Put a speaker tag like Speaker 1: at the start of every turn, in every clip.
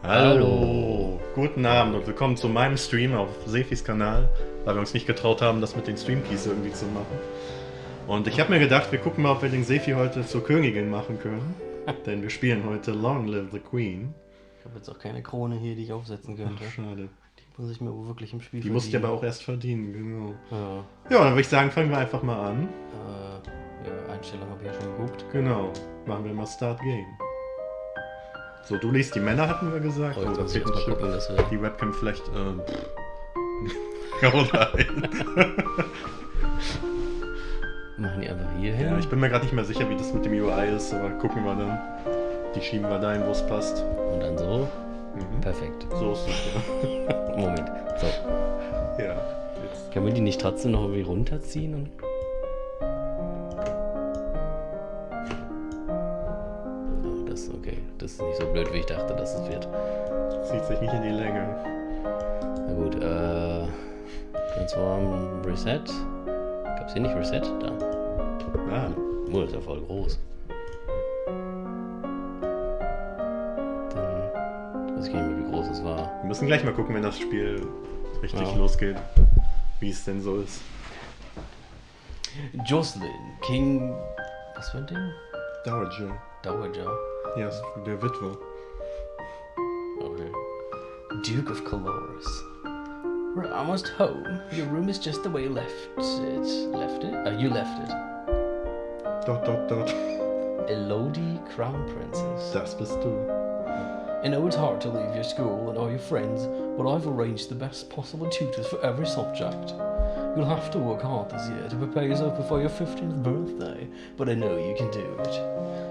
Speaker 1: Hallo, guten Abend und willkommen zu meinem Stream auf Sefis Kanal, weil wir uns nicht getraut haben, das mit den Streamkeys irgendwie zu machen. Und ich habe mir gedacht, wir gucken mal, ob wir den Sefi heute zur Königin machen können, denn wir spielen heute Long Live the Queen.
Speaker 2: Ich habe jetzt auch keine Krone hier, die ich aufsetzen könnte.
Speaker 1: Ach, schade.
Speaker 2: Die muss ich mir wohl wirklich im Spiel
Speaker 1: Die musst du aber auch erst verdienen, genau.
Speaker 2: Ja,
Speaker 1: Ja, dann würde ich sagen, fangen wir einfach mal an.
Speaker 2: ja, Einstellung habe ich ja schon geguckt.
Speaker 1: Genau, machen wir mal Start Game. So, du liest die Männer, hatten wir gesagt.
Speaker 2: Oh, jetzt muss ich
Speaker 1: fehlt
Speaker 2: erst mal
Speaker 1: ein Stück.
Speaker 2: gucken, dass wir...
Speaker 1: Die Webcam vielleicht... oh nein.
Speaker 2: Machen die einfach hier hin?
Speaker 1: Ja, ich bin mir gerade nicht mehr sicher, wie das mit dem UI ist, aber gucken wir dann. Die schieben wir dahin, wo es passt.
Speaker 2: Und dann so?
Speaker 1: Mhm.
Speaker 2: Perfekt.
Speaker 1: So ist es, ja.
Speaker 2: Moment. So.
Speaker 1: Ja, jetzt.
Speaker 2: Können wir die nicht trotzdem noch irgendwie runterziehen? Und... Oh, das ist okay. Das ist nicht so blöd, wie ich dachte, dass es wird.
Speaker 1: Zieht sich nicht in die Länge.
Speaker 2: Na gut, Transform, Reset. Gab's hier nicht Reset? Da.
Speaker 1: Ah,
Speaker 2: Oh, das ist ja voll groß. Dann weiß ich gar nicht mehr, wie groß es war.
Speaker 1: wir müssen gleich mal gucken, wenn das Spiel richtig
Speaker 2: Ja.
Speaker 1: losgeht, wie es denn so ist.
Speaker 2: Jocelyn, King... Was für ein Ding?
Speaker 1: Dowager.
Speaker 2: Dowager.
Speaker 1: Ja, ist der Witwe.
Speaker 2: Okay. Duke of Colores. We're almost home. Your room is just the way you left it. Left it? You left it.
Speaker 1: Dot.
Speaker 2: Elodie, Crown Princess.
Speaker 1: Das bist du.
Speaker 2: I know it's hard to leave your school and all your friends, but I've arranged the best possible tutors for every subject. You'll have to work hard this year to prepare yourself before your 15th birthday, but I know you can do it.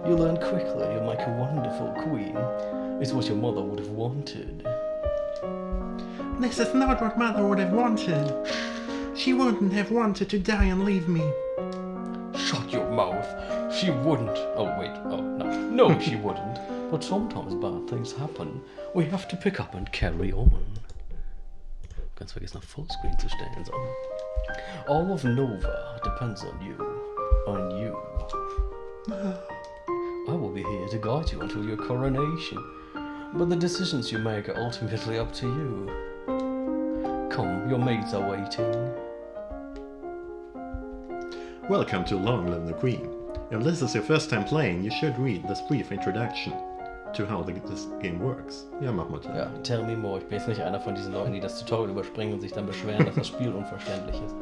Speaker 2: You'll learn quickly, you'll make a wonderful queen. It's what your mother would have wanted.
Speaker 1: This is not what Mother would have wanted. She wouldn't have wanted to die and leave me.
Speaker 2: Shut your mouth. She wouldn't. Oh, wait. Oh, no. No, she wouldn't. But sometimes bad things happen. We have to pick up and carry on. Ganz vergessen, auf Fullscreen zu stellen. So. All of Nova depends on you. On you. I will be here to guide you until your coronation. But the decisions you make are ultimately up to you. Come, your maids are waiting.
Speaker 1: Welcome to Long Live the Queen. If this is your first time playing, you should read this brief introduction to how this game works. Ja, mach mal.
Speaker 2: Ja, tell me more. Ich bin jetzt nicht einer von diesen Leuten, die das Tutorial überspringen und sich dann beschweren, dass das Spiel unverständlich ist.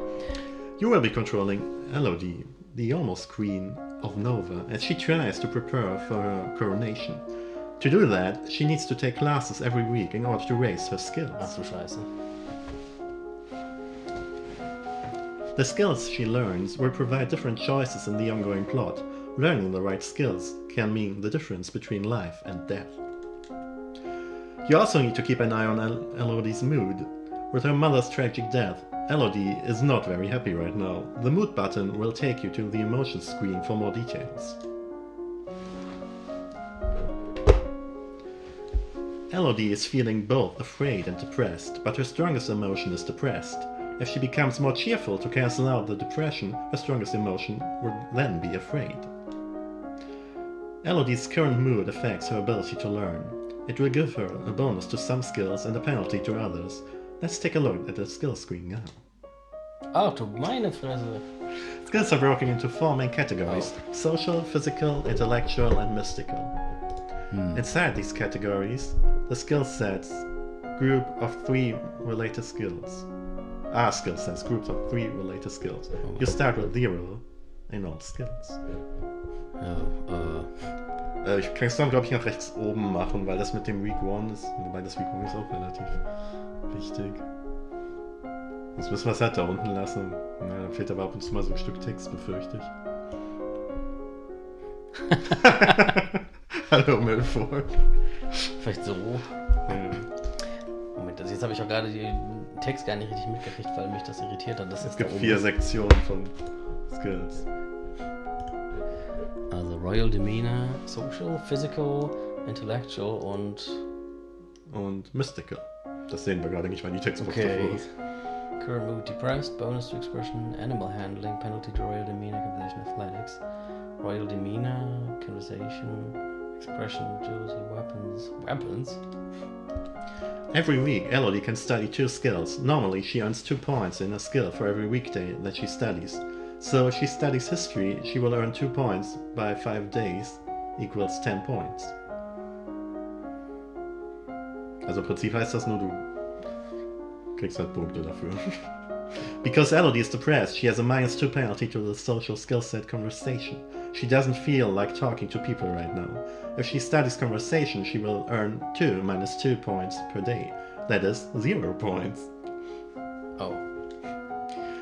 Speaker 1: You will be controlling Elodie, the almost queen of Nova, as she tries to prepare for her coronation. To do that, she needs to take classes every week in order to raise her
Speaker 2: Ach
Speaker 1: skills.
Speaker 2: du Scheiße.
Speaker 1: The skills she learns will provide different choices in the ongoing plot. Learning the right skills can mean the difference between life and death. You also need to keep an eye on Elodie's mood. With her mother's tragic death, Elodie is not very happy right now. The mood button will take you to the emotions screen for more details. Elodie is feeling both afraid and depressed, but her strongest emotion is depressed. If she becomes more cheerful to cancel out the depression, her strongest emotion would then be afraid. Elodie's current mood affects her ability to learn. It will give her a bonus to some skills and a penalty to others. Let's take a look at the skill screen now.
Speaker 2: Ach du meine Fresse.
Speaker 1: Skills are broken into 4 main categories: social, physical, intellectual, and mystical. Inside these categories, the skill sets group of 3 related skills. Skill sets, groups of 3 related skills. You start with 0 in all skills.
Speaker 2: Ja,
Speaker 1: Ich kann es dann, glaube ich, nach rechts oben machen, weil das mit dem Week 1 ist, wobei das Week 1 ist auch relativ wichtig. Jetzt müssen wir es halt da unten lassen. Ja, dann fehlt aber ab und zu mal so ein Stück Text, befürchte ich. Hallo, Milford.
Speaker 2: vielleicht so.
Speaker 1: Ja.
Speaker 2: Moment, jetzt habe ich auch gerade den Text gar nicht richtig mitgekriegt, weil mich das irritiert hat.
Speaker 1: Es gibt 4 Sektionen von Skills.
Speaker 2: Also Royal Demeanor, Social, Physical, Intellectual und
Speaker 1: Mystical. Das sehen wir gerade nicht, weil die Textbox
Speaker 2: Okay.
Speaker 1: davor ist.
Speaker 2: Current Mood Depressed, Bonus to Expression, Animal Handling, Penalty to Royal Demeanor, Conversation Athletics, Royal Demeanor, Conversation, Expression, agility, weapons. Weapons?
Speaker 1: Every week, Elodie can study 2 skills. Normally, she earns 2 points in a skill for every weekday that she studies. So if she studies history, she will earn 2 points by 5 days, equals 10 points. Also im Prinzip heißt das nur, du kriegst halt Punkte dafür. Because Elodie is depressed, she has a -2 penalty to the social skill set conversation. She doesn't feel like talking to people right now. If she studies conversation, she will earn 2 -2 points per day. That is 0 points.
Speaker 2: Oh.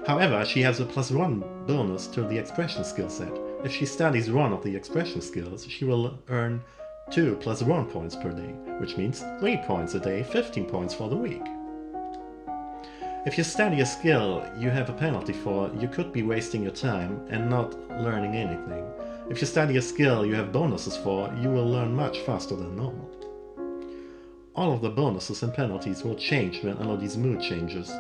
Speaker 1: However, she has a +1 bonus to the expression skill set. If she studies one of the expression skills, she will earn 2 +1 points per day, which means 3 points a day, 15 points for the week. If you study a skill you have a penalty for, you could be wasting your time and not learning anything. If you study a skill you have bonuses for, you will learn much faster than normal. All of the bonuses and penalties will change when Elodie's mood changes.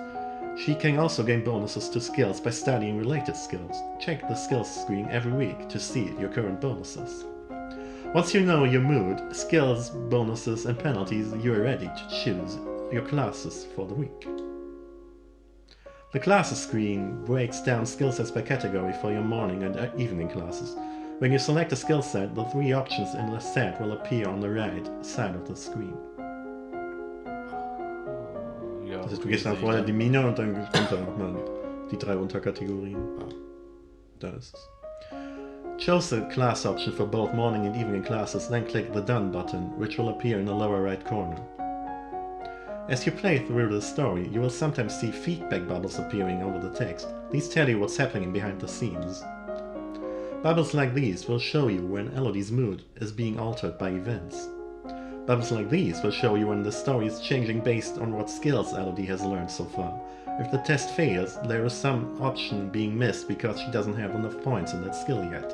Speaker 1: She can also gain bonuses to skills by studying related skills. Check the skills screen every week to see your current bonuses. Once you know your mood, skills, bonuses and penalties, you are ready to choose your classes for the week. The classes screen breaks down skill sets by category for your morning and evening classes. When you select a skill set, the 3 options in the set will appear on the right side of the screen.
Speaker 2: Ja,
Speaker 1: Also du gehst dann vorher die Mine und dann kommt da nochmal die 3 Unterkategorien. Da ist es. Choose the class option for both morning and evening classes, then click the Done button, which will appear in the lower right corner. As you play through the story, you will sometimes see feedback bubbles appearing over the text. These tell you what's happening behind the scenes. Bubbles like these will show you when Elodie's mood is being altered by events. Bubbles like these will show you when the story is changing based on what skills Elodie has learned so far. If the test fails, there is some option being missed because she doesn't have enough points in that skill yet.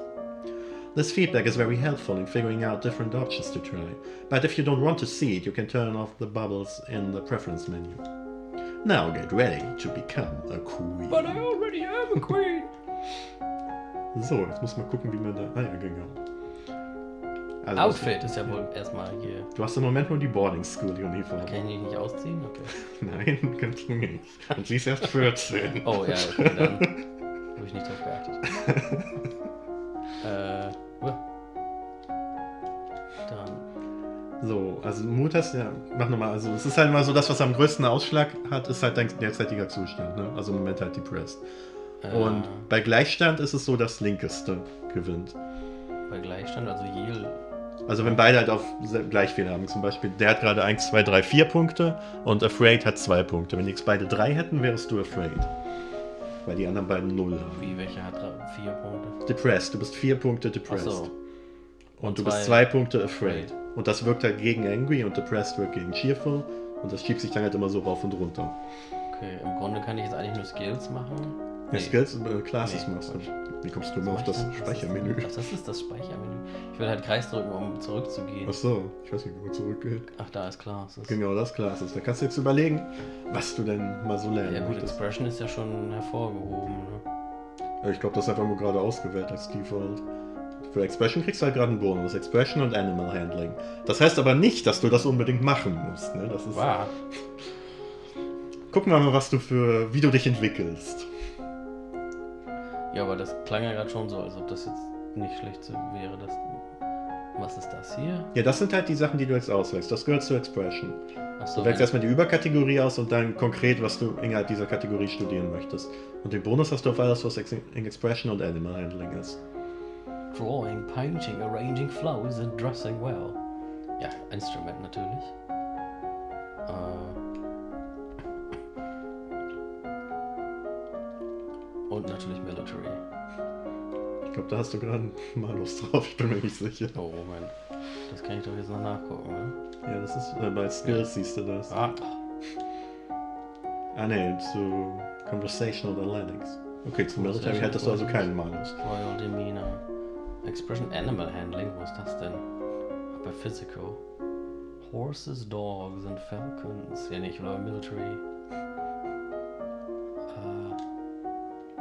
Speaker 1: This feedback is very helpful in figuring out different options to try, but if you don't want to see it, you can turn off the bubbles in the preference menu. Now get ready to become a queen.
Speaker 2: But I already am a queen!
Speaker 1: So, jetzt muss man gucken, wie man da... Ah ja, genau. Also,
Speaker 2: Outfit ist ja wohl erstmal hier.
Speaker 1: Du hast im Moment nur die Boarding School Uniform.
Speaker 2: Kann ich die nicht ausziehen? Okay.
Speaker 1: Nein, kannst du nicht. Und sie ist erst 14.
Speaker 2: Oh ja, okay, dann habe ich nicht drauf geachtet. Dann.
Speaker 1: So, also Mut hast ja, mach nochmal, also es ist halt mal so, das, was am größten Ausschlag hat, ist halt dein derzeitiger Zustand, ne? Also im Moment halt depressed. Und bei Gleichstand ist es so, das Linkeste gewinnt.
Speaker 2: Bei Gleichstand, also Yale.
Speaker 1: Also wenn beide halt auf gleich viel haben, zum Beispiel, der hat gerade 1, 2, 3, 4 Punkte und Afraid hat 2 Punkte. Wenn die jetzt beide 3 hätten, wärst du Afraid. Weil die anderen beiden 0 haben.
Speaker 2: Wie, welcher hat 4 Punkte?
Speaker 1: Depressed, du bist 4 Punkte depressed.
Speaker 2: Ach so.
Speaker 1: Und du bist 2 Punkte Afraid. Und das wirkt halt gegen Angry und Depressed wirkt gegen Cheerful. Und das schiebt sich dann halt immer so rauf und runter.
Speaker 2: Okay, im Grunde kann ich jetzt eigentlich nur Skills machen.
Speaker 1: Ja, Skills, Classes machst du. Wie kommst du immer auf das Speichermenü?
Speaker 2: Ach, das ist das Speichermenü. Ich will halt Kreis drücken, um zurückzugehen.
Speaker 1: Ach so, ich weiß nicht, wo zurückgeht.
Speaker 2: Ach, da ist Classes.
Speaker 1: Genau, das Classes. Da kannst du jetzt überlegen, was du denn mal so lernen
Speaker 2: Ja gut,
Speaker 1: möchtest.
Speaker 2: Expression ist ja schon hervorgehoben, ne?
Speaker 1: Ja, ich glaube, das ist einfach nur gerade ausgewählt als Default. Für Expression kriegst du halt gerade einen Bonus. Expression und Animal Handling. Das heißt aber nicht, dass du das unbedingt machen musst. Ne? Das ist.
Speaker 2: Wow.
Speaker 1: Gucken wir mal, wie du dich entwickelst.
Speaker 2: Ja, aber das klang ja gerade schon so, als ob das jetzt nicht schlecht wäre. Was ist das hier?
Speaker 1: Ja, das sind halt die Sachen, die du jetzt auswählst. Das gehört zur Expression.
Speaker 2: Achso,
Speaker 1: Du wählst erstmal die Überkategorie aus und dann konkret, was du innerhalb dieser Kategorie studieren möchtest. Und den Bonus hast du auf alles, was in Expression und Animal Handling ist.
Speaker 2: Drawing, painting, arranging flows and dressing well. Ja, Instrument natürlich. Und natürlich Military.
Speaker 1: Ich glaube, da hast du gerade mal Lust drauf, ich bin mir nicht sicher.
Speaker 2: Oh, Moment. Das kann ich doch jetzt noch nachgucken, ne?
Speaker 1: Ja, das ist bei Skills siehst du das.
Speaker 2: Ah,
Speaker 1: Ne, zu Conversational Athletics. Okay, zu Military hättest du also keinen Malus.
Speaker 2: Royal Demeanor. Expression Animal Handling, wo ist das denn? Bei Physical. Horses, Dogs and Falcons. Ja, nicht, oder Military.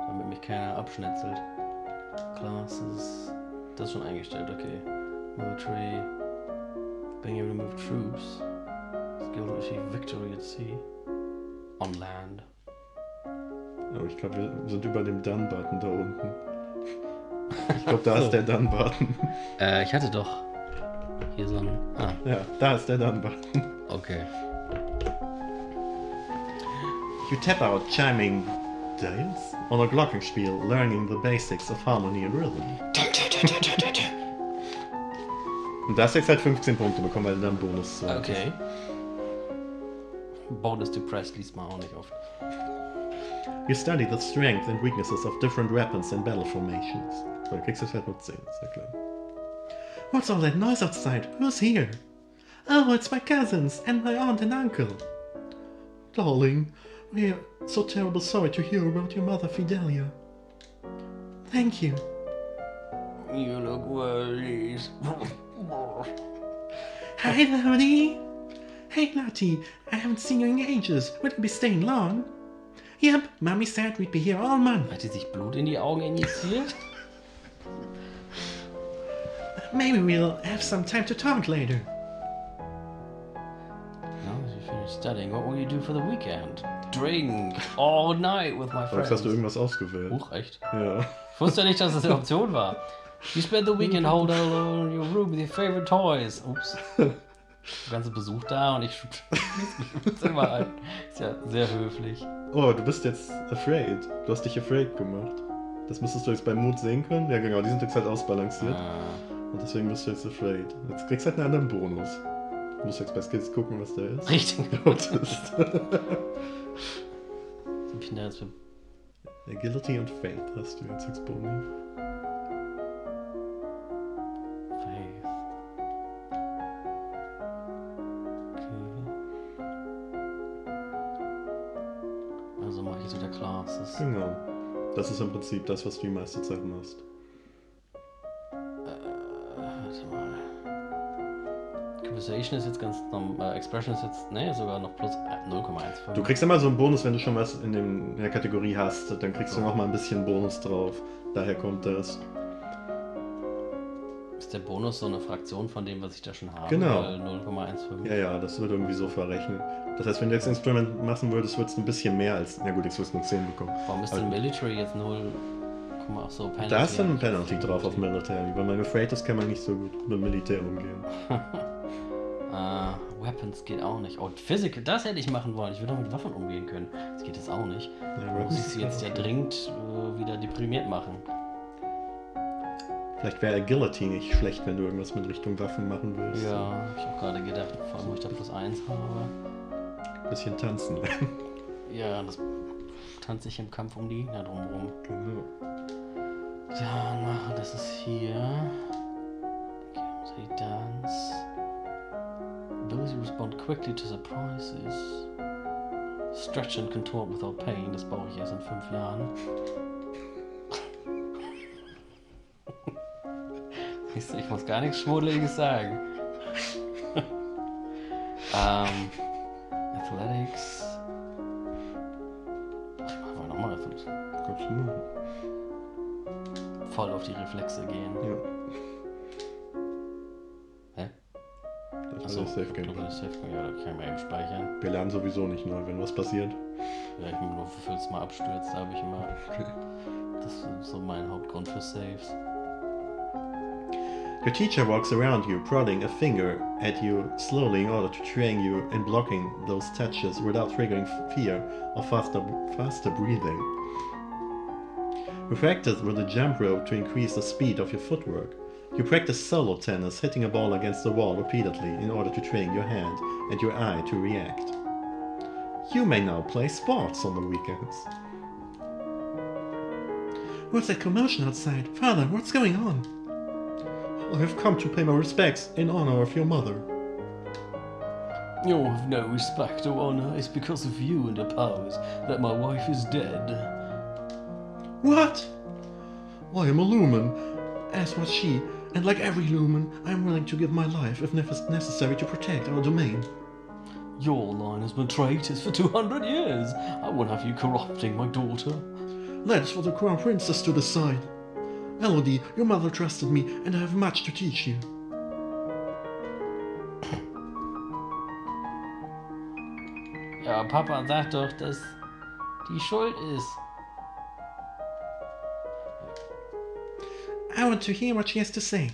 Speaker 2: Damit mich keiner abschnetzelt. Classes. Das ist schon eingestellt, okay. Military. being able to move troops. Skill to achieve victory at sea. On land.
Speaker 1: Oh, ich glaube, wir sind über dem Done-Button da unten. Ich glaube, da ist der Done-Button.
Speaker 2: Ich hatte doch hier so ein...
Speaker 1: Ja, da ist der Done-Button.
Speaker 2: Okay.
Speaker 1: You tap out chiming dials on a Glockenspiel, learning the basics of harmony and rhythm. Und da hast du jetzt halt 15 Punkte bekommen, weil du dann Bonus
Speaker 2: Okay. Bonus depressed liest man auch nicht oft.
Speaker 1: You study the strength and weaknesses of different weapons and battle formations. So, du kriegst jetzt halt nur 10, ist ja klar. What's all that noise outside? Who's here? Oh, it's my cousins and my aunt and uncle. Darling, we're so terribly sorry to hear about your mother Fidelia. Thank you.
Speaker 2: You look worried.
Speaker 1: Hi, Lottie. Hey, Lottie, I haven't seen you in ages. Will you be staying long? Yep, Mommy said we'd be here all month.
Speaker 2: Hat die sich Blut in die Augen injiziert?
Speaker 1: Maybe we'll have some time to talk later.
Speaker 2: No, you finished studying. What will you do for the weekend? Drink all night with my friends.
Speaker 1: Jetzt hast du irgendwas ausgewählt.
Speaker 2: Huch, echt?
Speaker 1: Ja.
Speaker 2: Ich wusste ja nicht, dass das eine Option war. You spend the weekend hold alone in your room with your favorite toys. Ups. Der ganze Besuch da und ich schmeiß immer ein. Ist ja sehr höflich.
Speaker 1: Oh, du bist jetzt afraid. Du hast dich afraid gemacht. Das müsstest du jetzt beim Mut sehen können. Ja, genau, die sind jetzt halt ausbalanciert. Und deswegen bist du jetzt afraid. Jetzt kriegst du halt einen anderen Bonus. Du musst jetzt bei Skills gucken, was da ist.
Speaker 2: Richtig.
Speaker 1: Was ist.
Speaker 2: Ich bin da jetzt für
Speaker 1: Agility und Faith hast du jetzt als Boni.
Speaker 2: Faith. Okay. Also mache ich jetzt wieder Classes.
Speaker 1: Genau. Das ist im Prinzip das, was du die meiste Zeit machst.
Speaker 2: Warte mal. Conversation ist jetzt ganz normal. Expression ist jetzt, sogar noch plus 0,15.
Speaker 1: Du kriegst immer so einen Bonus, wenn du schon was in der Kategorie hast. Dann kriegst du noch mal ein bisschen Bonus drauf. Daher kommt das.
Speaker 2: Ist der Bonus so eine Fraktion von dem, was ich da schon habe?
Speaker 1: Genau.
Speaker 2: 0,15.
Speaker 1: Ja, das wird irgendwie so verrechnet. Das heißt, wenn du jetzt Instrument machen würdest, würdest du ein bisschen mehr als... Na gut, jetzt wirst du nur 10 bekommen.
Speaker 2: Warum ist denn Military jetzt 0? Ach so, Penalty.
Speaker 1: Da ist dann ein Penalty drauf auf Military. Weil man afraid ist, kann man nicht so gut mit Militär umgehen.
Speaker 2: Weapons geht auch nicht. Oh, Physical, das hätte ich machen wollen. Ich würde auch mit Waffen umgehen können. Das geht jetzt auch nicht.
Speaker 1: Ja,
Speaker 2: Muss ich sie jetzt ja dringend wieder deprimiert machen.
Speaker 1: Vielleicht wäre Agility nicht schlecht, wenn du irgendwas mit Richtung Waffen machen willst.
Speaker 2: Ja, ich habe gerade gedacht, vor allem, wo ich da plus 1 habe.
Speaker 1: Ein bisschen tanzen.
Speaker 2: Ja, das tanze ich im Kampf um die Gegner drumherum.
Speaker 1: Genau.
Speaker 2: Dann mache das ist hier. Okay, dance. Ability to respond quickly to surprises. Stretch and contort without pain. Das baue ich erst in 5 Jahren. Ich muss gar nichts Schmuddeliges sagen. Athletics. Ich mache mal nochmal Athletics.
Speaker 1: Kannst du machen.
Speaker 2: Voll auf die Reflexe gehen.
Speaker 1: Ja.
Speaker 2: Hä?
Speaker 1: Das
Speaker 2: Achso,
Speaker 1: ist Safe Game.
Speaker 2: Ja, da kann ich mal eben speichern.
Speaker 1: Wir lernen sowieso nicht neu, wenn was passiert.
Speaker 2: Ja, ich bin nur, falls es mal abstürzt, da habe ich immer. Das ist so mein Hauptgrund für Saves.
Speaker 1: Your teacher walks around you, prodding a finger at you slowly in order to train you in blocking those touches without triggering fear or faster breathing. You practice with a jump rope to increase the speed of your footwork. You practice solo tennis, hitting a ball against the wall repeatedly in order to train your hand and your eye to react. You may now play sports on the weekends. What's that commotion outside? Father, what's going on? I have come to pay my respects in honor of your mother.
Speaker 2: You have no respect or honor. It's because of you and your powers that my wife is dead.
Speaker 1: What? I am a lumen, as was she, and like every lumen, I am willing to give my life if necessary to protect our domain.
Speaker 2: Your line has been traitors for 200 years. I won't have you corrupting my daughter.
Speaker 1: That is for the Crown Princess to decide. Elodie, your mother trusted me, and I have much to teach you.
Speaker 2: Aber Papa sagt doch, dass die schuld ist.
Speaker 1: I want to hear what she has to say.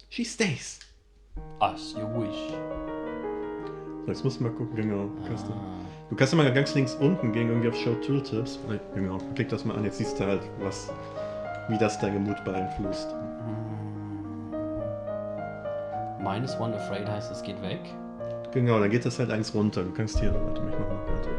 Speaker 1: She stays.
Speaker 2: As you wish.
Speaker 1: So, jetzt musst du mal gucken, genau. Du kannst ja mal ganz links unten gehen, irgendwie auf Show Tooltips. Genau, klick das mal an, jetzt siehst du halt, wie das dein Gemut beeinflusst.
Speaker 2: Minus one afraid heißt, es geht weg.
Speaker 1: Genau, dann geht das halt eins runter. Du kannst hier, warte mal, ich mach mal weiter.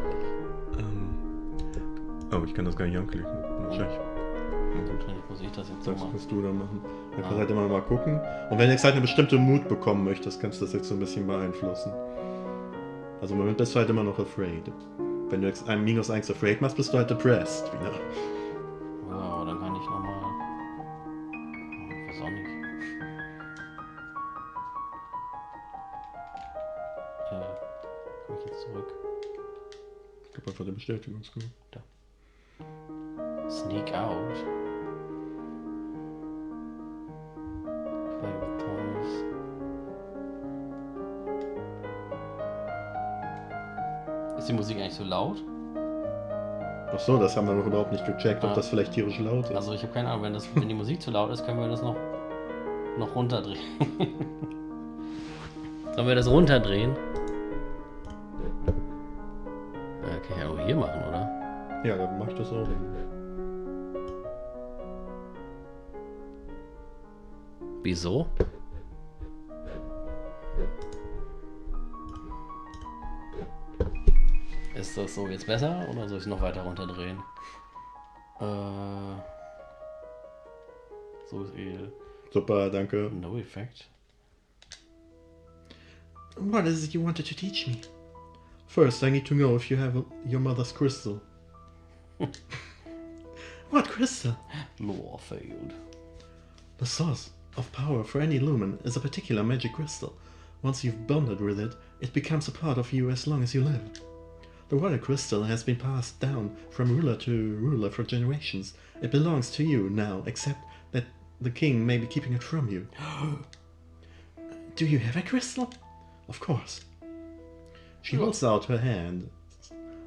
Speaker 1: Oh, ich kann das gar nicht anklicken. Wahrscheinlich.
Speaker 2: Gut, dann muss ich das jetzt so
Speaker 1: Das
Speaker 2: machen.
Speaker 1: musst du dann machen. Dann kannst halt immer mal gucken. Und wenn du jetzt halt eine bestimmte Mut bekommen möchtest, kannst du das jetzt so ein bisschen beeinflussen. Also im Moment bist du halt immer noch afraid. Wenn du jetzt ein -1 afraid machst, bist du halt depressed wieder.
Speaker 2: Ja, dann kann ich nochmal. Ich weiß auch nicht. Komm ich jetzt zurück?
Speaker 1: Ich gebe einfach den Bestätigungscode.
Speaker 2: Da. Sneak out. Play with toys. Ist die Musik eigentlich so laut?
Speaker 1: Ach so, das haben wir noch überhaupt nicht gecheckt, ob
Speaker 2: Ah.
Speaker 1: das vielleicht tierisch laut ist.
Speaker 2: Also ich habe keine Ahnung, wenn die Musik zu laut ist, können wir das noch runterdrehen. Sollen wir das runterdrehen? Ja, kann ich ja auch hier machen, oder?
Speaker 1: Ja, dann mach ich das auch.
Speaker 2: Wieso? Ist das so jetzt besser oder soll ich es noch weiter runterdrehen? So ist
Speaker 1: Super, danke.
Speaker 2: no effect.
Speaker 1: What is it you wanted to teach me? First, I need to know if you have your mother's crystal. What crystal?
Speaker 2: Law failed.
Speaker 1: The source of power for any lumen is a particular magic crystal. Once you've bonded with it, it becomes a part of you as long as you live. The water crystal has been passed down from ruler to ruler for generations. It belongs to you now, except that the king may be keeping it from you. Do you have a crystal? Of course. She holds out her hand.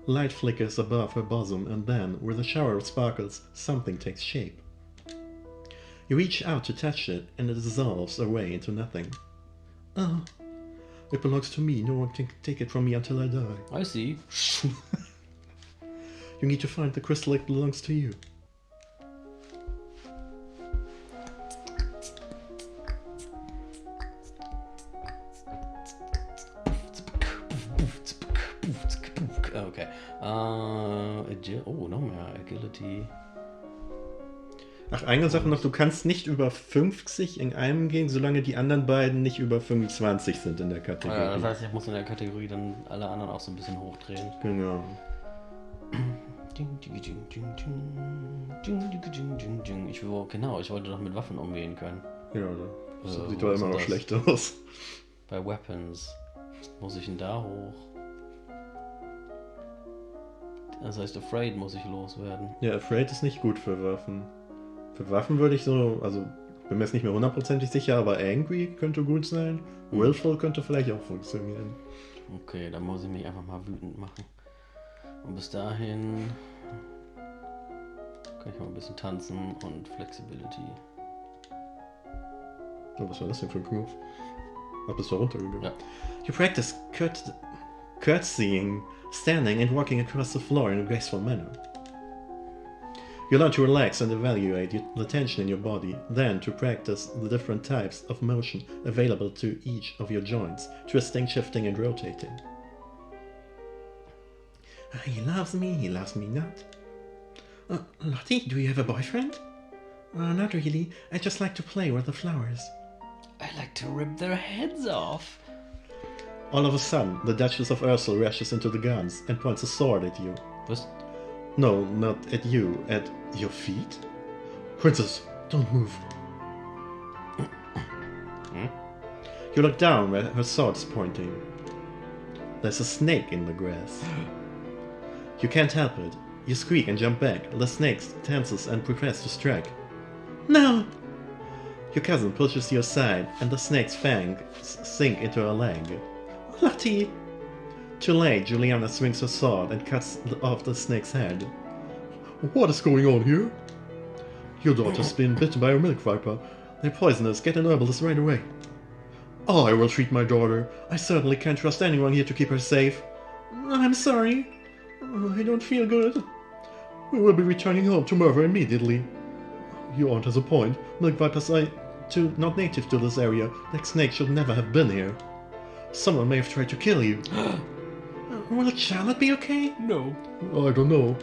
Speaker 1: Light flickers above her bosom, and then, with a shower of sparkles, something takes shape. You reach out to touch it, and it dissolves away into nothing. Oh, it belongs to me. No one can take it from me until I die.
Speaker 2: I see.
Speaker 1: You need to find the crystal that belongs to you.
Speaker 2: Okay. Oh, noch mehr. Agility.
Speaker 1: Ach, eine Sache noch, du kannst nicht über 50 in einem gehen, solange die anderen beiden nicht über 25 sind in der Kategorie.
Speaker 2: Ja, das heißt, ich muss in der Kategorie dann alle anderen auch so ein bisschen hochdrehen.
Speaker 1: Genau.
Speaker 2: Ich wollte doch mit Waffen umgehen können.
Speaker 1: Ja, das
Speaker 2: Wo
Speaker 1: sieht doch
Speaker 2: ist
Speaker 1: immer noch
Speaker 2: das?
Speaker 1: schlecht aus.
Speaker 2: Bei Weapons. Muss ich denn da hoch? Das heißt, Afraid muss ich loswerden.
Speaker 1: Ja, Afraid ist nicht gut für Waffen. Für Waffen würde ich so, also bin mir jetzt nicht mehr hundertprozentig sicher, aber Angry könnte gut sein. Willful könnte vielleicht auch funktionieren.
Speaker 2: Okay, dann muss ich mich einfach mal wütend machen. Und bis dahin kann ich mal ein bisschen tanzen und Flexibility.
Speaker 1: Oh, was war das denn für ein Knopf? Ach, bist du runtergegangen?
Speaker 2: Ja.
Speaker 1: You practice curtsying, standing and walking across the floor in a graceful manner. You learn to relax and evaluate the tension in your body, then to practice the different types of motion available to each of your joints, twisting, shifting and rotating. He loves me not. Lottie, do you have a boyfriend? Not really. I just like to play with the flowers.
Speaker 2: I like to rip their heads off.
Speaker 1: All of a sudden, the Duchess of Ursel rushes into the guns and points a sword at you.
Speaker 2: Was?
Speaker 1: No, not at you, at your feet? Princess, don't move. You look down where her sword is pointing. There's a snake in the grass. You can't help it. You squeak and jump back. The snake tenses and prepares to strike. No! Your cousin pushes you aside, and the snake's fangs sink into her leg. Lottie! Too late, Juliana swings her sword and cuts off the snake's head. What is going on here? Your daughter's been bitten by a milk viper. They're poisonous. Get an herbalist right away. I will treat my daughter. I certainly can't trust anyone here to keep her safe. I'm sorry. I don't feel good. We will be returning home tomorrow immediately. You aren't as a point. Milk vipers are not native to this area. That snake should never have been here. Someone may have tried to kill you. Will Charlotte be okay?
Speaker 2: No.
Speaker 1: I don't know.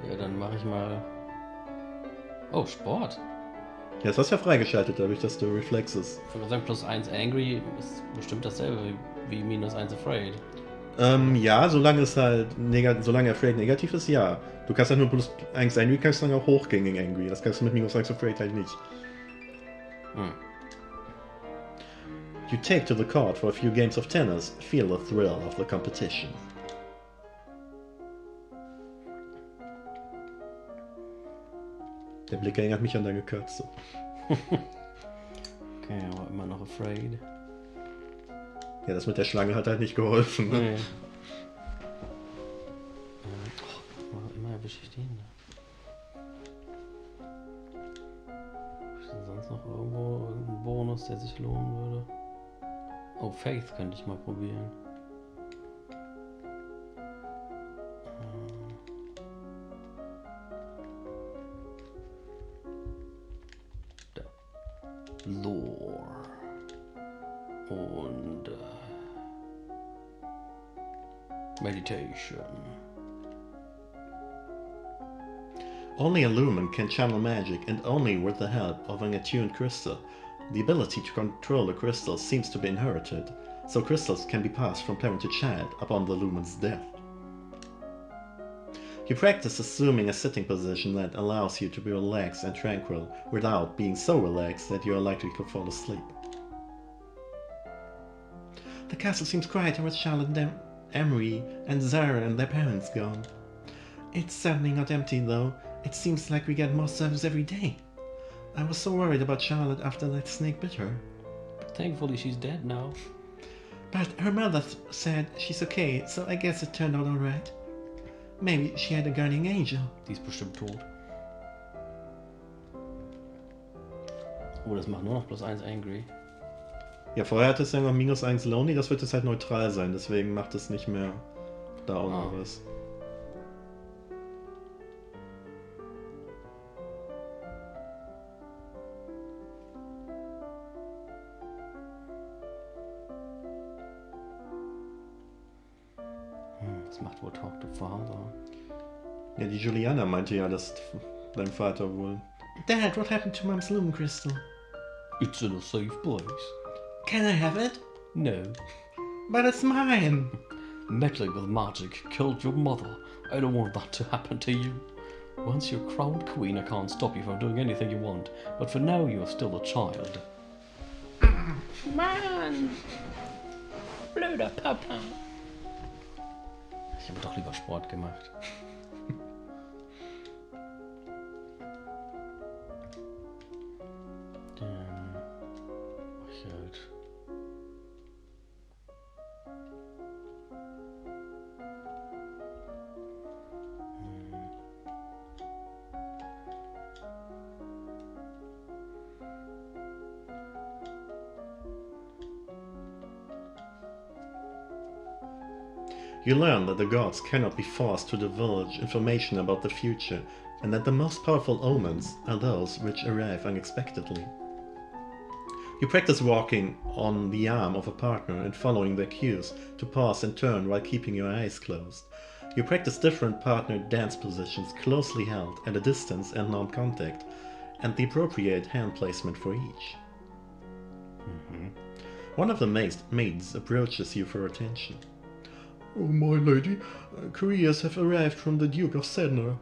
Speaker 2: Ja, dann mache ich mal... Oh, Sport.
Speaker 1: Ja, das hast du ja freigeschaltet, dadurch, dass du Reflexes.
Speaker 2: Ich würde sagen, +1 Angry ist bestimmt dasselbe wie -1 Afraid.
Speaker 1: Ja, solange es halt solange Afraid negativ ist, ja. Du kannst halt nur +1 Angry, kannst dann auch hochgehen gegen Angry. Das kannst du mit -1 Afraid halt nicht. You take to the court for a few games of tennis, feel the thrill of the competition. Der Blick erinnert mich an deine Katze.
Speaker 2: Okay, aber immer noch Afraid.
Speaker 1: Ja, das mit der Schlange hat halt nicht geholfen. Ne?
Speaker 2: Nee. Immer erwische ich den. Ist denn sonst noch irgendwo ein Bonus, der sich lohnen würde? Oh, Faith könnte ich mal probieren. Da. Lore. Und Meditation.
Speaker 1: Only a lumen can channel magic, and only with the help of an attuned crystal. The ability to control the crystal seems to be inherited, so crystals can be passed from parent to child upon the lumen's death. You practice assuming a sitting position that allows you to be relaxed and tranquil without being so relaxed that you are likely to fall asleep. The castle seems quieter with Charlotte and Emery and Zara and their parents gone. It's certainly not empty though. It seems like we get more service every day. I was so worried about Charlotte after that snake bit her.
Speaker 2: Thankfully she's dead now.
Speaker 1: But her mother said she's okay, so I guess it turned out alright. Maybe she had a guardian angel.
Speaker 2: Die ist bestimmt tot. Oh, das macht nur noch +1 Angry.
Speaker 1: Ja, vorher hatte es ja noch -1 Lonely, das wird jetzt halt neutral sein, deswegen macht es nicht mehr da auch noch was.
Speaker 2: Das macht wohl Talk to Father.
Speaker 1: Ja, die Juliana meinte ja, dass dein Vater wohl... Dad, what happened to Mom's lumen crystal?
Speaker 2: It's in a safe place.
Speaker 1: Can I have it?
Speaker 2: No.
Speaker 1: But it's mine!
Speaker 2: Meddling with magic killed your mother. I don't want that to happen to you. Once you're crowned queen, I can't stop you from doing anything you want. But for now, you're still a child. Mann! Blöder Papa! Ich habe doch lieber Sport gemacht. Dann mach ich halt.
Speaker 1: You learn that the gods cannot be forced to divulge information about the future, and that the most powerful omens are those which arrive unexpectedly. You practice walking on the arm of a partner and following their cues to pause and turn while keeping your eyes closed. You practice different partner dance positions closely held at a distance and non-contact, and the appropriate hand placement for each. One of the maids approaches you for attention. Oh, my lady, couriers have arrived from the Duke of Sedna.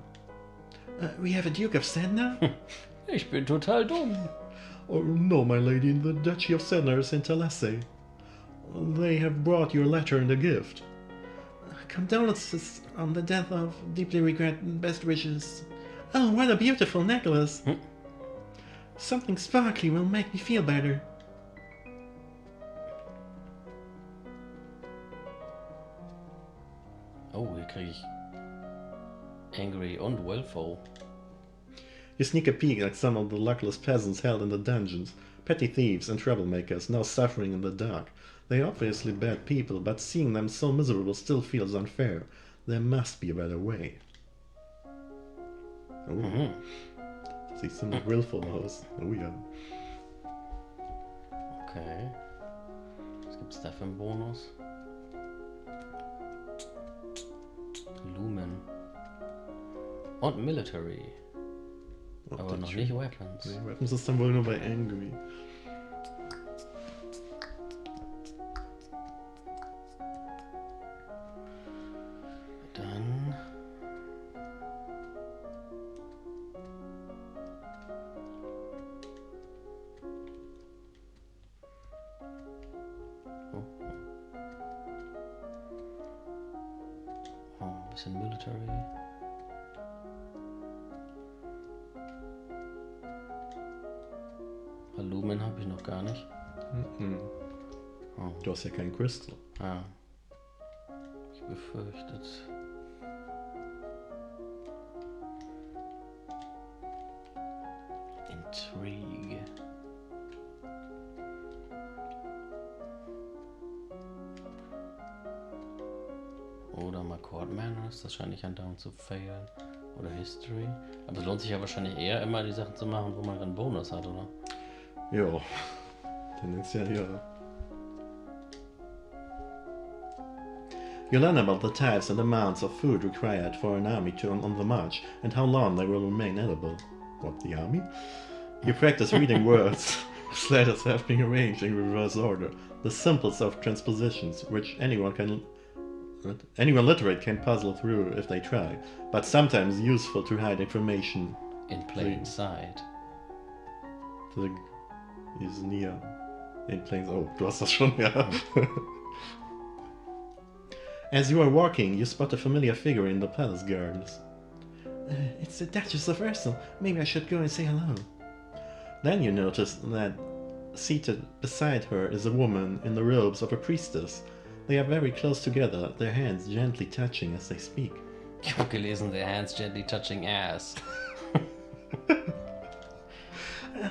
Speaker 1: We have a Duke of Sedna?
Speaker 2: Ich bin total dumm.
Speaker 1: Oh, no, my lady, the Duchy of Sedna is in Talasse. They have brought your letter and a gift. Condolences on the death of deeply regret and best wishes. Oh, what a beautiful necklace! Something sparkly will make me feel better.
Speaker 2: Oh, hier kriege ich Angry und Willful.
Speaker 1: You sneak a peek at some of the luckless peasants held in the dungeons, petty thieves and troublemakers now suffering in the dark. They are obviously bad people, but seeing them so miserable still feels unfair. There must be a better way. Oh. Siehst du mit Willful aus? Oh ja.
Speaker 2: Okay. Was gibt's da für einen Bonus? Lumen. Und Military. Aber noch nicht Weapons.
Speaker 1: Nee, Weapons ist dann wohl nur bei Angry.
Speaker 2: Dann... Oh, ein bisschen Military. Lumen habe ich noch gar nicht. Oh.
Speaker 1: Du hast ja kein Crystal.
Speaker 2: Ah. Ich befürchtet. Intrigue. Oder mal Court Manners, das scheint nicht andauernd zu failen. Oder History. Aber es lohnt sich ja wahrscheinlich eher immer die Sachen zu machen, wo man einen Bonus hat, oder?
Speaker 1: Ja, tendenziell ja. You learn about the types and amounts of food required for an army to on the march, and how long they will remain edible. What, the army? You practice reading words whose letters have been arranged in reverse order, the simplest of transpositions, which anyone literate can puzzle through if they try, but sometimes useful to hide information
Speaker 2: in plain sight.
Speaker 1: The is near in plain. Oh, du hast das schon, ja. As you are walking, you spot a familiar figure in the palace gardens. It's the Duchess of Ursel. Maybe I should go and say hello. Then you notice that seated beside her is a woman in the robes of a priestess. They are very close together, their hands gently touching as they speak.
Speaker 2: Ich habe gelesen, their hands gently touching ass.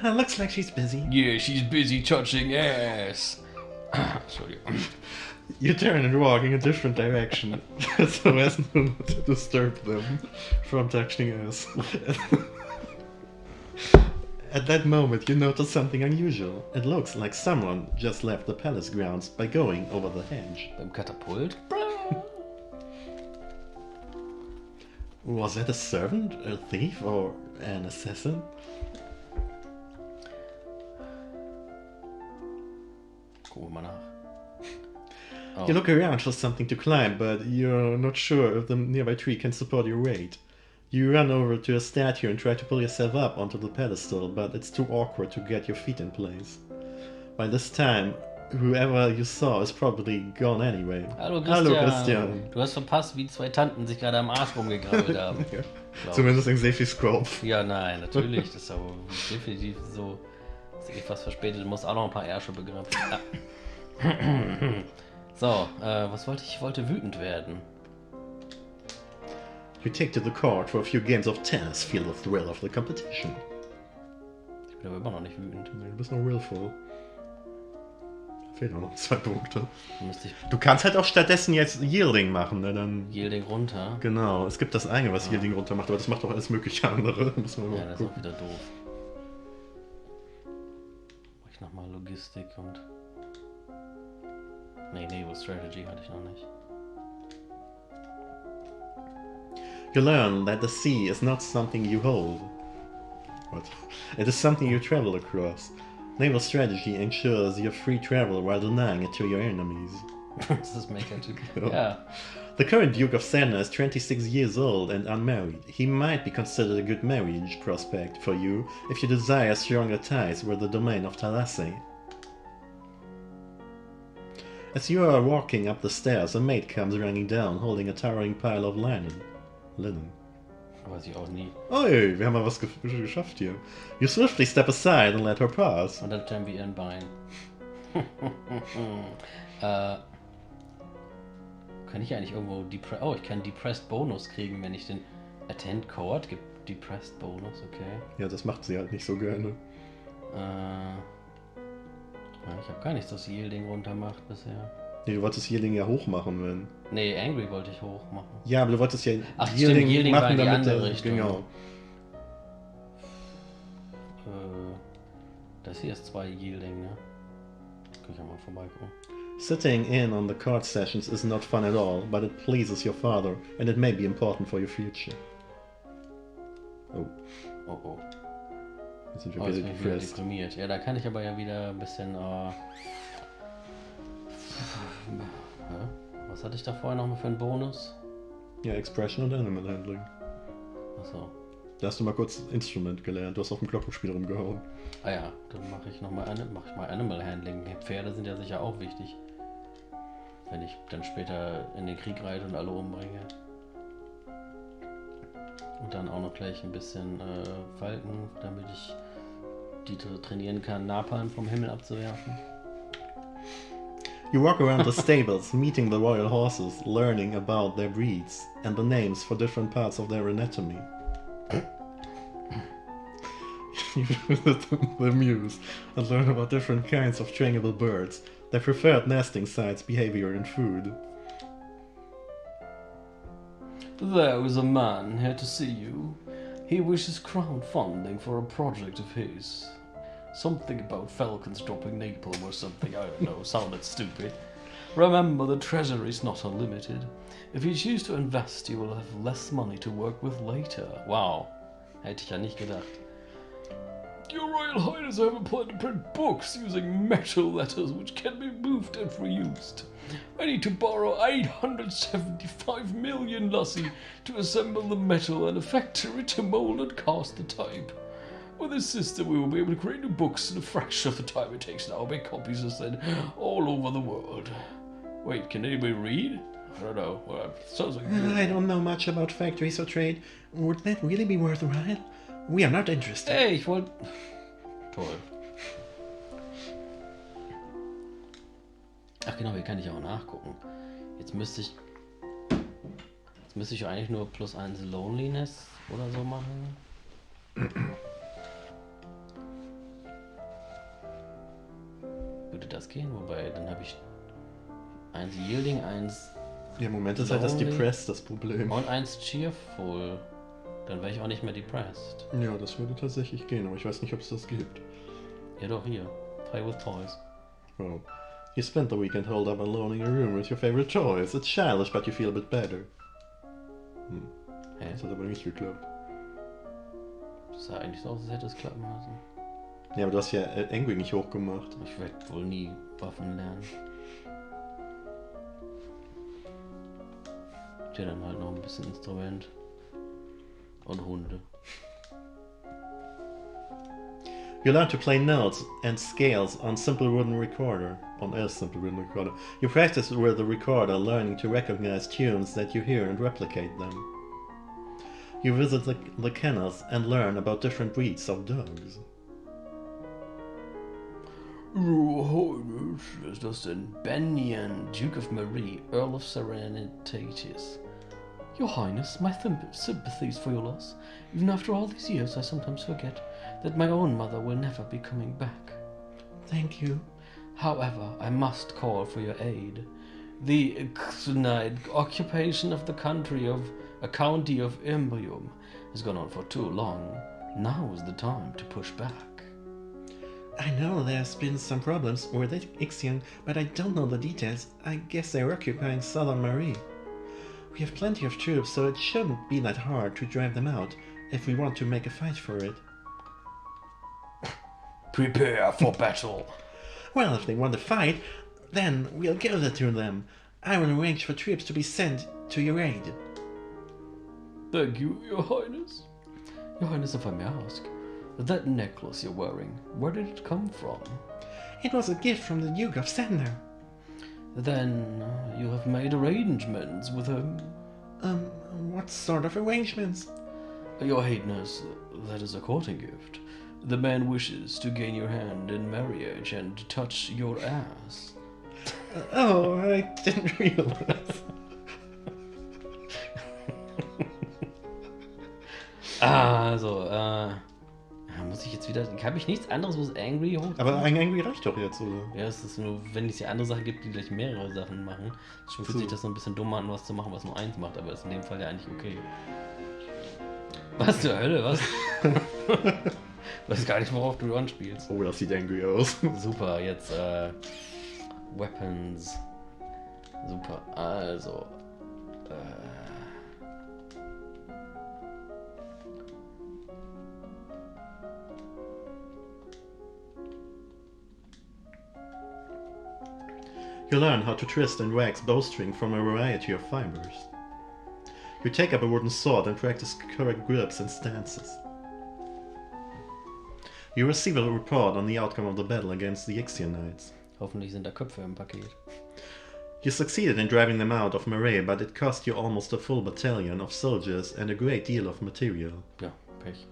Speaker 1: Looks like she's busy.
Speaker 2: Yeah, she's busy touching ass. Sorry.
Speaker 1: You turn and walk in a different direction so as not to disturb them from touching us. At that moment, you notice something unusual. It looks like someone just left the palace grounds by going over the hedge.
Speaker 2: Beim Katapult?
Speaker 1: Was that a servant, a thief, or an assassin?
Speaker 2: Gucken wir mal nach. Oh.
Speaker 1: You look around for something to climb, but you're not sure if the nearby tree can support your weight. You run over to a statue and try to pull yourself up onto the pedestal, but it's too awkward to get your feet in place. By this time, whoever you saw is probably gone anyway.
Speaker 2: Hallo Christian. Du hast verpasst, wie zwei Tanten sich gerade am Arsch rumgegrabbelt haben.
Speaker 1: Ja. Zumindest in Safety's Kopf.
Speaker 2: Ja, nein, natürlich. Das ist aber definitiv so. Dass ich fast verspätet muss auch noch ein paar Ärsche begreifen. So, was wollte ich? Ich wollte wütend werden.
Speaker 1: You take to the court for a few games of tennis, feel the thrill of the competition.
Speaker 2: Ich bin aber immer noch nicht wütend.
Speaker 1: Nee, du bist noch willful. Fehlen auch noch 2 Punkte.
Speaker 2: Ich
Speaker 1: Du kannst halt auch stattdessen jetzt Yielding machen, ne? Dann
Speaker 2: Yielding runter.
Speaker 1: genau, es gibt das eine, was Yielding runter macht, aber das macht auch alles mögliche andere. Müssen wir mal
Speaker 2: Ja, das ist
Speaker 1: gucken.
Speaker 2: auch wieder doof. Mach ich nochmal Logistik und... Nee, Naval Strategy hatte ich noch nicht.
Speaker 1: You learn that the sea is not something you hold. What? It is something you travel across. Naval strategy ensures your free travel while denying it to your enemies.
Speaker 2: Das ist Magic. Ja.
Speaker 1: The current Duke of Senna is 26 years old and unmarried. He might be considered a good marriage prospect for you if you desire stronger ties with the domain of Thalasse. As you are walking up the stairs, a maid comes running down, holding a towering pile of linen.
Speaker 2: Weiß ich auch nie.
Speaker 1: Oi, wir haben mal was geschafft hier. You swiftly step aside and let her pass.
Speaker 2: Und dann klemmen wir ihren Bein. Kann ich eigentlich irgendwo ich kann Depressed Bonus kriegen, wenn ich den Attend Chord gibt. Depressed Bonus, okay.
Speaker 1: Ja, das macht sie halt nicht so gerne.
Speaker 2: Ich habe gar nichts, das Yielding runtermacht bisher.
Speaker 1: Nee, du wolltest Yielding ja hoch machen, wenn.
Speaker 2: Nee, Angry wollte ich hoch machen.
Speaker 1: Ja, aber du wolltest ja
Speaker 2: Yielding war
Speaker 1: machen,
Speaker 2: in die
Speaker 1: damit
Speaker 2: andere Richtung.
Speaker 1: Genau.
Speaker 2: Das hier ist 2 Yielding, ne? Kann ich ja mal vorbeigucken.
Speaker 1: Sitting in on the card sessions is not fun at all, but it pleases your father, and it may be important for your future. Oh.
Speaker 2: Oh.
Speaker 1: Jetzt sind wir
Speaker 2: Jetzt
Speaker 1: wieder
Speaker 2: bin ich wieder
Speaker 1: depressed.
Speaker 2: deprimiert. Ja, da kann ich aber ja wieder ein bisschen. Was hatte ich da vorher nochmal für einen Bonus?
Speaker 1: Ja, Expression und Animal Handling.
Speaker 2: Achso.
Speaker 1: Da hast du mal kurz Instrument gelernt, du hast auf dem Glockenspiel rumgehauen.
Speaker 2: Ah ja, dann mache ich mal Animal Handling. Pferde sind ja sicher auch wichtig. Wenn ich dann später in den Krieg reite und alle umbringe. Und dann auch noch gleich ein bisschen Falken, damit ich die trainieren kann, Napalm vom Himmel abzuwerfen.
Speaker 1: You walk around the stables, meeting the royal horses, learning about their breeds and the names for different parts of their anatomy. You visit the mews and learn about different kinds of trainable birds, their preferred nesting sites, behavior and food.
Speaker 2: There is a man here to see you. He wishes crowdfunding for a project of his. Something about falcons dropping napalm or something, I don't know, sounded stupid. Remember, the treasury is not unlimited. If you choose to invest, you will have less money to work with later. Wow, hätte ich ja nicht gedacht. Your Royal Highness, I have a plan to print books using metal letters which can be moved and reused. I need to borrow 875 million lassie to assemble the metal and a factory to mold and cast the type. With this system, we will be able to create new books in a fraction of the time it takes now. Make copies are sent all over the world. Wait, can anybody read? I don't know. Well, sounds like
Speaker 1: I don't know much about factories or trade. Would that really be worthwhile? We are not interested.
Speaker 2: Ey, ich wollte... Toll. Ach genau, hier kann ich auch nachgucken. Jetzt müsste ich eigentlich nur +1 Loneliness oder so machen. Würde das gehen? Wobei, dann habe ich 1 Yielding, 1
Speaker 1: Ja, im Moment ist halt das
Speaker 2: Lonely
Speaker 1: Depressed das Problem.
Speaker 2: und 1 Cheerful. Dann wäre ich auch nicht mehr depressed.
Speaker 1: Ja, das würde tatsächlich gehen, aber ich weiß nicht, ob es das gibt.
Speaker 2: Ja doch, hier. Play with toys.
Speaker 1: Well, you spent the weekend holed up alone in your room with your favorite toys. It's childish, but you feel a bit better.
Speaker 2: Hä?
Speaker 1: Das hat aber nicht geklappt.
Speaker 2: Das sah eigentlich so aus, als hätte es klappen müssen.
Speaker 1: Ja, aber du hast ja Angry nicht hochgemacht.
Speaker 2: Ich werde wohl nie Waffen lernen. Ja, dann halt noch ein bisschen Instrument. Und Hunde.
Speaker 1: You learn to play notes and scales on simple wooden recorder. On a simple wooden recorder. You practice with the recorder, learning to recognize tunes that you hear and replicate them. You visit the kennels and learn about different breeds of dogs.
Speaker 2: Your Highness, is das denn? Benyon, Duke of Marie, Earl of Serenitatis. Your Highness, my sympathies for your loss. Even after all these years, I sometimes forget that my own mother will never be coming back.
Speaker 1: Thank you.
Speaker 2: However, I must call for your aid. The occupation of the county of Imbrium has gone on for too long. Now is the time to push back.
Speaker 1: I know there's been some problems with Ixion, but I don't know the details. I guess they're occupying southern Marie. We have plenty of troops, so it shouldn't be that hard to drive them out if we want to make a fight for it.
Speaker 2: Prepare for battle.
Speaker 1: Well, if they want to fight, then we'll give it to them. I will arrange for troops to be sent to your aid.
Speaker 2: Thank you, Your Highness. Your Highness, if I may ask, that necklace you're wearing, where did it come from?
Speaker 1: It was a gift from the Duke of Sender.
Speaker 2: Then you have made arrangements with him.
Speaker 1: What sort of arrangements?
Speaker 2: Your Highness, that is a courting gift. The man wishes to gain your hand in marriage and touch your ass.
Speaker 1: Oh, I didn't realize.
Speaker 2: Muss ich jetzt wieder. Habe ich nichts anderes, was Angry hoch?
Speaker 1: Aber ein Angry reicht doch jetzt, oder?
Speaker 2: Ja, es ist nur, wenn es hier andere Sachen gibt, die gleich mehrere Sachen machen, schon fühlt sich das so ein bisschen dummer an, was zu machen, was nur eins macht, aber ist in dem Fall ja eigentlich okay. Was zur Hölle, was? Ich weiß gar nicht, worauf du anspielst.
Speaker 1: Oh, das sieht angry aus.
Speaker 2: Super, jetzt Weapons. Super, also.
Speaker 1: You learn how to twist and wax bowstring from a variety of fibers. You take up a wooden sword and practice correct grips and stances. You receive a report on the outcome of the battle against the Ixian Knights.
Speaker 2: Hoffentlich sind da Köpfe im Paket.
Speaker 1: You succeeded in driving them out of Marais, but it cost you almost a full battalion of soldiers and a great deal of material.
Speaker 2: Ja, Pech.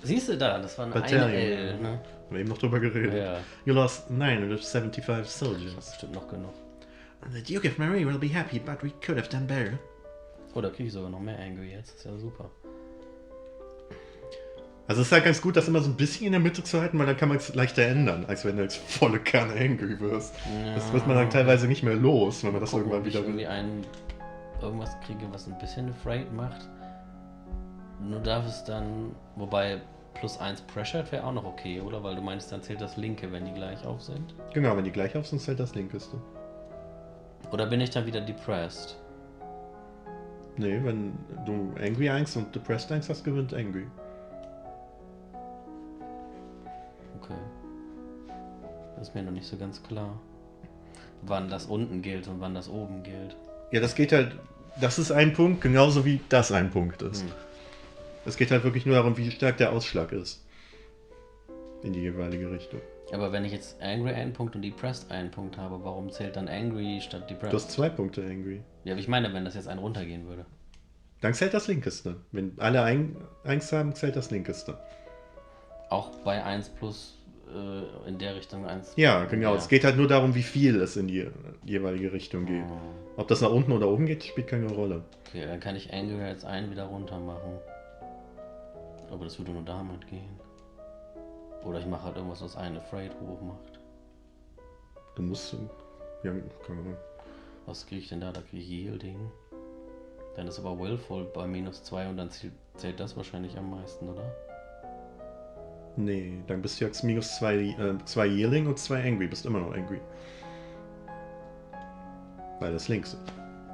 Speaker 2: Siehst du da, das war eine
Speaker 1: Battalion.
Speaker 2: L, ne?
Speaker 1: Wir haben eben noch drüber geredet.
Speaker 2: Ja.
Speaker 1: You lost 975 soldiers.
Speaker 2: Bestimmt noch genug.
Speaker 1: The Duke of Marais will be happy, but we could have done better.
Speaker 2: Oh, da kriege ich sogar noch mehr Angry jetzt. Das ist ja super.
Speaker 1: Also es ist halt ganz gut, das immer so ein bisschen in der Mitte zu halten, weil dann kann man es leichter ändern, als wenn du jetzt volle Kanne Angry wirst.
Speaker 2: Ja.
Speaker 1: Das wird man dann teilweise nicht mehr los, wenn man das
Speaker 2: Gucken,
Speaker 1: irgendwann
Speaker 2: ob ich
Speaker 1: wieder will.
Speaker 2: irgendwie irgendwas kriege, was ein bisschen afraid macht. Nur darf es dann, wobei +1 Pressured wäre auch noch okay, oder? Weil du meinst, dann zählt das linke, wenn die gleich auf sind.
Speaker 1: Genau, wenn die gleich auf sind, zählt das linkeste.
Speaker 2: Oder bin ich dann wieder depressed?
Speaker 1: Nee, wenn du Angry 1 und Depressed 1 hast, gewinnt Angry.
Speaker 2: Okay. Das ist mir noch nicht so ganz klar. Wann das unten gilt und wann das oben gilt.
Speaker 1: Ja, das geht halt, das ist ein Punkt, genauso wie das ein Punkt ist. Es geht halt wirklich nur darum, wie stark der Ausschlag ist. In die jeweilige Richtung.
Speaker 2: Aber wenn ich jetzt Angry einen Punkt und Depressed einen Punkt habe, warum zählt dann Angry statt Depressed?
Speaker 1: Du hast 2 Punkte Angry.
Speaker 2: Ja, aber ich meine, wenn das jetzt einen runtergehen würde.
Speaker 1: Dann zählt das linkeste. Wenn alle 1 haben, zählt das linkeste.
Speaker 2: Auch bei 1 plus in der Richtung 1.
Speaker 1: Ja, genau.
Speaker 2: Ja.
Speaker 1: Es geht halt nur darum, wie viel es in die jeweilige Richtung geht.
Speaker 2: Oh.
Speaker 1: Ob das nach unten oder oben geht, spielt keine Rolle.
Speaker 2: Okay, dann kann ich Angry jetzt einen wieder runter machen. Aber das würde nur damit gehen. Oder ich mache halt irgendwas, was einen Afraid hoch macht.
Speaker 1: Du musst. Ja, keine Ahnung.
Speaker 2: Was kriege ich denn da? Da kriege ich Yielding. Dann ist aber Willful bei -2 und dann zählt das wahrscheinlich am meisten, oder?
Speaker 1: Nee, dann bist du jetzt -2 Yielding und 2 Angry. Bist immer noch Angry. Weil das links ist.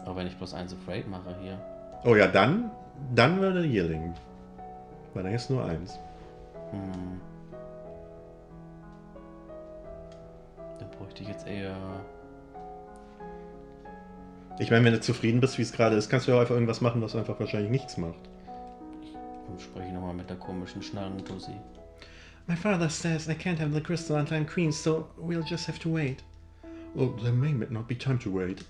Speaker 2: Aber wenn ich +1 Afraid mache hier.
Speaker 1: Oh ja, dann würde Yielding. Weil dann ist nur 1.
Speaker 2: Dann bräuchte ich jetzt eher.
Speaker 1: Ich meine, wenn du zufrieden bist, wie es gerade ist, kannst du ja auch einfach irgendwas machen, was einfach wahrscheinlich nichts macht.
Speaker 2: Dann spreche ich nochmal mit der komischen Schnarrentussi.
Speaker 1: My father says I can't have the crystal until I'm queen, so we'll just have to wait. Well, there may not be time to wait.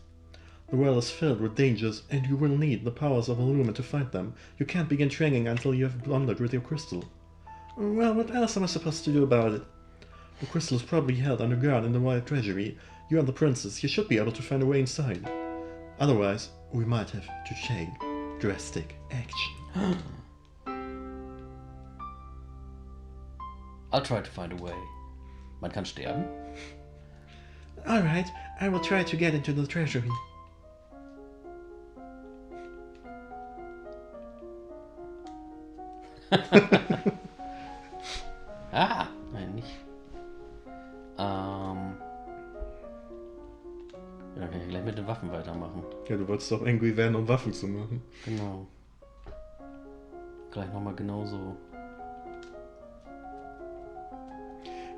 Speaker 1: The world is filled with dangers, and you will need the powers of a lumen to fight them. You can't begin training until you have bonded with your crystal. Well, what else am I supposed to do about it? The crystal is probably held under guard in the royal treasury. You are the princess. You should be able to find a way inside. Otherwise, we might have to take drastic action.
Speaker 2: I'll try to find a way. Man kann sterben?
Speaker 1: Alright, I will try to get into the treasury.
Speaker 2: Nein, nicht. Ja, dann kann ich gleich mit den Waffen weitermachen.
Speaker 1: Ja, du wolltest doch angry werden, um Waffen zu machen.
Speaker 2: Genau. Gleich nochmal genauso.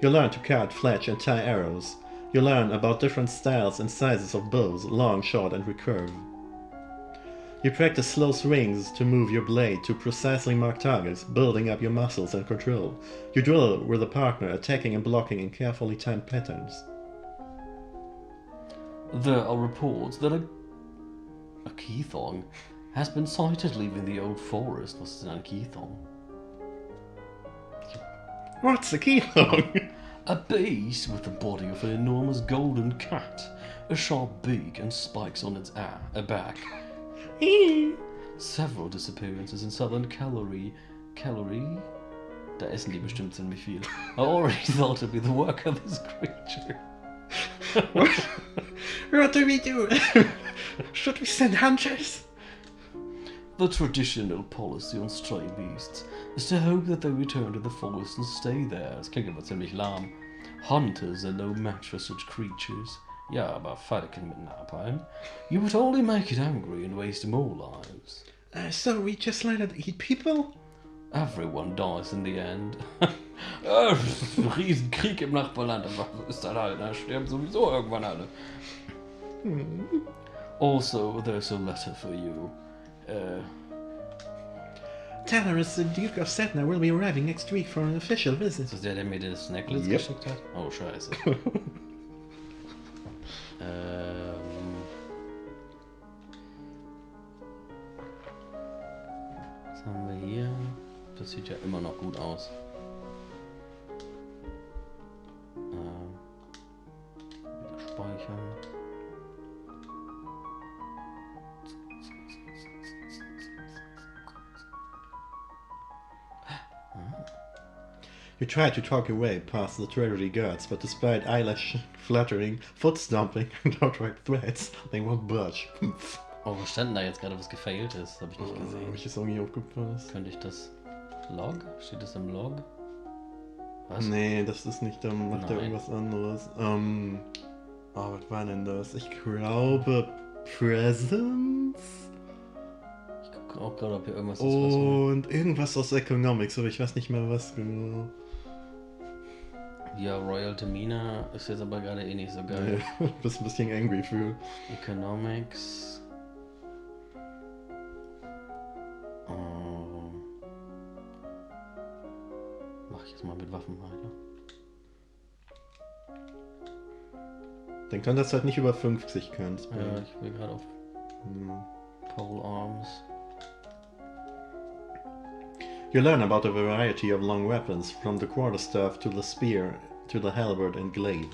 Speaker 1: You learn to cut, fletch, and tie arrows. You learn about different styles and sizes of bows, long, short, and recurve. You practice slow swings to move your blade to precisely marked targets, building up your muscles and control. You drill with a partner, attacking and blocking in carefully timed patterns.
Speaker 2: There are reports that a Keithong has been sighted leaving the old forest. Was ist denn ein Keithong?
Speaker 1: What's a Keithong?
Speaker 2: A beast with the body of an enormous golden cat, a sharp beak and spikes on its back. Several disappearances in southern Calorie. Da essen die bestimmt ziemlich viel. I already thought it'd be the work of this creature.
Speaker 1: What do we do? Should we send hunters?
Speaker 2: The traditional policy on stray beasts is to hope that they return to the forest and stay there. Das klingt aber ziemlich lahm. Hunters are no match for such creatures. Ja, aber Falken mit Napalm. You would only make it angry and waste more lives.
Speaker 1: So we just let it eat people?
Speaker 2: Everyone dies in the end. Riesenkrieg im Nachbarland, aber ist dann halt, da sterben sowieso irgendwann alle. Also, there's a letter for you.
Speaker 1: Talarus, the Duke of Setna, will be arriving next week for an official visit.
Speaker 2: Ist das der mir das Necklace
Speaker 1: Yep.
Speaker 2: geschickt hat? Oh, scheiße. Was haben wir hier? Das sieht ja immer noch gut aus. Wieder speichern.
Speaker 1: You try to talk your way past the treasury guards, but despite eyelash fluttering, foot stomping, and outright threats, they won't budge.
Speaker 2: Oh, was stand denn da jetzt gerade, was gefailt ist? Habe ich nicht gesehen.
Speaker 1: Hab ich das irgendwie aufgepasst?
Speaker 2: Könnte ich das... Log? Steht das im Log? Was?
Speaker 1: Nee, das ist nicht, dann macht er
Speaker 2: Nein.
Speaker 1: irgendwas anderes. Was war denn das? Ich glaube Presence?
Speaker 2: Ich gucke auch gerade, ob hier irgendwas ist, was...
Speaker 1: Und irgendwas aus Economics, aber ich weiß nicht mehr was genau.
Speaker 2: Ja, Royal Demeanor ist jetzt aber gerade eh nicht so geil.
Speaker 1: Nee, bist ein bisschen angry für.
Speaker 2: Economics. Mach ich jetzt mal mit Waffen weiter.
Speaker 1: Dann kann das halt nicht über 50 kannst.
Speaker 2: Ja, ich will gerade auf Pole Arms.
Speaker 1: You learn about a variety of long weapons, from the quarterstaff to the spear to the halberd and glaive.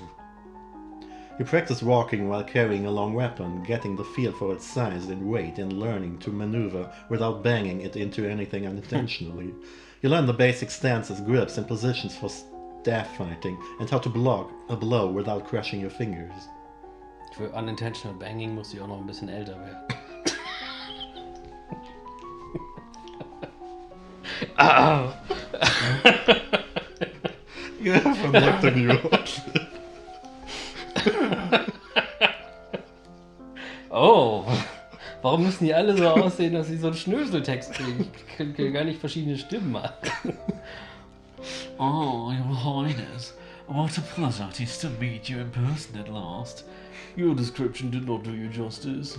Speaker 1: You practice walking while carrying a long weapon, getting the feel for its size and weight and learning to maneuver without banging it into anything unintentionally. You learn the basic stances, grips and positions for staff fighting and how to block a blow without crushing your fingers.
Speaker 2: Für Unintentional Banging muss ich auch noch ein bisschen älter werden.
Speaker 1: You have unlocked a new outfit.
Speaker 2: Oh, warum müssen die alle so aussehen, dass sie so einen Schnöseltext kriegen? Ich kann gar nicht verschiedene Stimmen machen. Oh, Your Highness, what a pleasure it is to meet you in person at last. Your description did not do you justice.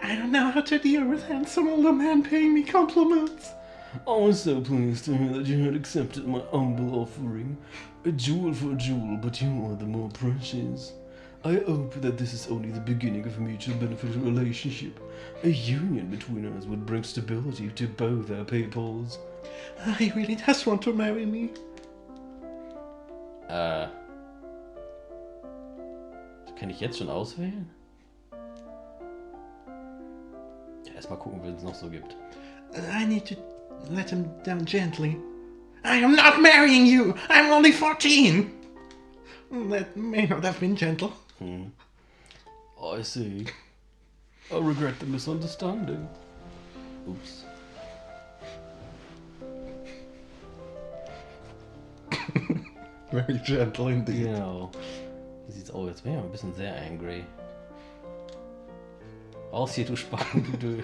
Speaker 1: I don't know how to deal with handsome older men paying me compliments.
Speaker 2: I was so pleased to hear that you had accepted my humble offering. A jewel for a jewel, but you are the more precious. I hope that this is only the beginning of a mutual beneficial relationship. A union between us would bring stability to both our peoples.
Speaker 1: He really does want to marry me.
Speaker 2: Kann ich jetzt schon auswählen? Ja, erstmal gucken, wen es noch so gibt.
Speaker 1: I need to let him down gently. I am not marrying you! I'm only 14! That may not have been gentle.
Speaker 2: I see. I regret the misunderstanding. Oops.
Speaker 1: Very gentle indeed.
Speaker 2: Genau. Wie sieht's aus? Jetzt bin ich mal ein bisschen sehr angry. Raus hier, du Spacken, du.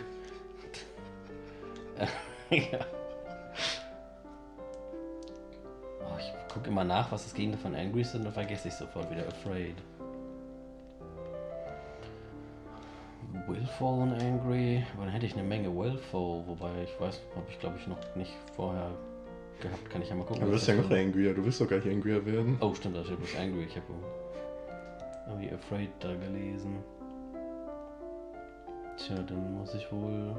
Speaker 2: Ja. Oh, ich gucke immer nach, was das Gegenteil von angry ist, und dann vergesse ich sofort wieder afraid. Willful und angry. Aber dann hätte ich eine Menge willful, wobei ich weiß, habe ich glaube ich noch nicht vorher gehabt. Kann ich ja mal gucken.
Speaker 1: Du wirst ja noch angrier, du wirst doch gar nicht angrier werden.
Speaker 2: Oh, stimmt, da steht bloß angry. Ich habe irgendwie afraid da gelesen. Tja, dann muss ich wohl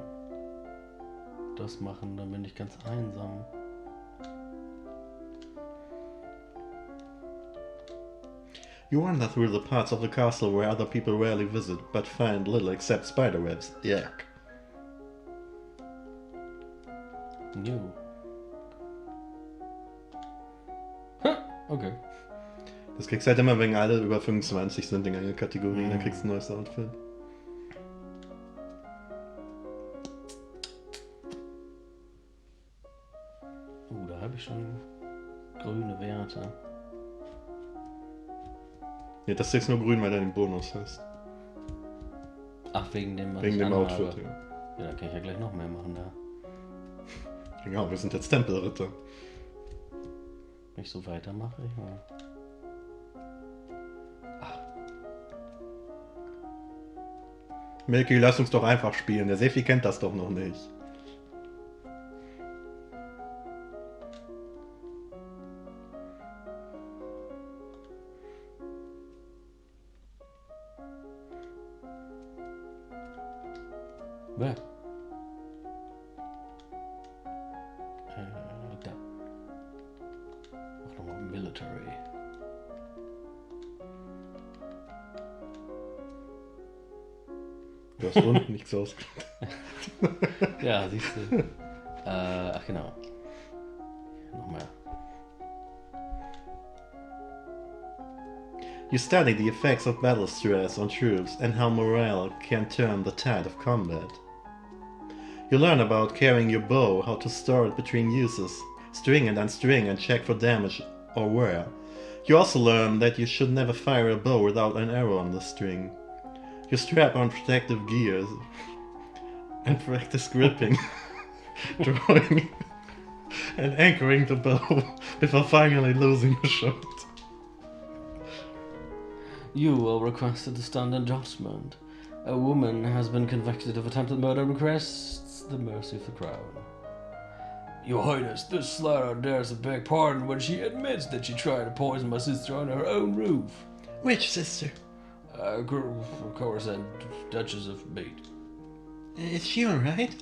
Speaker 2: das machen, dann bin ich ganz einsam.
Speaker 1: You wander through the parts of the castle where other people rarely visit, but find little except spiderwebs. Yuck.
Speaker 2: Jo. Okay.
Speaker 1: Das kriegst du halt immer, wenn alle über 25 sind in einer Kategorie, dann kriegst du ein neues Outfit.
Speaker 2: Da habe ich schon grüne Werte.
Speaker 1: Ja, das ist jetzt nur grün, weil du den Bonus hast.
Speaker 2: Ach, wegen dem, was
Speaker 1: Wegen
Speaker 2: ich
Speaker 1: dem
Speaker 2: anhabe.
Speaker 1: Outfit, ja.
Speaker 2: Ja, da kann ich ja gleich noch mehr machen da.
Speaker 1: Genau, wir sind jetzt Tempelritter.
Speaker 2: Wenn ich so weitermache, ich mal.
Speaker 1: Milky, lass uns doch einfach spielen. Der Sefi kennt das doch noch nicht.
Speaker 2: Wer? Da. Mach nochmal Military.
Speaker 1: Du hast unten nichts ausgekriegt.
Speaker 2: Ja, siehst du. Ach genau. Noch mehr.
Speaker 1: You study the effects of battle stress on troops and how morale can turn the tide of combat. You learn about carrying your bow, how to store it between uses, string and unstring and check for damage or wear. You also learn that you should never fire a bow without an arrow on the string. You strap on protective gears and practice gripping, drawing and anchoring the bow before finally losing a shot.
Speaker 2: You will request a stand judgment. A woman has been convicted of attempted murder and requests the mercy of the crown. Your Highness, this slayer dares to beg pardon when she admits that she tried to poison my sister on her own roof.
Speaker 1: Which sister?
Speaker 2: Of course, and Duchess of Mead.
Speaker 1: Is she alright?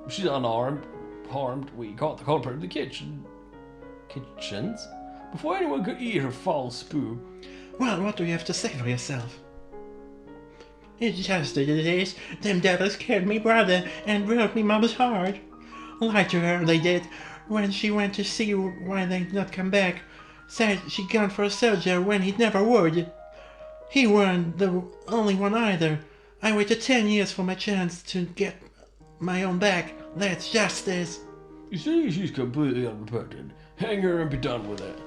Speaker 2: She's unarmed, harmed. We caught the culprit in the kitchens before anyone could eat her foul spew.
Speaker 1: Well, what do you have to say for yourself? It's just as it is. Them devils killed me brother and broke me mama's heart. Lied to her, they did, when she went to see why they'd not come back. Said she'd gone for a soldier when he'd never would. He weren't the only one either. I waited 10 years for my chance to get my own back. That's justice.
Speaker 2: You see, she's completely unrepentant. Hang her and be done with it.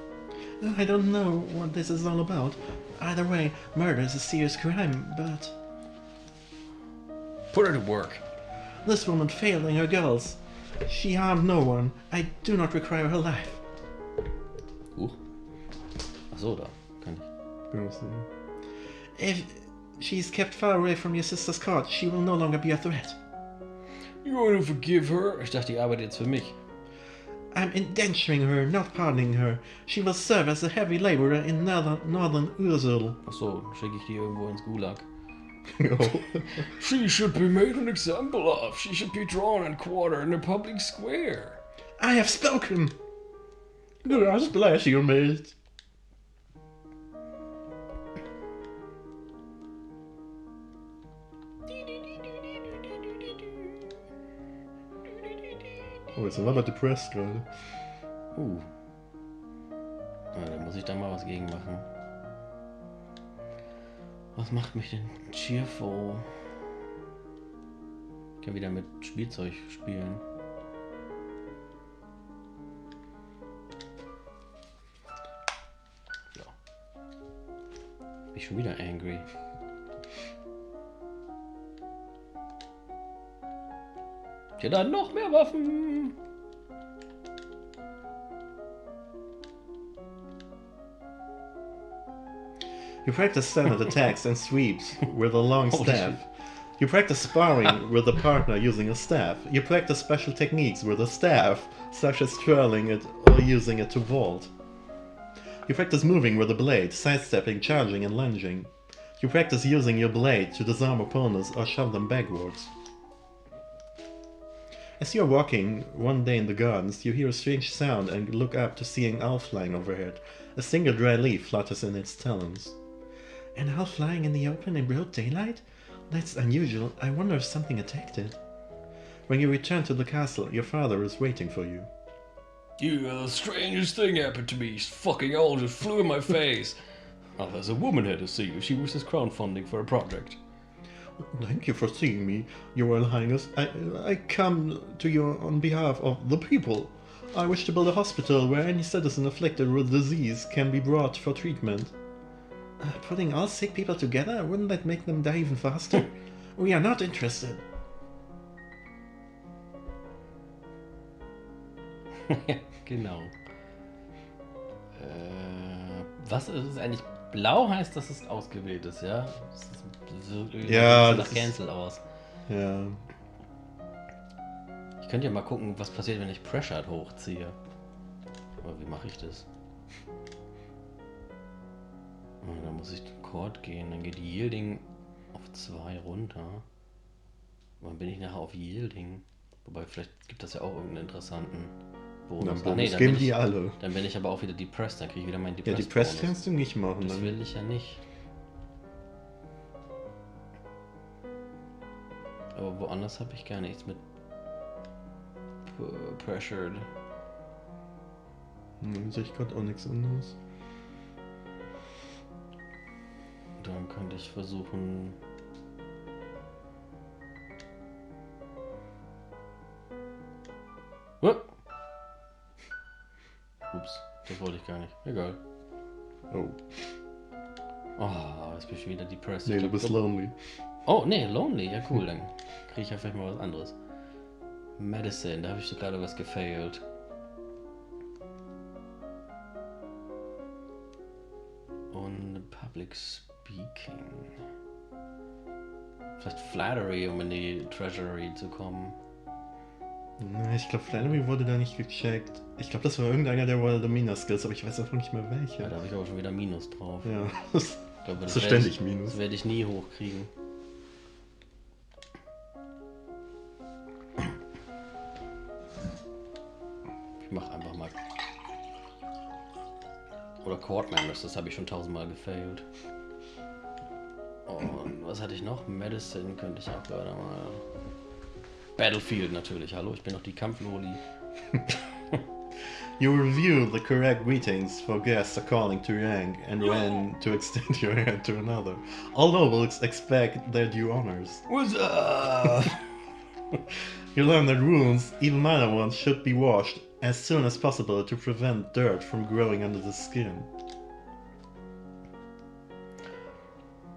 Speaker 1: I don't know what this is all about. Either way, murder is a serious crime, but...
Speaker 2: Put her to work.
Speaker 1: This woman failed in her goals. She harmed no one. I do not require her life.
Speaker 2: Ach so, da kann ich.
Speaker 1: If she's kept far away from your sister's court, she will no longer be a threat.
Speaker 2: You want to forgive her? Ich dachte, die arbeitet jetzt für mich.
Speaker 1: I'm indenturing her, not pardoning her. She will serve as a heavy laborer in northern Ursul.
Speaker 2: Ach so, schicke ich die irgendwo ins Gulag.
Speaker 1: No.
Speaker 2: She should be made an example of. She should be drawn and quartered in a public square.
Speaker 1: I have spoken. God bless you, mate. Oh, jetzt sind wir aber depressed gerade.
Speaker 2: Ja, da muss ich da mal was gegen machen. Was macht mich denn cheerful? Ich kann wieder mit Spielzeug spielen. Ja. Bin ich schon wieder angry. Ja, dann noch mehr Waffen.
Speaker 1: You practice standard attacks and sweeps with a long
Speaker 2: Holy
Speaker 1: staff. You practice sparring with a partner using a staff. You practice special techniques with a staff, such as twirling it or using it to vault. You practice moving with a blade, sidestepping, charging and lunging. You practice using your blade to disarm opponents or shove them backwards. As you are walking one day in the gardens, you hear a strange sound and look up to see an owl flying overhead. A single dry leaf flutters in its talons. An owl flying in the open in broad daylight? That's unusual. I wonder if something attacked it. When you return to the castle, your father is waiting for you.
Speaker 2: The strangest thing happened to me. This fucking owl just flew in my face. Oh, there's a woman here to see you. She wishes crowdfunding for a project.
Speaker 1: Thank you for seeing me, Your Royal Highness. I come to you on behalf of the people. I wish to build a hospital where any citizen afflicted with disease can be brought for treatment. Putting all sick people together, wouldn't that make them die even faster? We are not interested.
Speaker 2: Genau. Was ist es eigentlich? Blau heißt, dass es ausgewählt ist, ja? Das sieht
Speaker 1: Ja,
Speaker 2: nach
Speaker 1: das
Speaker 2: Cancel aus.
Speaker 1: Ja.
Speaker 2: Ich könnte ja mal gucken, was passiert, wenn ich Pressured hochziehe. Aber wie mache ich das? Da muss ich den Chord gehen, dann geht Yielding auf 2 runter. Wann bin ich nachher auf Yielding? Wobei, vielleicht gibt das ja auch irgendeinen interessanten Bonus.
Speaker 1: Dann geben die alle.
Speaker 2: Dann bin ich aber auch wieder depressed, dann kriege ich wieder meinen
Speaker 1: Ja,
Speaker 2: Depressed
Speaker 1: Depressed
Speaker 2: Bonus.
Speaker 1: kannst du nicht machen.
Speaker 2: Das
Speaker 1: Dann.
Speaker 2: will ich ja nicht. Aber woanders habe ich gar nichts mit Pressured.
Speaker 1: Sehe ich gerade auch nichts anderes.
Speaker 2: Dann könnte ich versuchen... Ups, das wollte ich gar nicht. Egal.
Speaker 1: Oh.
Speaker 2: Oh, jetzt bin ich wieder depressed.
Speaker 1: Nee, du bist lonely.
Speaker 2: Oh, nee, lonely. Ja, cool. Dann kriege ich ja vielleicht mal was anderes. Medicine, da habe ich so gerade was gefailt. Und Public Speaking. Vielleicht Flattery, um in die Treasury zu kommen.
Speaker 1: Ich glaube, Flannery wurde da nicht gecheckt. Ich glaube, das war irgendeiner der Royal Mina Skills, aber ich weiß einfach nicht mehr welcher.
Speaker 2: Ja, da habe ich aber schon wieder Minus drauf.
Speaker 1: Ja,
Speaker 2: Ich glaube,
Speaker 1: das ist ständig Minus.
Speaker 2: Das werde ich nie hochkriegen. Ich mache einfach mal. Oder Court Manners, das habe ich schon 1000-mal gefailt. Und was hatte ich noch? Medicine könnte ich auch gerade mal. Battlefield natürlich, hallo, ich bin doch die Kampfloli.
Speaker 1: You review the correct greetings for guests according to rank and when to extend your hand to another. All nobles expect their due honors.
Speaker 2: What's up?
Speaker 1: You learn that wounds, even minor ones, should be washed as soon as possible to prevent dirt from growing under the skin.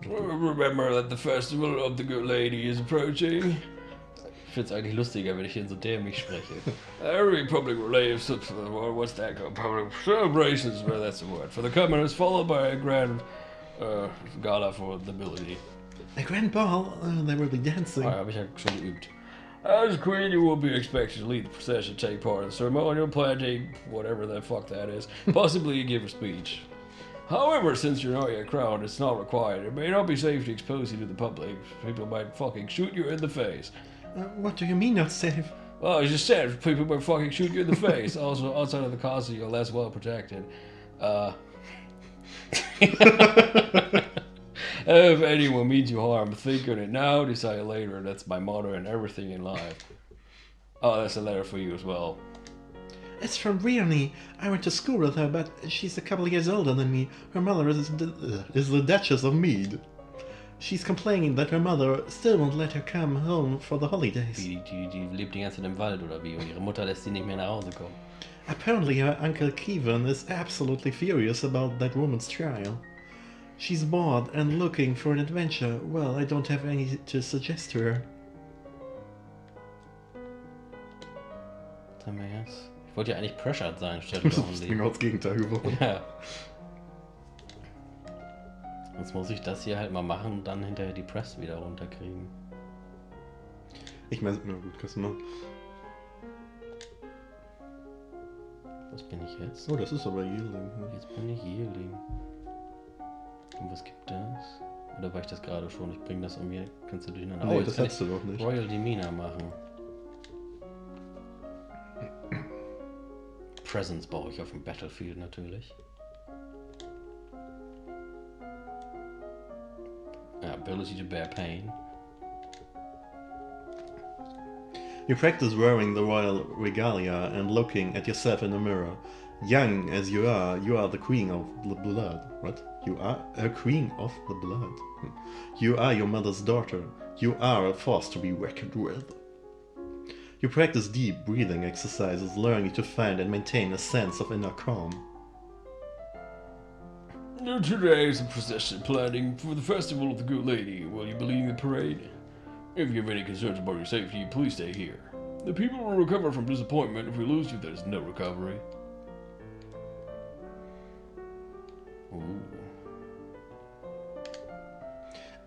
Speaker 2: Remember that the festival of the good lady is approaching. Ich finde es eigentlich lustiger, wenn ich ihn so dämlich spreche. Every public relays, what's that called? Public celebrations, well, that's the word. For the commoners, followed by a grand gala for the nobility.
Speaker 1: A grand ball? They will be dancing.
Speaker 2: Ah, habe ich ja schon geübt. As queen, you will be expected to lead the procession, take part in the ceremonial planting, whatever the fuck that is. Possibly you give a speech. However, since you're not yet crowned, it's not required. It may not be safe to expose you to the public. People might fucking shoot you in the face.
Speaker 1: What do you mean not safe?
Speaker 2: Well, I just said people might fucking shoot you in the face. Also, outside of the castle, you're less well protected. If anyone means you harm, think on it now, decide later. That's my motto and everything in life. Oh, that's a letter for you as well.
Speaker 1: It's from Briony. I went to school with her, but she's a couple of years older than me. Her mother is the Duchess of Mead. She's complaining that her mother still won't let her come home for the holidays.
Speaker 2: Die lebt die ganze Zeit im Wald oder wie? Und ihre Mutter lässt sie nicht mehr nach Hause kommen.
Speaker 1: Apparently her uncle Kevin is absolutely furious about that woman's trial. She's bored and looking for an adventure. Well, I don't have any to suggest to her.
Speaker 2: Was haben wir jetzt? Ich wollte ja eigentlich pressured sein statt
Speaker 1: Das ist
Speaker 2: lonely.
Speaker 1: genau das Gegenteil geworden.
Speaker 2: Ja. Jetzt muss ich das hier halt mal machen und dann hinterher die Press wieder runterkriegen.
Speaker 1: Ich meine, na gut, kannst du machen.
Speaker 2: Was bin ich jetzt?
Speaker 1: Oh, das ist aber Yielding.
Speaker 2: Jetzt bin ich Yielding. Und was gibt das? Oder war ich das gerade schon? Ich bringe das irgendwie. Kannst du durcheinander.
Speaker 1: Nee,
Speaker 2: jetzt
Speaker 1: das
Speaker 2: kann
Speaker 1: hast du noch nicht.
Speaker 2: Royal Demeanor machen. Presence brauche ich auf dem Battlefield natürlich. Ability to bear pain.
Speaker 1: You practice wearing the royal regalia and looking at yourself in the mirror. Young as you are the queen of the blood. What? You are a queen of the blood. You are your mother's daughter. You are a force to be reckoned with. You practice deep breathing exercises, learning to find and maintain a sense of inner calm.
Speaker 2: Today is a procession planning for the Festival of the Good Lady. Will you be leading the parade? If you have any concerns about your safety, please stay here. The people will recover from disappointment. If we lose you, there's no recovery. Ooh.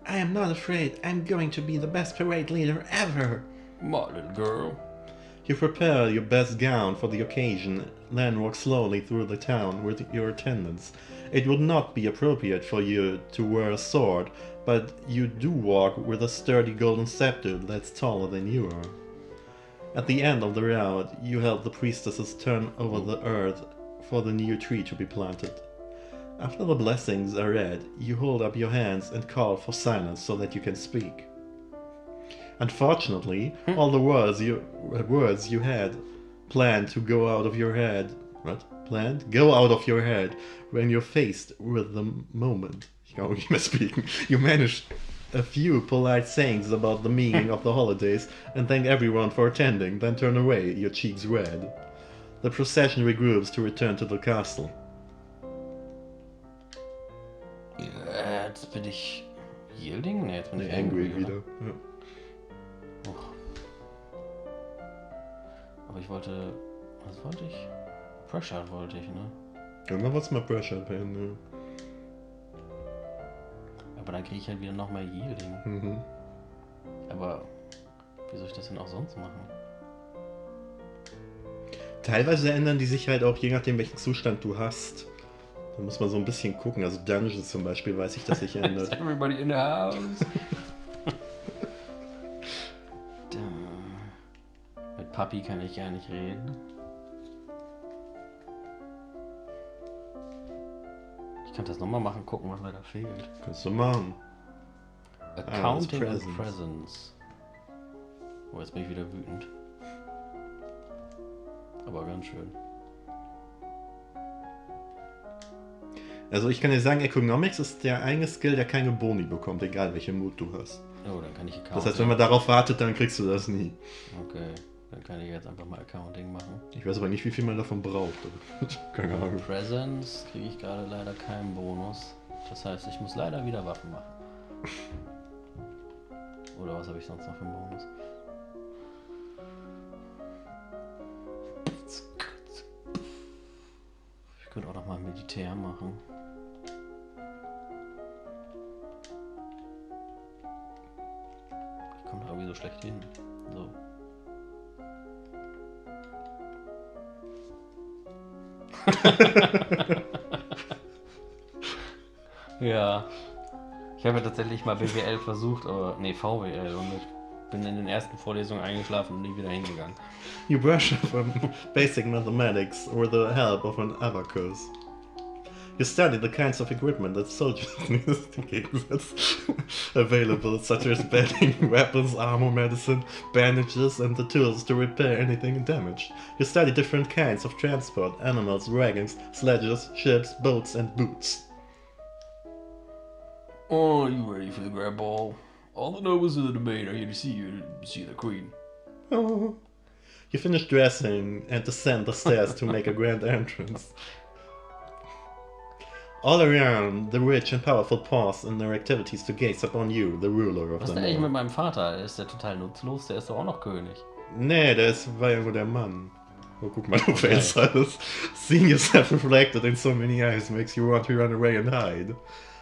Speaker 1: I am not afraid. I'm going to be the best parade leader ever.
Speaker 2: My little girl.
Speaker 1: You prepare your best gown for the occasion, then walk slowly through the town with your attendants. It would not be appropriate for you to wear a sword, but you do walk with a sturdy golden scepter that's taller than you are. At the end of the route, you help the priestesses turn over the earth for the new tree to be planted. After the blessings are read, you hold up your hands and call for silence so that you can speak. Unfortunately, all the words you had planned to go out of your head. What? Planned? Go out of your head when you're faced with the moment. Ich kann auch nicht mehr speaken. You managed a few polite sayings about the meaning of the holidays and thank everyone for attending, then turn away, your cheeks red. The procession regroups to return to the castle.
Speaker 2: Jetzt bin ich yielding? Ne, jetzt bin ich
Speaker 1: Angry
Speaker 2: angry
Speaker 1: wieder.
Speaker 2: oder?
Speaker 1: Ja.
Speaker 2: Oh. Aber ich wollte... Was wollte ich? Pressure wollte ich, ne?
Speaker 1: Irgendwann wird's mal Pressure werden, ja.
Speaker 2: Aber dann kriege ich halt wieder noch mehr Yielding.
Speaker 1: Mhm.
Speaker 2: Aber wie soll ich das denn auch sonst machen?
Speaker 1: Teilweise ändern die sich halt auch je nachdem, welchen Zustand du hast. Da muss man so ein bisschen gucken. Also Dungeons zum Beispiel weiß ich, dass sich ändert.
Speaker 2: Everybody in the house. Mit Papi kann ich gar nicht reden. Ich kann das nochmal machen, gucken, was mir da fehlt.
Speaker 1: Kannst du machen.
Speaker 2: Accounting
Speaker 1: das
Speaker 2: and
Speaker 1: Presence.
Speaker 2: Presence. Oh, jetzt bin ich wieder wütend. Aber ganz schön.
Speaker 1: Also ich kann dir sagen, Economics ist der eine Skill, der keine Boni bekommt, egal welche Mut du hast.
Speaker 2: Oh, dann kann ich Accounting.
Speaker 1: Das heißt, wenn man darauf wartet, dann kriegst du das nie.
Speaker 2: Okay, dann kann ich jetzt einfach mal Accounting machen.
Speaker 1: Ich weiß aber nicht, wie viel man davon braucht. Keine Ahnung.
Speaker 2: Presence kriege ich gerade leider keinen Bonus. Das heißt, ich muss leider wieder Waffen machen. Oder was habe ich sonst noch für einen Bonus? Ich könnte auch noch mal Militär machen. Ich komme da irgendwie so schlecht hin. So. Ja. Ich habe tatsächlich mal BWL versucht, aber nee, VWL, und ich bin in den ersten Vorlesungen eingeschlafen und nie wieder hingegangen.
Speaker 1: You brush up on basic mathematics with the help of an abacus. You study the kinds of equipment that soldiers need available, such as bedding, weapons, armor, medicine, bandages, and the tools to repair anything damaged. You study different kinds of transport, animals, wagons, sledges, ships, boats, and boots.
Speaker 2: Oh, are you ready for the grab ball? All the nobles of the domain are here to see you, to see the queen.
Speaker 1: Oh. You finish dressing and descend the stairs to make a grand entrance. All around, the rich and powerful pause in their activities to gaze upon you, the ruler of
Speaker 2: Was ist
Speaker 1: them
Speaker 2: denn eigentlich mit
Speaker 1: all.
Speaker 2: meinem Vater? Ist der total nutzlos? Der ist doch auch noch König.
Speaker 1: Nee, war ja nur der Mann. Oh, guck mal, du fällst alles. Seeing yourself reflected in so many eyes makes you want to run away and hide.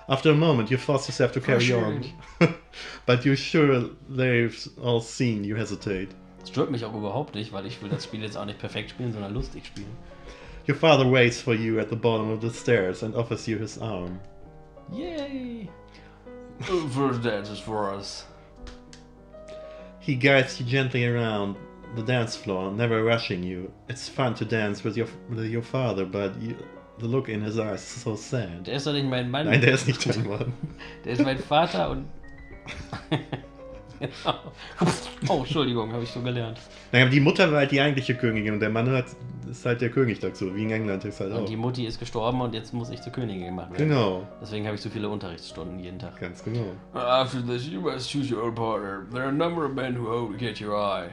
Speaker 1: After a moment, you force yourself to carry on. But you're sure they've all seen you hesitate.
Speaker 2: Das stört mich auch überhaupt nicht, weil ich will das Spiel jetzt auch nicht perfekt spielen, sondern lustig spielen.
Speaker 1: Your father waits for you at the bottom of the stairs and offers you his arm.
Speaker 2: Yay! First dance is for us.
Speaker 1: He guides you gently around the dance floor, never rushing you. It's fun to dance with your father, but the look in his eyes is so sad.
Speaker 2: Der ist doch nicht mein Mann.
Speaker 1: Nein, der ist nicht dein Mann.
Speaker 2: Der ist mein Vater und... Genau. Oh, Entschuldigung, habe ich so gelernt.
Speaker 1: Naja, aber die Mutter war halt die eigentliche Königin und der Mann ist halt der König dazu, wie in England ist halt auch.
Speaker 2: Und die Mutti ist gestorben und jetzt muss ich zur Königin gemacht werden.
Speaker 1: Genau.
Speaker 2: Deswegen habe ich so viele Unterrichtsstunden jeden Tag.
Speaker 1: Ganz genau.
Speaker 2: After this, you must choose your own partner. There are a number of men who hope to catch your eye.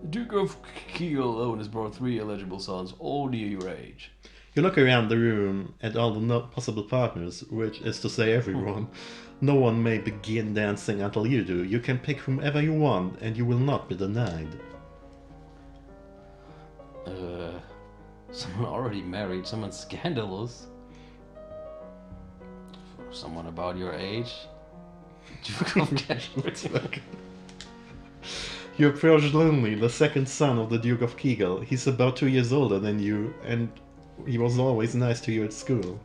Speaker 2: The Duke of Kegel alone has brought 3 eligible sons, all near your age.
Speaker 1: You look around the room at all the possible partners, which is to say everyone. No one may begin dancing until you do. You can pick whomever you want, and you will not be denied.
Speaker 2: Someone already married, someone scandalous. Someone about your age. Duke of Kegel.
Speaker 1: You approach Lonely, the second son of the Duke of Kegel. He's about 2 years older than you, and he was always nice to you at school.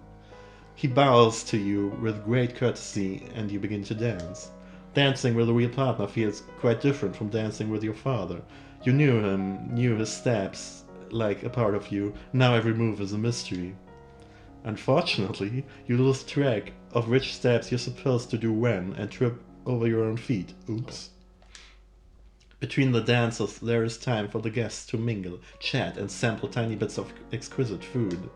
Speaker 1: He bows to you with great courtesy, and you begin to dance. Dancing with a real partner feels quite different from dancing with your father. You knew him, knew his steps, like a part of you. Now every move is a mystery. Unfortunately, you lose track of which steps you're supposed to do when, and trip over your own feet. Oops. Between the dances, there is time for the guests to mingle, chat, and sample tiny bits of exquisite food.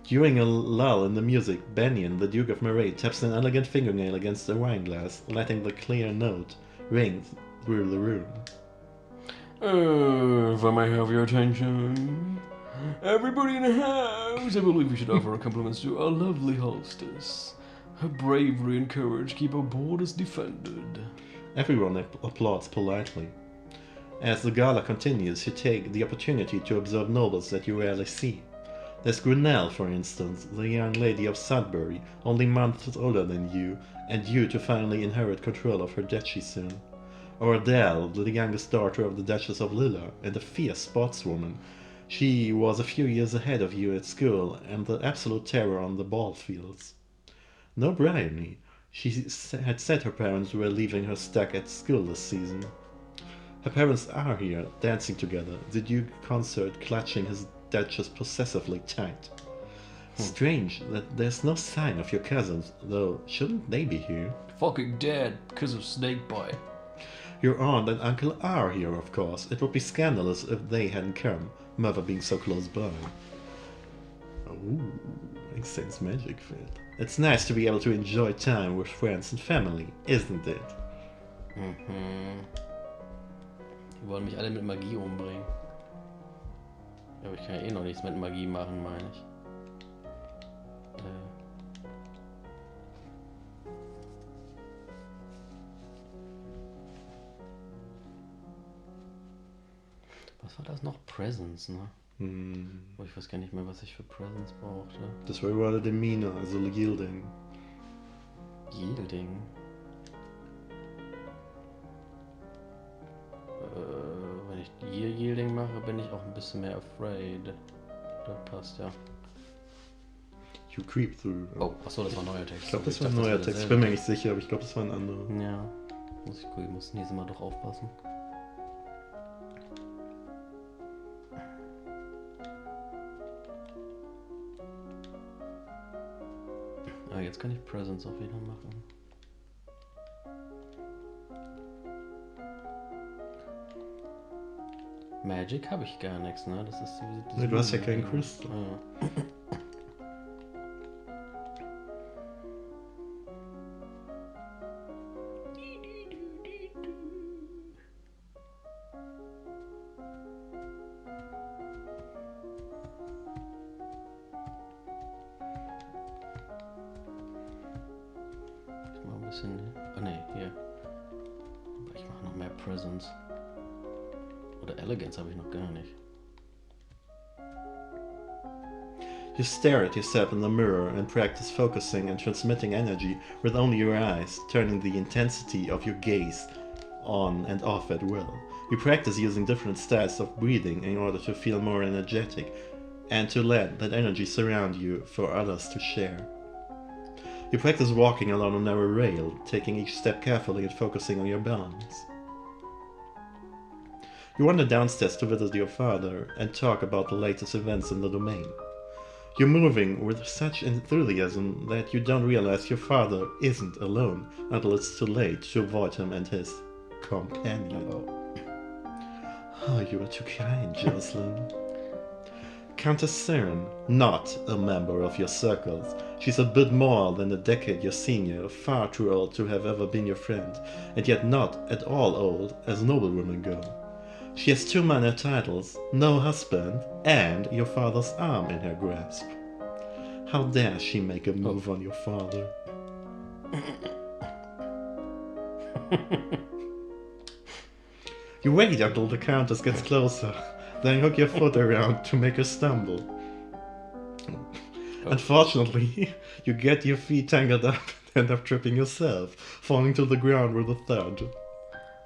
Speaker 1: During a lull in the music, Benyon, the Duke of Moray, taps an elegant fingernail against a wine glass, letting the clear note ring through the room.
Speaker 2: If I may have your attention. Everybody in the house, I believe we should offer our compliments to our lovely hostess. Her bravery and courage keep our borders defended.
Speaker 1: Everyone applauds politely. As the gala continues, you take the opportunity to observe nobles that you rarely see. There's Grinnell, for instance, the young lady of Sudbury, only months older than you, and due to finally inherit control of her duchy soon. Or Adele, the youngest daughter of the Duchess of Lilla, and a fierce sportswoman. She was a few years ahead of you at school, and the absolute terror on the ball fields. No Bryony. She had said her parents were leaving her stuck at school this season. Her parents are here, dancing together, the Duke consort clutching his Duchess possessively tight. Strange that there's no sign of your cousins, though shouldn't they be here?
Speaker 2: Fucking dead because of snakebite.
Speaker 1: Your aunt and uncle are here, of course. It would be scandalous if they hadn't come, mother being so close by. Ooh, makes sense magic fit. It's nice to be able to enjoy time with friends and family, isn't it?
Speaker 2: Die wollen mich alle mit Magie umbringen. Aber ich kann ja eh noch nichts mit Magie machen, meine ich. Was war das noch? Presents, ne? Oh, ich weiß gar nicht mehr, was ich für Presents brauchte.
Speaker 1: Das war gerade Demeanor, also Yielding.
Speaker 2: Yielding? Wenn ich hier Yielding mache, bin ich auch ein bisschen mehr afraid. Das passt ja.
Speaker 1: You creep through.
Speaker 2: Oh, achso, das war ein neuer Text.
Speaker 1: Ich glaube, das war ein neuer Text. Ich bin mir nicht sicher, aber ich glaube, das war ein anderer.
Speaker 2: Ja. Muss ich gucken, ich muss nächstes Mal doch aufpassen. Ah, jetzt kann ich Presents auch wieder machen. Magic habe ich gar nichts, ne? Das ist
Speaker 1: Nee, du hast ja keinen Crystal.
Speaker 2: Ja. Mal ein bisschen. Oh ne, hier. Aber ich mache noch mehr Presents. Oder Elegance habe ich noch gar nicht.
Speaker 1: You stare at yourself in the mirror and practice focusing and transmitting energy with only your eyes, turning the intensity of your gaze on and off at will. You practice using different styles of breathing in order to feel more energetic and to let that energy surround you for others to share. You practice walking along a narrow rail, taking each step carefully and focusing on your balance. You wander downstairs to visit your father and talk about the latest events in the domain. You're moving with such enthusiasm that you don't realize your father isn't alone until it's too late to avoid him and his companion. Oh, you are too kind, Jocelyn. Countess Cern, not a member of your circles. She's a bit more than a decade your senior, far too old to have ever been your friend, and yet not at all old as noblewomen go. She has 2 minor titles, no husband, and your father's arm in her grasp. How dare she make a move on your father? You wait until the Countess gets closer, then hook your foot around to make her stumble. Unfortunately, you get your feet tangled up and end up tripping yourself, falling to the ground with a thud.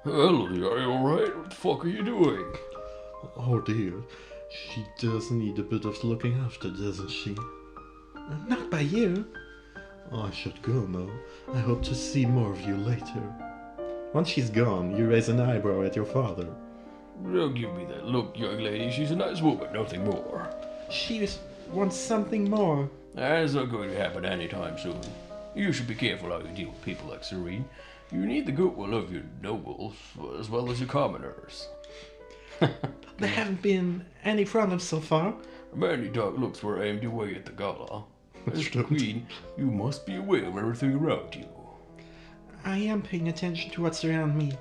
Speaker 2: Elodie, are you alright? What the fuck are you doing?
Speaker 1: Oh dear, she does need a bit of looking after, doesn't she? Not by you. I should go now. I hope to see more of you later. Once she's gone, you raise an eyebrow at your father.
Speaker 2: Don't give me that look, young lady. She's a nice woman, nothing more.
Speaker 1: She wants something more.
Speaker 2: That's not going to happen anytime soon. You should be careful how you deal with people like Serene. You need the goodwill of your nobles, as well as your commoners.
Speaker 1: There haven't been any problems so far.
Speaker 2: Many dark looks were aimed away at the gala. As the queen, you must be aware of everything around you.
Speaker 1: I am paying attention to what's around me.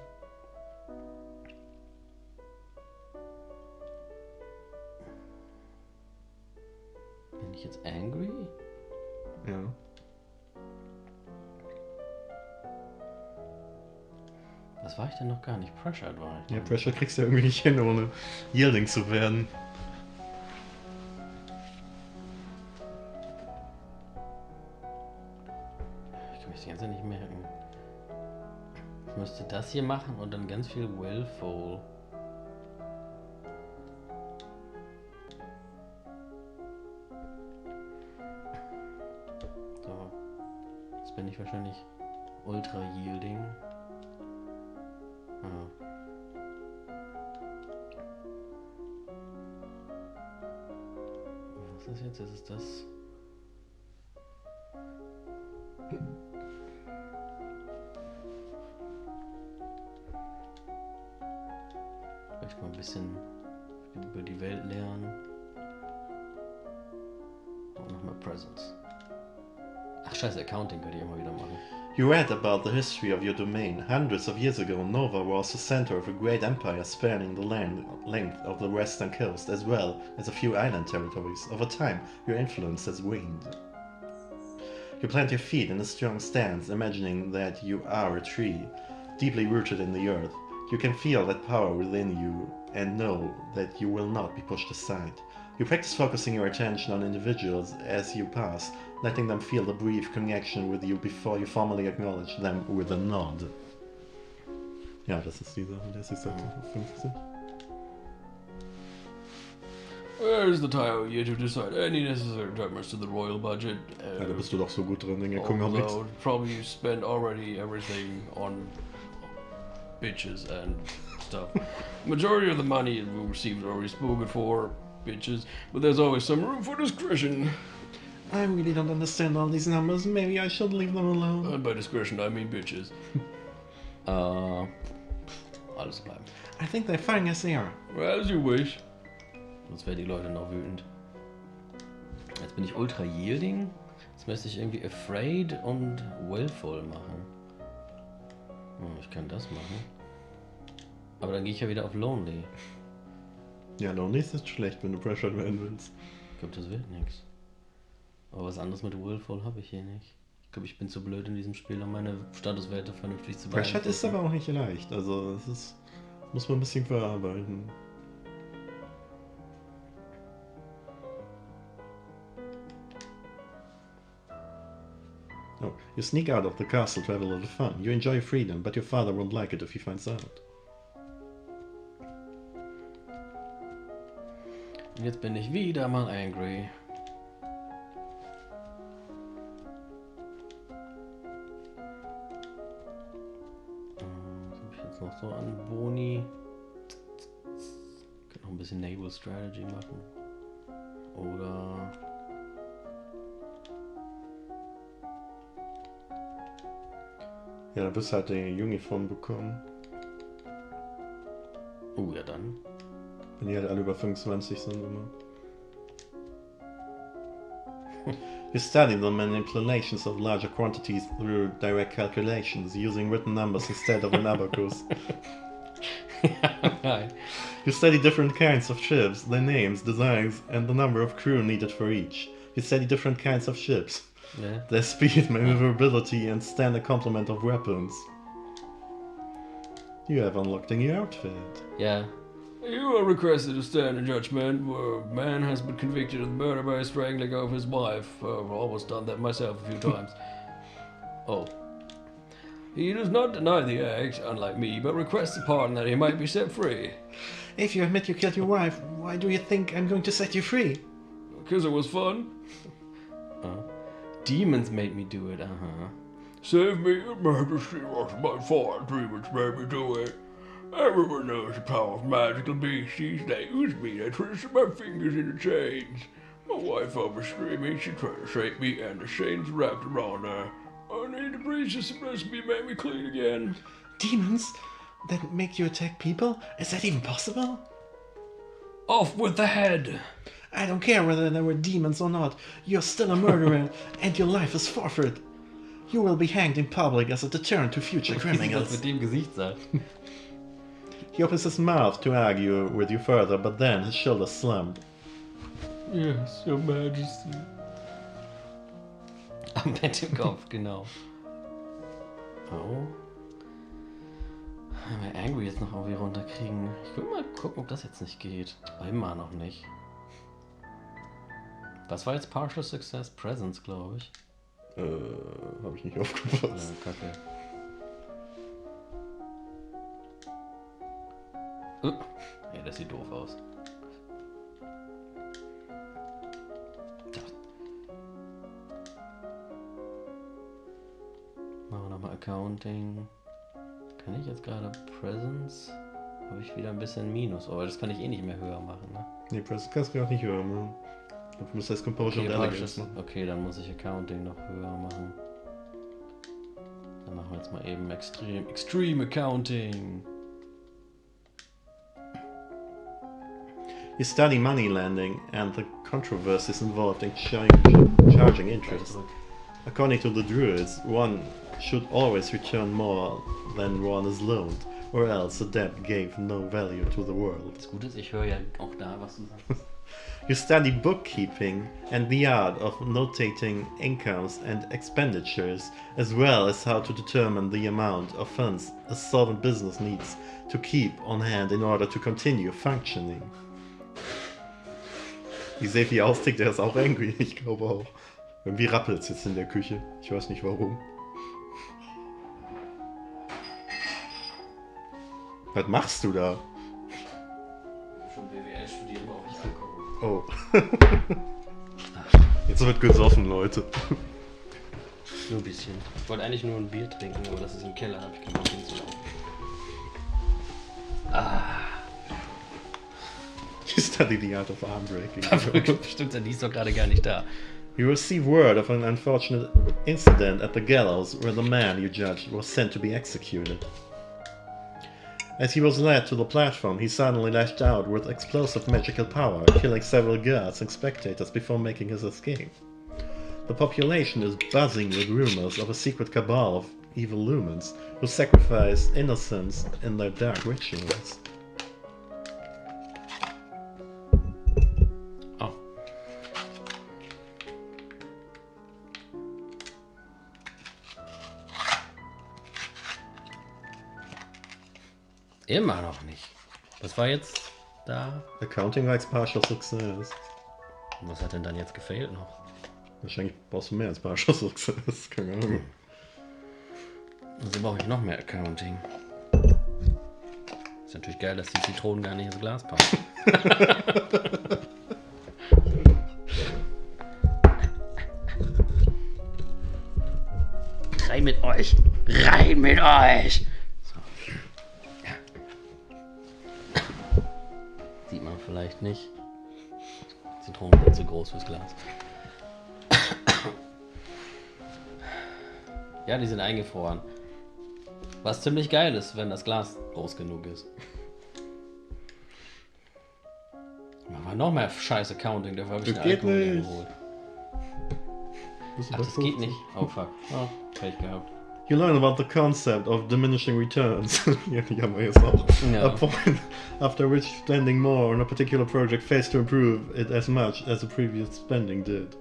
Speaker 2: Bin ich jetzt angry?
Speaker 1: Ja.
Speaker 2: Was war ich denn noch gar nicht? Pressured war ich.
Speaker 1: Ja, Pressure kriegst du irgendwie nicht hin, ohne Yielding zu werden.
Speaker 2: Ich kann mich die ganze Zeit nicht merken. Ich müsste das hier machen und dann ganz viel Willful. So. Jetzt bin ich wahrscheinlich ultra yielding. Was ist jetzt? Ist es das? Vielleicht mal ein bisschen über die Welt lernen. Und nochmal Presence. Ach scheiße, Accounting könnte ich immer wieder machen.
Speaker 1: You read about the history of your domain. Hundreds of years ago, Nova was the center of a great empire spanning the length of the western coast, as well as a few island territories. Over time, your influence has waned. You plant your feet in a strong stance, imagining that you are a tree, deeply rooted in the earth. You can feel that power within you and know that you will not be pushed aside. You practice focusing your attention on individuals as you pass, letting them feel the brief connection with you before you formally acknowledge them with a nod. Ja, das ist die Sache, das ist Seite 50.
Speaker 2: Where's the time here to decide any necessary adjustments to the royal budget?
Speaker 1: Ja, da bist du doch so gut drin, Dinge gucken auf nichts.
Speaker 2: Although probably you spend already everything on bitches and stuff. Majority of the money we received is already spoken for bitches, but there's always some room for discretion.
Speaker 1: I really don't understand all these numbers. Maybe I should leave them alone.
Speaker 2: And by discretion I mean bitches. Alles bleiben.
Speaker 1: I think they're fine as they are.
Speaker 2: Well, as you wish. Sonst werden die Leute noch wütend. Jetzt bin ich ultra yielding. Jetzt müsste ich irgendwie afraid und willful machen. Ich kann das machen. Aber dann gehe ich ja wieder auf lonely.
Speaker 1: Ja, lonely ist jetzt schlecht, wenn du pressured werden willst.
Speaker 2: Ich glaube, das wird nichts. Aber was anderes mit willful habe ich hier nicht. Ich glaube, ich bin zu blöd in diesem Spiel, um meine Statuswerte vernünftig zu beeinflussen.
Speaker 1: Pressured ist aber auch nicht leicht. Also, es ist, muss man ein bisschen verarbeiten. Oh, you sneak out of the castle to have a little fun. You enjoy freedom, but your father won't like it if he finds out.
Speaker 2: Und jetzt bin ich wieder mal angry. jetzt noch so an Boni? Ich könnte noch ein bisschen Naval Strategy machen. Oder...
Speaker 1: Ja, da bist halt die Uniform bekommen.
Speaker 2: Ja dann.
Speaker 1: Wenn die halt alle über 25 sind immer. You study the manipulations of larger quantities through direct calculations, using written numbers instead of an abacus. You study different kinds of ships, their names, designs, and the number of crew needed for each. You study different kinds of ships, their speed, maneuverability, and standard complement of weapons. You have unlocked a new outfit.
Speaker 2: Yeah. You are requested to stand in judgment where a man has been convicted of murder by strangling of his wife. I've almost done that myself a few times. Oh. He does not deny the act, unlike me, but requests a pardon that he might be set free.
Speaker 1: If you admit you killed your wife, why do you think I'm going to set you free?
Speaker 2: Because it was fun. Demons made me do it, Save me, Your Majesty, was my fault. Demons made me do it. Everyone knows the power of magical beasties. They use me, they twist my fingers into chains. My wife over screaming, she tried to shake me, and the chains wrapped around her. Only the priestess blessed me, made me clean again.
Speaker 1: Demons? That make you attack people? Is that even possible?
Speaker 2: Off with the head!
Speaker 1: I don't care whether there were demons or not. You're still a murderer, and your life is forfeit. You will be hanged in public as a deterrent to future criminals.
Speaker 2: mit dem Gesicht sagt.
Speaker 1: He opens his mouth to argue with you further, but then his shoulders slump.
Speaker 2: Yes, Your Majesty. Am Bett im Kopf, genau. Oh. Wenn wir Angry jetzt noch irgendwie runterkriegen. Ich will mal gucken, ob das jetzt nicht geht. Aber immer noch nicht. Was war jetzt Partial Success? Presence, glaube ich.
Speaker 1: Hab ich nicht aufgepasst.
Speaker 2: Ja, kacke. Ja, das sieht doof aus. Machen wir nochmal Accounting. Kann ich jetzt gerade Presence? Habe ich wieder ein bisschen Minus. Aber das kann ich eh nicht mehr höher machen, ne?
Speaker 1: Nee, Presence kannst du auch nicht höher machen. Du musst das Composure und Elegance machen.
Speaker 2: Okay, dann muss ich Accounting noch höher machen. Dann machen wir jetzt mal eben Extreme Accounting.
Speaker 1: You study money lending and the controversies involved in charging interest. According to the Druids, one should always return more than one is loaned, or else the debt gave no value to the world.
Speaker 2: Das Gute ist, ich höre ja auch da, was du sagst.
Speaker 1: You study bookkeeping and the art of notating incomes and expenditures, as well as how to determine the amount of funds a solvent business needs to keep on hand in order to continue functioning. Wie Sefi austickt, der ist auch angry, ich glaube auch. Irgendwie rappelt es jetzt in der Küche, ich weiß nicht warum. Was machst du da?
Speaker 2: Schon BWL studieren, aber ich angucken.
Speaker 1: Oh. Jetzt wird gesoffen, Leute.
Speaker 2: Nur ein bisschen. Ich wollte eigentlich nur ein Bier trinken, aber das ist im Keller, habe ich keinen Bock hinzulaufen.
Speaker 1: You study the art of arm breaking.
Speaker 2: Stimmt, die ist doch gerade gar nicht da.
Speaker 1: You receive word of an unfortunate incident at the gallows where the man you judged was sent to be executed. As he was led to the platform, he suddenly lashed out with explosive magical power, killing several guards and spectators before making his escape. The population is buzzing with rumors of a secret cabal of evil lumens who sacrifice innocents in their dark rituals.
Speaker 2: Oh. Immer noch nicht. Was war jetzt da?
Speaker 1: Accounting likes partial success.
Speaker 2: Und was hat denn dann jetzt gefehlt noch?
Speaker 1: Wahrscheinlich brauchst du mehr als partial success. Keine Ahnung.
Speaker 2: Also brauche ich noch mehr Accounting. Ist natürlich geil, dass die Zitronen gar nicht ins Glas passen. Rein mit euch! Rein mit euch! So. vielleicht nicht. Zitronen sind zu groß fürs Glas. Ja, die sind eingefroren. Was ziemlich geil ist, wenn das Glas groß genug ist. Machen wir noch mehr scheiß Accounting, dafür habe ich den Alkohol leer geholt. Ach, das geht nicht. Oh fuck. Oh, Pech gehabt.
Speaker 1: You learn about the concept of diminishing returns. Ja, die haben wir jetzt auch.
Speaker 2: Ja.
Speaker 1: A point after which spending more on a particular project fails to improve it as much as the previous spending did.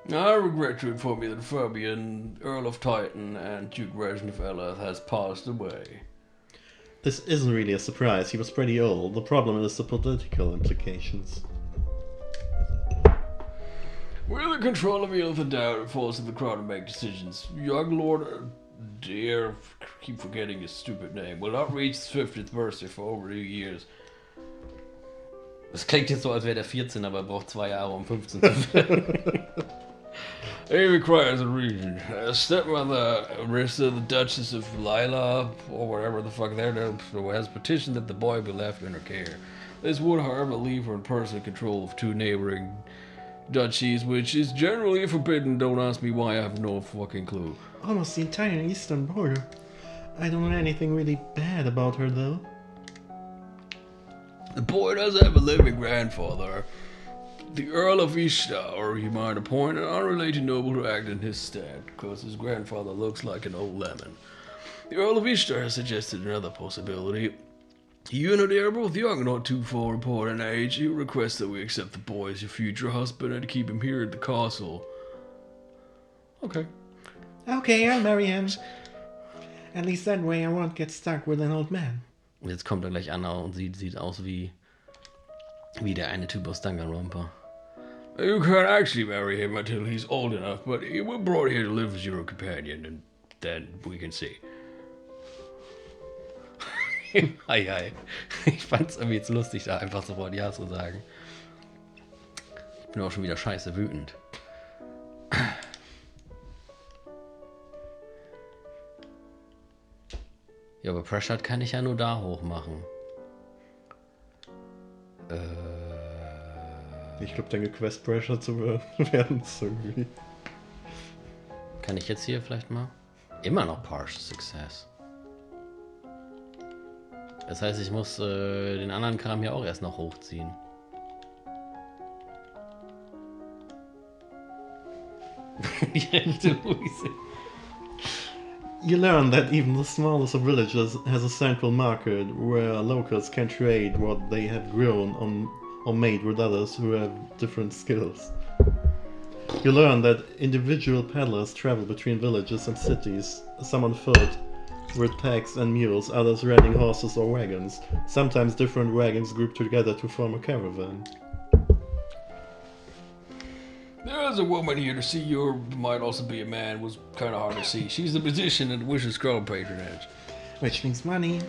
Speaker 2: I regret to inform you that Fabian, Earl of Titan and Duke Regent of Ellith has passed away.
Speaker 1: This isn't really a surprise, he was pretty old. The problem is the political implications.
Speaker 2: With the control of Ellith and Doubt, it falls to the crown to make decisions. Young Lord, dear, keep forgetting his stupid name, will not reach his 50th birthday for over 2 years. Das klingt jetzt so, als wäre der 14, aber er braucht 2 Jahre, um 15 zu werden. He requires a reason. Stepmother, Marissa, the Duchess of Lila, or whatever the fuck they're doing, has petitioned that the boy be left in her care. This would, however, leave her in personal control of 2 neighboring duchies, which is generally forbidden. Don't ask me why, I have no fucking clue.
Speaker 1: Almost the entire eastern border. I don't know anything really bad about her, though.
Speaker 2: The boy does have a living grandfather, the Earl of Ishtar, or he might appoint an unrelated noble to act in his stead, because his grandfather looks like an old lemon. The Earl of Ishtar has suggested another possibility. You and they are both young, not too far apart in age. He requests that we accept the boy as your future husband and keep him here at the castle. Okay.
Speaker 1: Okay, I'll marry him. At least that way I won't get stuck with an old man.
Speaker 2: Jetzt kommt er gleich Anna und sieht aus wie der eine Typ aus Danganronpa. You can't actually marry him until he's old enough, but he will brought here to live as your companion, and then we can see. Ei. Ich fand's irgendwie jetzt lustig, da einfach sofort Ja zu sagen. Ich bin auch schon wieder scheiße wütend. Ja, aber Pressure kann ich ja nur da hoch machen.
Speaker 1: Ich glaube, deine Quest Pressure zu werden ist irgendwie.
Speaker 2: Kann ich jetzt hier vielleicht mal? Immer noch Partial Success. Das heißt, ich muss den anderen Kram hier auch erst noch hochziehen. Die rechte Luise.
Speaker 1: You learn that even the smallest of villages has a central market where locals can trade what they have grown or made with others who have different skills. You learn that individual peddlers travel between villages and cities, some on foot, with packs and mules, others riding horses or wagons, sometimes different wagons grouped together to form a caravan.
Speaker 2: There's a woman here to see you, or might also be a man, was kind of hard to see. She's a musician and wishes crown patronage.
Speaker 1: Which means money.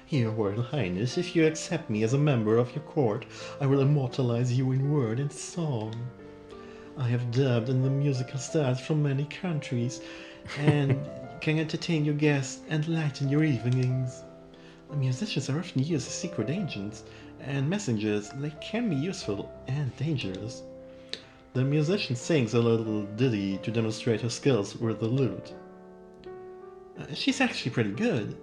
Speaker 1: Your Royal Highness, if you accept me as a member of your court, I will immortalize you in word and song. I have dubbed in the musical stars from many countries, and can entertain your guests and lighten your evenings. Musicians are often used as secret agents and messengers. They can be useful and dangerous. The musician sings a little ditty to demonstrate her skills with the lute. She's actually pretty good.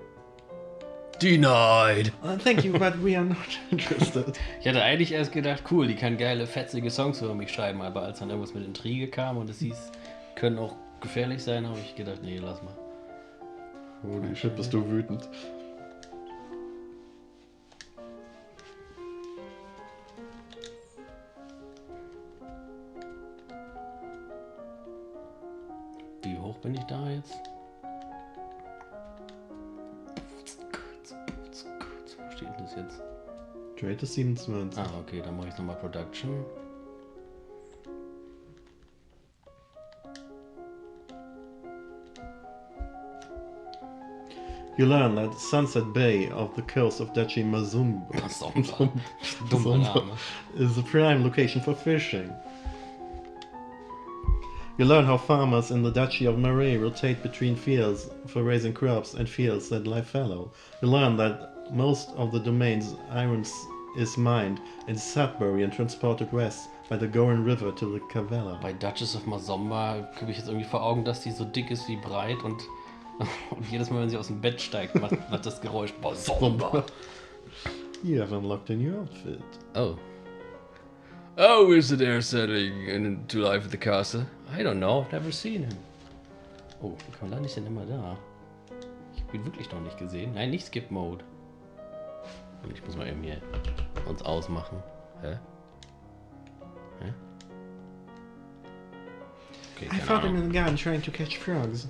Speaker 2: Denied.
Speaker 1: Thank you, but we are not interested.
Speaker 2: Ich hatte eigentlich erst gedacht, cool, die kann geile, fetzige Songs über mich schreiben, aber als dann irgendwas mit Intrige kam und es hieß, können auch gefährlich sein, habe ich gedacht, nee, lass mal.
Speaker 1: Holy shit, bist du wütend.
Speaker 2: Wie hoch bin ich da jetzt? Wo steht denn das jetzt?
Speaker 1: Trade ist 27.
Speaker 2: Ah, okay, dann mache ich nochmal Production.
Speaker 1: You learn that Sunset Bay of the coast of Duchy Mazumba
Speaker 2: Dummer Name.
Speaker 1: is a prime location for fishing. You learn how farmers in the Duchy of Marais rotate between fields for raising crops and fields that lie fallow. You learn that most of the domain's iron is mined in Sudbury and transported west by the Gorin River to the Cavella.
Speaker 2: Bei Duchess of Mazomba habe ich jetzt irgendwie vor Augen, dass die so dick ist wie breit und jedes Mal, wenn sie aus dem Bett steigt, macht das Geräusch Mazomba.
Speaker 1: You have unlocked a new outfit.
Speaker 2: Oh. Oh, is it air setting into life at the castle? I don't know, I've never seen him. Oh, wie kann man denn immer da? Ich hab ihn wirklich noch nicht gesehen. Nein, nicht Skip Mode. Ich muss mal eben hier uns ausmachen. Hä? Hä? Okay,
Speaker 1: I found him in the garden trying to catch frogs.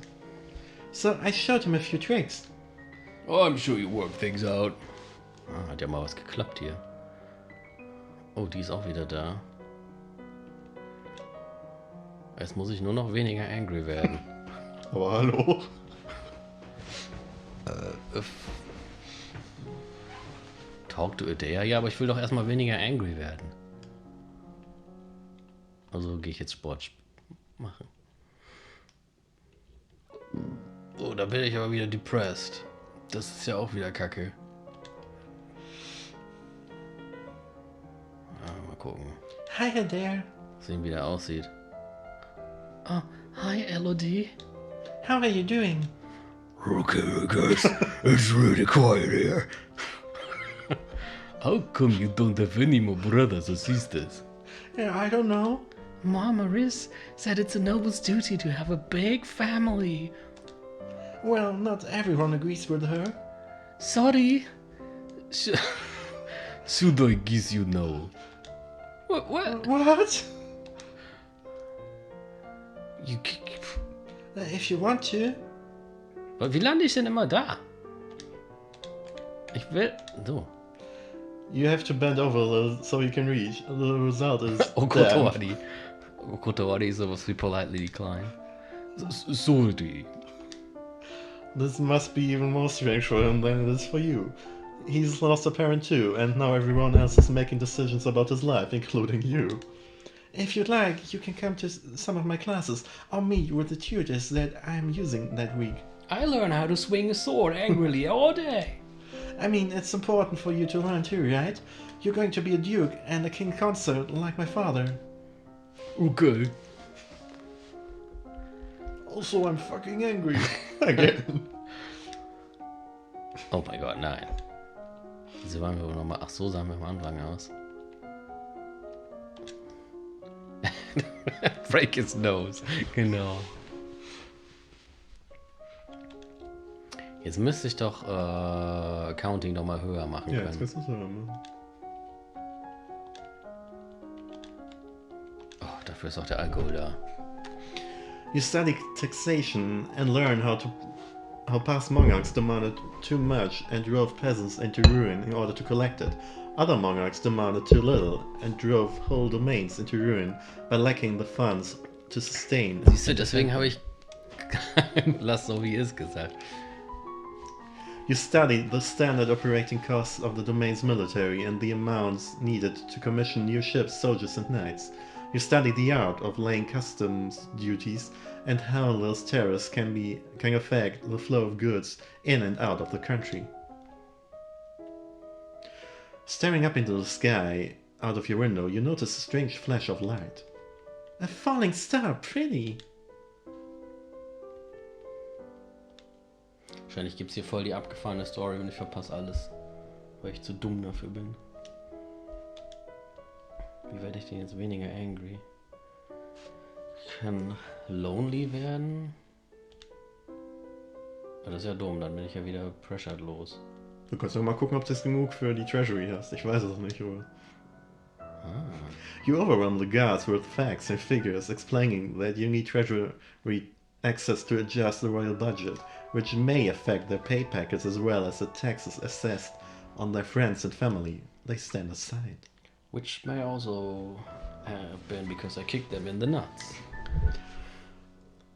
Speaker 1: So I showed him a few tricks.
Speaker 2: Oh, I'm sure you work things out. Ah, hat ja mal was geklappt hier. Oh, die ist auch wieder da. Jetzt muss ich nur noch weniger angry werden.
Speaker 1: Aber hallo.
Speaker 2: Talk to a Dare? Ja, aber ich will doch erstmal weniger angry werden. Also gehe ich jetzt Sport machen. Oh, da bin ich aber wieder depressed. Das ist ja auch wieder Kacke. Mal gucken.
Speaker 1: Hi there.
Speaker 2: Sehen, wie der aussieht. Oh, hi Elodie.
Speaker 1: How are you doing?
Speaker 2: Okay, I guess it's really quiet here. How come you don't have any more brothers or sisters?
Speaker 1: Yeah, I don't know.
Speaker 2: Mama Riz said it's a noble's duty to have a big family.
Speaker 1: Well, not everyone agrees with her.
Speaker 2: Sorry. Should I guess you know? What?
Speaker 1: What?
Speaker 2: You...
Speaker 1: If you want to.
Speaker 2: Wie lande ich denn immer da? Ich will... So.
Speaker 1: You have to bend over a little so you can reach. The result is
Speaker 2: Okotowari. Okotowari is sowas wie politely decline. Sorry.
Speaker 1: This must be even more strange for him than it is for you. He's lost a parent too, and now everyone else is making decisions about his life, including you. If you'd like, you can come to some of my classes, or meet with the tutors that I'm using that week.
Speaker 2: I learn how to swing a sword angrily all day.
Speaker 1: I mean, it's important for you to learn too, right? You're going to be a duke and a king consort like my father.
Speaker 2: Okay.
Speaker 1: Also, I'm fucking angry. Again.
Speaker 2: Oh mein Gott, nein. So waren wir nochmal. Ach so, sahen wir am Anfang aus. Break his nose. Genau. Jetzt müsste ich doch Counting noch mal höher machen können.
Speaker 1: Ja, jetzt kannst du es höher machen.
Speaker 2: Oh, dafür ist auch der Alkohol da.
Speaker 1: You study taxation and learn how past monarchs demanded too much and drove peasants into ruin in order to collect it. Other monarchs demanded too little and drove whole domains into ruin by lacking the funds to sustain.
Speaker 2: Siehst du, deswegen habe ich lass so wie es gesagt.
Speaker 1: You study the standard operating costs of the domain's military and the amounts needed to commission new ships, soldiers and knights. You study the art of laying customs duties and how those tariffs can affect the flow of goods in and out of the country. Staring up into the sky out of your window, you notice a strange flash of light. A falling star, pretty!
Speaker 2: Wahrscheinlich gibt es hier voll die abgefahrene Story und ich verpasse alles, weil ich zu dumm dafür bin. Wie werde ich denn jetzt weniger angry? Ich kann lonely werden. Aber das ist ja dumm, dann bin ich ja wieder pressured los.
Speaker 1: Du kannst ja mal gucken, ob du es genug für die Treasury hast. Ich weiß es nicht, aber... You overwhelm the guards with facts and figures explaining that you need treasury access to adjust the royal budget, which may affect their pay packets as well as the taxes assessed on their friends and family. They stand aside.
Speaker 2: Which may also have been because I kicked them in the nuts.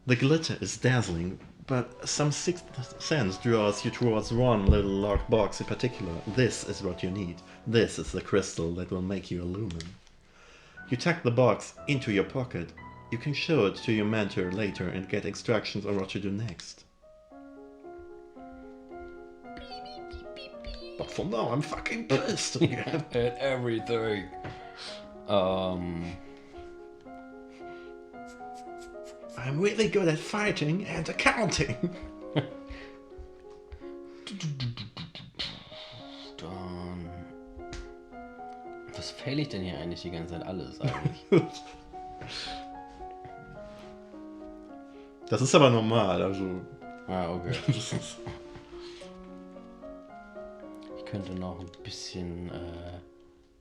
Speaker 1: The glitter is dazzling, but some sixth sense draws you towards one little locked box in particular. This is what you need. This is the crystal that will make you illumine. You tuck the box into your pocket You can show it to your mentor later and get instructions on what to do next. But for now, I'm fucking pissed again.
Speaker 2: At everything.
Speaker 1: I'm really good at fighting and accounting.
Speaker 2: Dann. Was fehle ich denn hier eigentlich die ganze Zeit? Alles eigentlich.
Speaker 1: Das ist aber normal, also.
Speaker 2: Okay. Ich könnte noch ein bisschen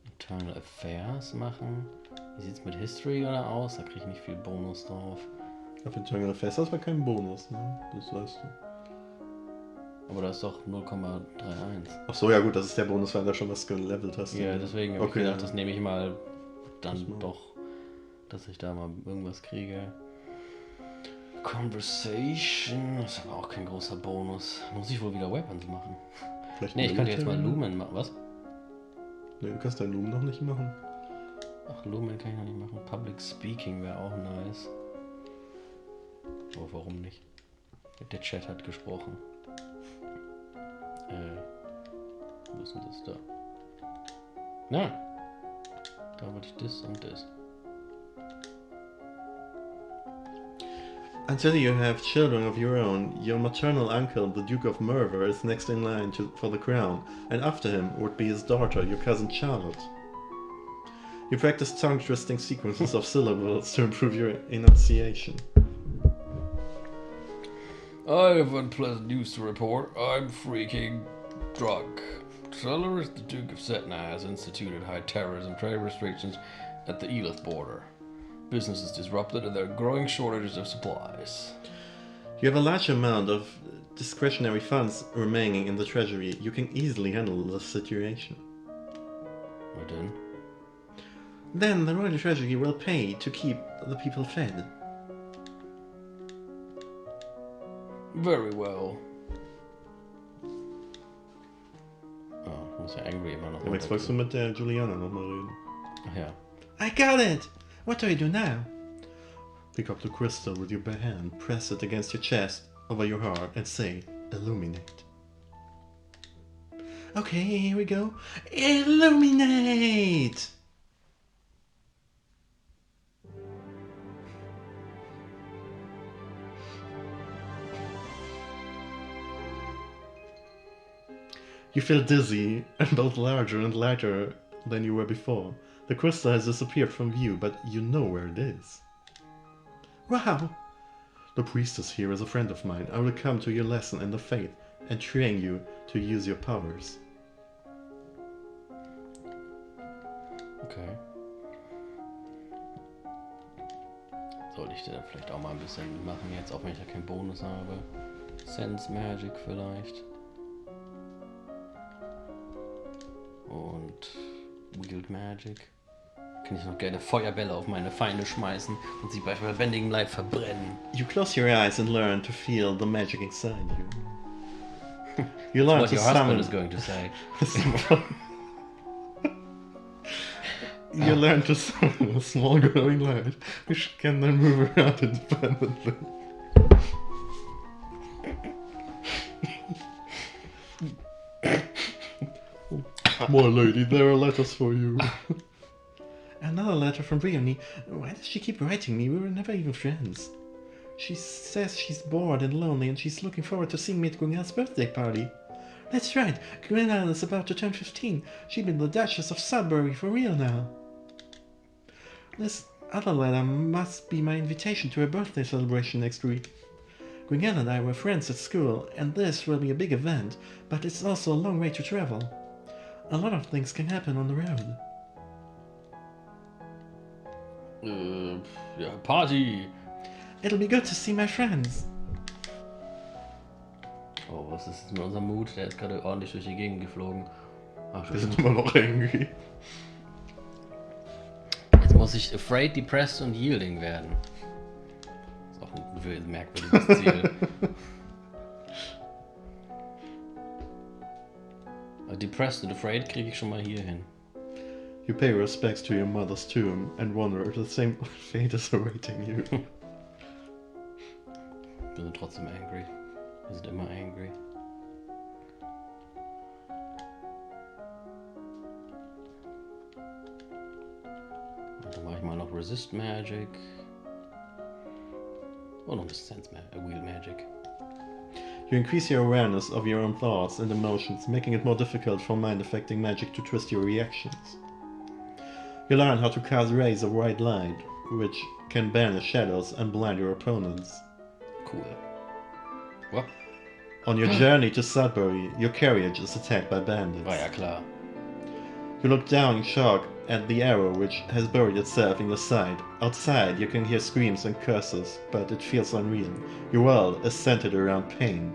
Speaker 2: Internal Affairs machen. Wie sieht's mit History oder aus? Da kriege ich nicht viel Bonus drauf.
Speaker 1: Auf Internal Affairs hast du keinen Bonus, ne? Das weißt du.
Speaker 2: Aber da ist doch 0,31.
Speaker 1: Ach so, ja gut, das ist der Bonus, weil du schon was gelevelt hast.
Speaker 2: Ja, deswegen habe ich gedacht,
Speaker 1: ja.
Speaker 2: das nehme ich mal dann doch, dass ich da mal irgendwas kriege. Conversation, das ist aber auch kein großer Bonus. Muss ich wohl wieder Weapons machen?
Speaker 1: Vielleicht
Speaker 2: Ne, ich könnte jetzt mal Lumen machen. Was?
Speaker 1: Ne, du kannst deinen Lumen noch nicht machen.
Speaker 2: Ach, Lumen kann ich noch nicht machen. Public Speaking wäre auch nice. Aber warum nicht? Der Chat hat gesprochen. Wo ist denn das da? Na! Da wollte ich das und das.
Speaker 1: Until you have children of your own, your maternal uncle, the Duke of Merver, is next in line for the crown, and after him would be his daughter, your cousin Charlotte. You practice tongue-twisting sequences of syllables to improve your enunciation.
Speaker 2: I have unpleasant news to report. I'm freaking drunk. Sellers, the Duke of Setna, has instituted high tariffs and trade restrictions at the Elith border. Business is disrupted and there are growing shortages of supplies.
Speaker 1: You have a large amount of discretionary funds remaining in the treasury. You can easily handle the situation.
Speaker 2: I didn't.
Speaker 1: Then the royal treasury will pay to keep the people fed.
Speaker 2: Very well. Oh, ich muss ja Angry immer noch.
Speaker 1: Ja, jetzt wolltest du mit der Juliana nochmal reden.
Speaker 2: Ach ja.
Speaker 1: I got it! What do I do now? Pick up the crystal with your bare hand, press it against your chest, over your heart, and say, illuminate. Okay, here we go. Illuminate! You feel dizzy and both larger and lighter than you were before. The crystal has disappeared from view, but you know where it is. Wow! The priestess here is a friend of mine. I will come to your lesson in the faith and train you to use your powers.
Speaker 2: Okay. Sollte ich da vielleicht auch mal ein bisschen machen jetzt, auch wenn ich ja keinen Bonus habe. Sense Magic vielleicht. Und Wield Magic. Kann ich noch gerne Feuerbälle auf meine Feinde schmeißen und sie bei lebendigem Leib verbrennen.
Speaker 1: You close your eyes and learn to feel the magic inside you. You learn
Speaker 2: What
Speaker 1: to
Speaker 2: your
Speaker 1: summon.
Speaker 2: husband is going to say.
Speaker 1: You learn to summon a small glowing light, which can then move around independently. My lady, there are letters for you. Another letter from Briony. Why does she keep writing me? We were never even friends. She says she's bored and lonely and she's looking forward to seeing me at Gwynel's birthday party. That's right, Gwynel is about to turn 15. She's been the Duchess of Sudbury for real now. This other letter must be my invitation to her birthday celebration next week. Gwynel and I were friends at school, and this will be a big event, but it's also a long way to travel. A lot of things can happen on the road.
Speaker 2: Ja, Party!
Speaker 1: It'll be good to see my friends.
Speaker 2: Oh, was ist jetzt mit unserem Mut? Der ist gerade ordentlich durch die Gegend geflogen. Ach,
Speaker 1: Wir sind immer noch irgendwie.
Speaker 2: Jetzt muss ich afraid, depressed und yielding werden. Ist auch ein merkwürdiges Ziel. Depressed und afraid kriege ich schon mal hier hin.
Speaker 1: You pay your respects to your mother's tomb and wonder if the same fate is awaiting you.
Speaker 2: Wir sind trotzdem angry. Wir sind immer angry. Und dann mache ich mal noch Resist Magic. Und noch ein bisschen Sense Wheel Magic.
Speaker 1: You increase your awareness of your own thoughts and emotions, making it more difficult for mind-affecting magic to twist your reactions. You learn how to cast rays of white light, which can banish shadows and blind your opponents.
Speaker 2: Cool. What?
Speaker 1: On your journey to Sudbury, your carriage is attacked by bandits.
Speaker 2: War ja klar.
Speaker 1: You look down in shock at the arrow which has buried itself in your side. Outside, you can hear screams and curses, but it feels unreal. Your world is centered around pain.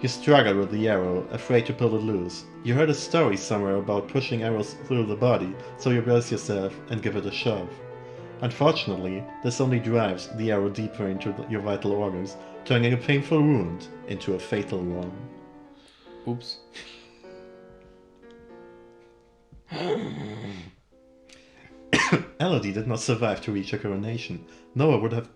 Speaker 1: You struggle with the arrow, afraid to pull it loose. You heard a story somewhere about pushing arrows through the body, so you brace yourself and give it a shove. Unfortunately, this only drives the arrow deeper into your vital organs, turning a painful wound into a fatal one.
Speaker 2: Ups.
Speaker 1: Elodie did not survive to reach her coronation. Noah would have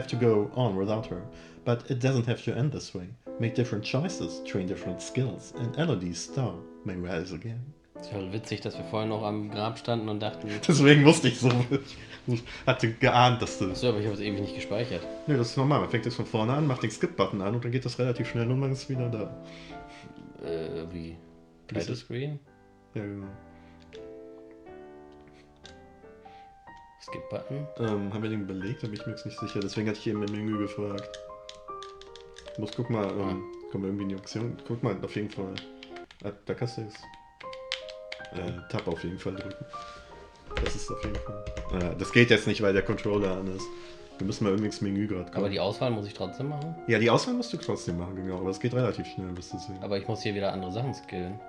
Speaker 1: to go on without her, but it doesn't have to end this way. Make different choices, train different skills, and Elodie's star may rise again.
Speaker 2: Es war witzig, dass wir vorhin noch am Grab standen und dachten...
Speaker 1: Deswegen musste ich so. Ich hatte geahnt, dass du.
Speaker 2: Achso, aber ich habe es ewig nicht gespeichert.
Speaker 1: Ne, das ist normal. Man fängt jetzt von vorne an, macht den Skip-Button an und dann geht das relativ schnell und man ist wieder da.
Speaker 2: Wie? Title Screen?
Speaker 1: Ja, genau.
Speaker 2: Skip-Button?
Speaker 1: Haben wir den belegt? Da bin ich mir jetzt nicht sicher. Deswegen hatte ich eben im Menü gefragt. Guck mal, komm irgendwie in die Option. Guck mal, auf jeden Fall. Da kannst du jetzt Tab auf jeden Fall drücken. Das ist auf jeden Fall. Das geht jetzt nicht, weil der Controller an ist. Wir müssen mal irgendwie ins Menü gerade kommen.
Speaker 2: Aber die Auswahl muss ich trotzdem machen?
Speaker 1: Ja, die Auswahl musst du trotzdem machen, genau. Aber es geht relativ schnell, bis du sehen.
Speaker 2: Aber ich muss hier wieder andere Sachen skillen.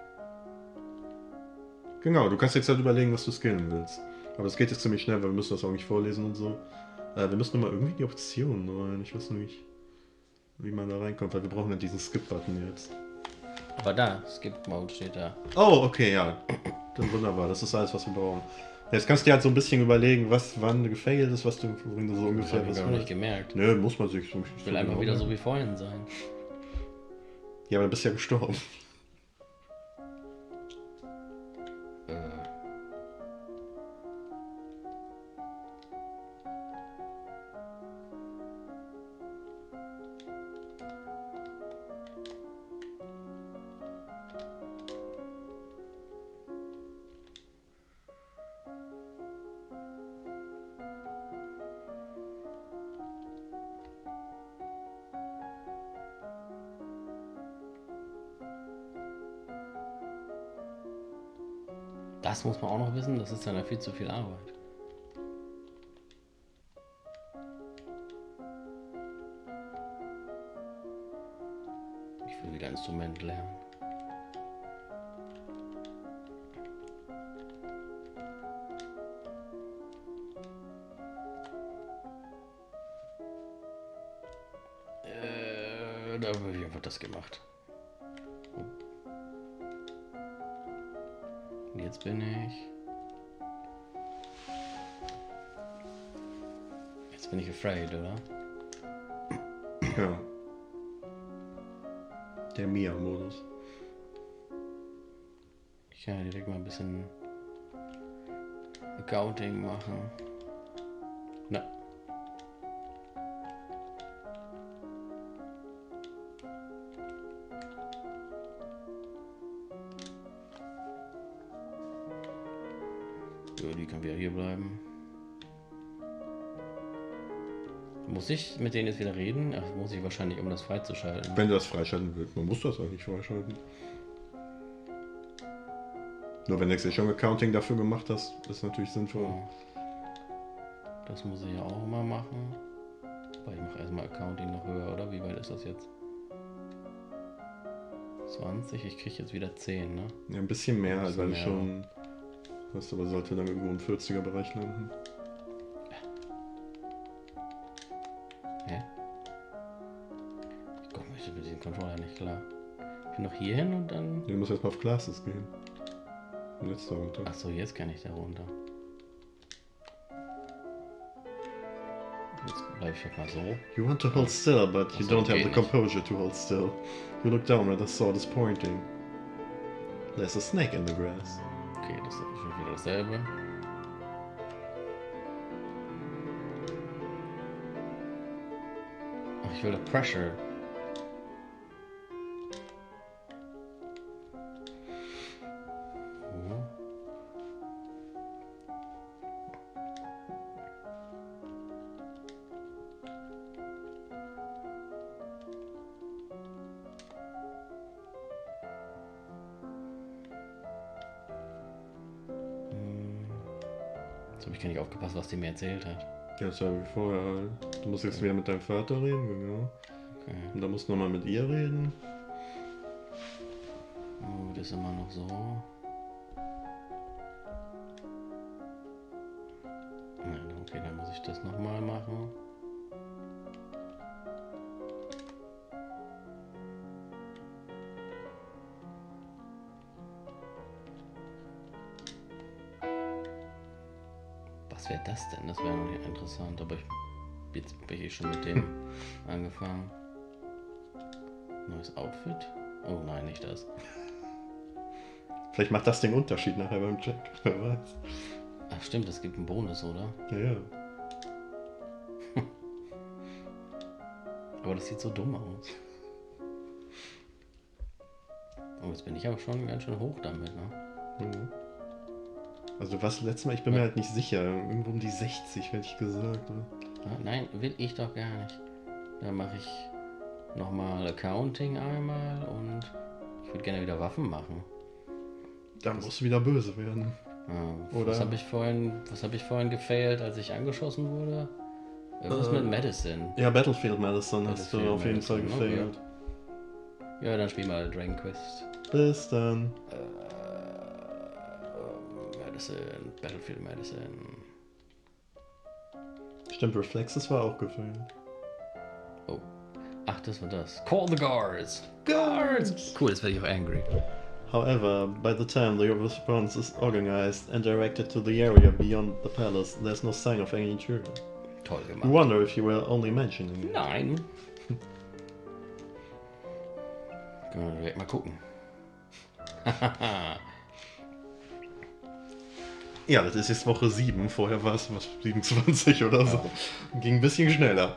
Speaker 1: Genau, du kannst jetzt halt überlegen, was du skillen willst. Aber es geht jetzt ziemlich schnell, weil wir müssen das auch nicht vorlesen und so. Wir müssen nur mal irgendwie die Optionen rein. Ich weiß nicht, wie man da reinkommt, weil wir brauchen ja diesen Skip-Button jetzt.
Speaker 2: Aber da, Skip-Mode steht da.
Speaker 1: Oh, okay, ja. Dann wunderbar, das ist alles, was wir brauchen. Jetzt kannst du dir halt so ein bisschen überlegen, wann gefailt ist, worin du so ungefähr
Speaker 2: Das habe ich noch nicht gemerkt.
Speaker 1: Nö, muss man sich so.
Speaker 2: Ich will einfach wieder so wie vorhin sein.
Speaker 1: Ja, aber du bist ja gestorben.
Speaker 2: Das muss man auch noch wissen, das ist dann ja viel zu viel Arbeit. Ich will wieder Instrument lernen. Da habe ich einfach das gemacht. Und jetzt bin ich... Jetzt bin ich afraid, oder?
Speaker 1: Ja. Der Mia-Modus.
Speaker 2: Ich kann ja direkt mal ein bisschen Accounting machen. Na. So, die kann wieder hier bleiben. Muss ich mit denen jetzt wieder reden? Ach, muss ich wahrscheinlich, um das freizuschalten.
Speaker 1: Wenn du das freischalten willst, man muss das eigentlich freischalten. Nur wenn du jetzt schon Accounting dafür gemacht hast, ist natürlich sinnvoll.
Speaker 2: Ja. Das muss ich ja auch mal machen. Aber ich mache erstmal Accounting noch höher, oder? Wie weit ist das jetzt? 20, ich kriege jetzt wieder 10, ne?
Speaker 1: Ja, ein bisschen mehr,
Speaker 2: Ein bisschen
Speaker 1: weil
Speaker 2: mehr,
Speaker 1: ich schon... Was aber sollte dann irgendwo im 40er-Bereich landen.
Speaker 2: Hä? Ich komme mit diesem Controller nicht klar. Ich bin noch hier hin und dann...
Speaker 1: Du musst erstmal auf Classes gehen. Jetzt da runter.
Speaker 2: Achso, jetzt kann ich da runter. Jetzt bleib ich halt mal so.
Speaker 1: You want to hold still, but you
Speaker 2: Ach so,
Speaker 1: don't have
Speaker 2: geht
Speaker 1: the
Speaker 2: nicht.
Speaker 1: composure to hold still. You look down where the sword is pointing. There's a snake in the grass.
Speaker 2: Okay, das ist schon wieder dasselbe. Ach, ich will da Pressure. Mhm. Jetzt habe ich gar nicht aufgepasst, was die mir erzählt hat.
Speaker 1: Ja, das war wie vorher halt. Du musst jetzt wieder mit deinem Vater reden, genau.
Speaker 2: Okay.
Speaker 1: Und dann musst du nochmal mit ihr reden.
Speaker 2: Oh, das ist immer noch so. Nein, okay, dann muss ich das nochmal machen. Was wäre das denn? Das wäre noch nicht interessant, aber jetzt bin ich schon mit dem angefangen. Neues Outfit? Oh nein, nicht das.
Speaker 1: Vielleicht macht das den Unterschied nachher beim Check. Wer weiß.
Speaker 2: Ach stimmt, es gibt einen Bonus, oder?
Speaker 1: Ja, ja.
Speaker 2: Aber das sieht so dumm aus. Oh, jetzt bin ich aber schon ganz schön hoch damit, ne?
Speaker 1: Mhm. Also du warst letztes Mal, ich bin mir halt nicht sicher. Irgendwo um die 60, hätte ich gesagt. Ne?
Speaker 2: Ah, nein, will ich doch gar nicht. Dann mache ich nochmal Accounting einmal und ich würde gerne wieder Waffen machen.
Speaker 1: Da musst du wieder böse werden. Oder-
Speaker 2: Was habe ich vorhin gefailt, als ich angeschossen wurde? Irgendwas mit Medicine.
Speaker 1: Ja, Battlefield Medicine hast du
Speaker 2: Battlefield
Speaker 1: auf jeden Fall
Speaker 2: Medicine,
Speaker 1: gefailt.
Speaker 2: Ja, dann spiel mal Dragon Quest.
Speaker 1: Bis dann.
Speaker 2: Medicine, Battlefield Medicine.
Speaker 1: Stimmt, Reflexes war auch gefailt.
Speaker 2: Oh. Ach, das war das. Call the guards! Guards! Cool, jetzt werde ich auch angry.
Speaker 1: However, by the time the response is organized and directed to the area beyond the palace, there's no sign of any intruder.
Speaker 2: Toll
Speaker 1: You
Speaker 2: gemacht.
Speaker 1: wonder if you were only mentioning it.
Speaker 2: Nein. Können wir direkt mal gucken.
Speaker 1: Ja, das ist jetzt Woche 7, vorher war es was 27 oder so. Ging ein bisschen schneller.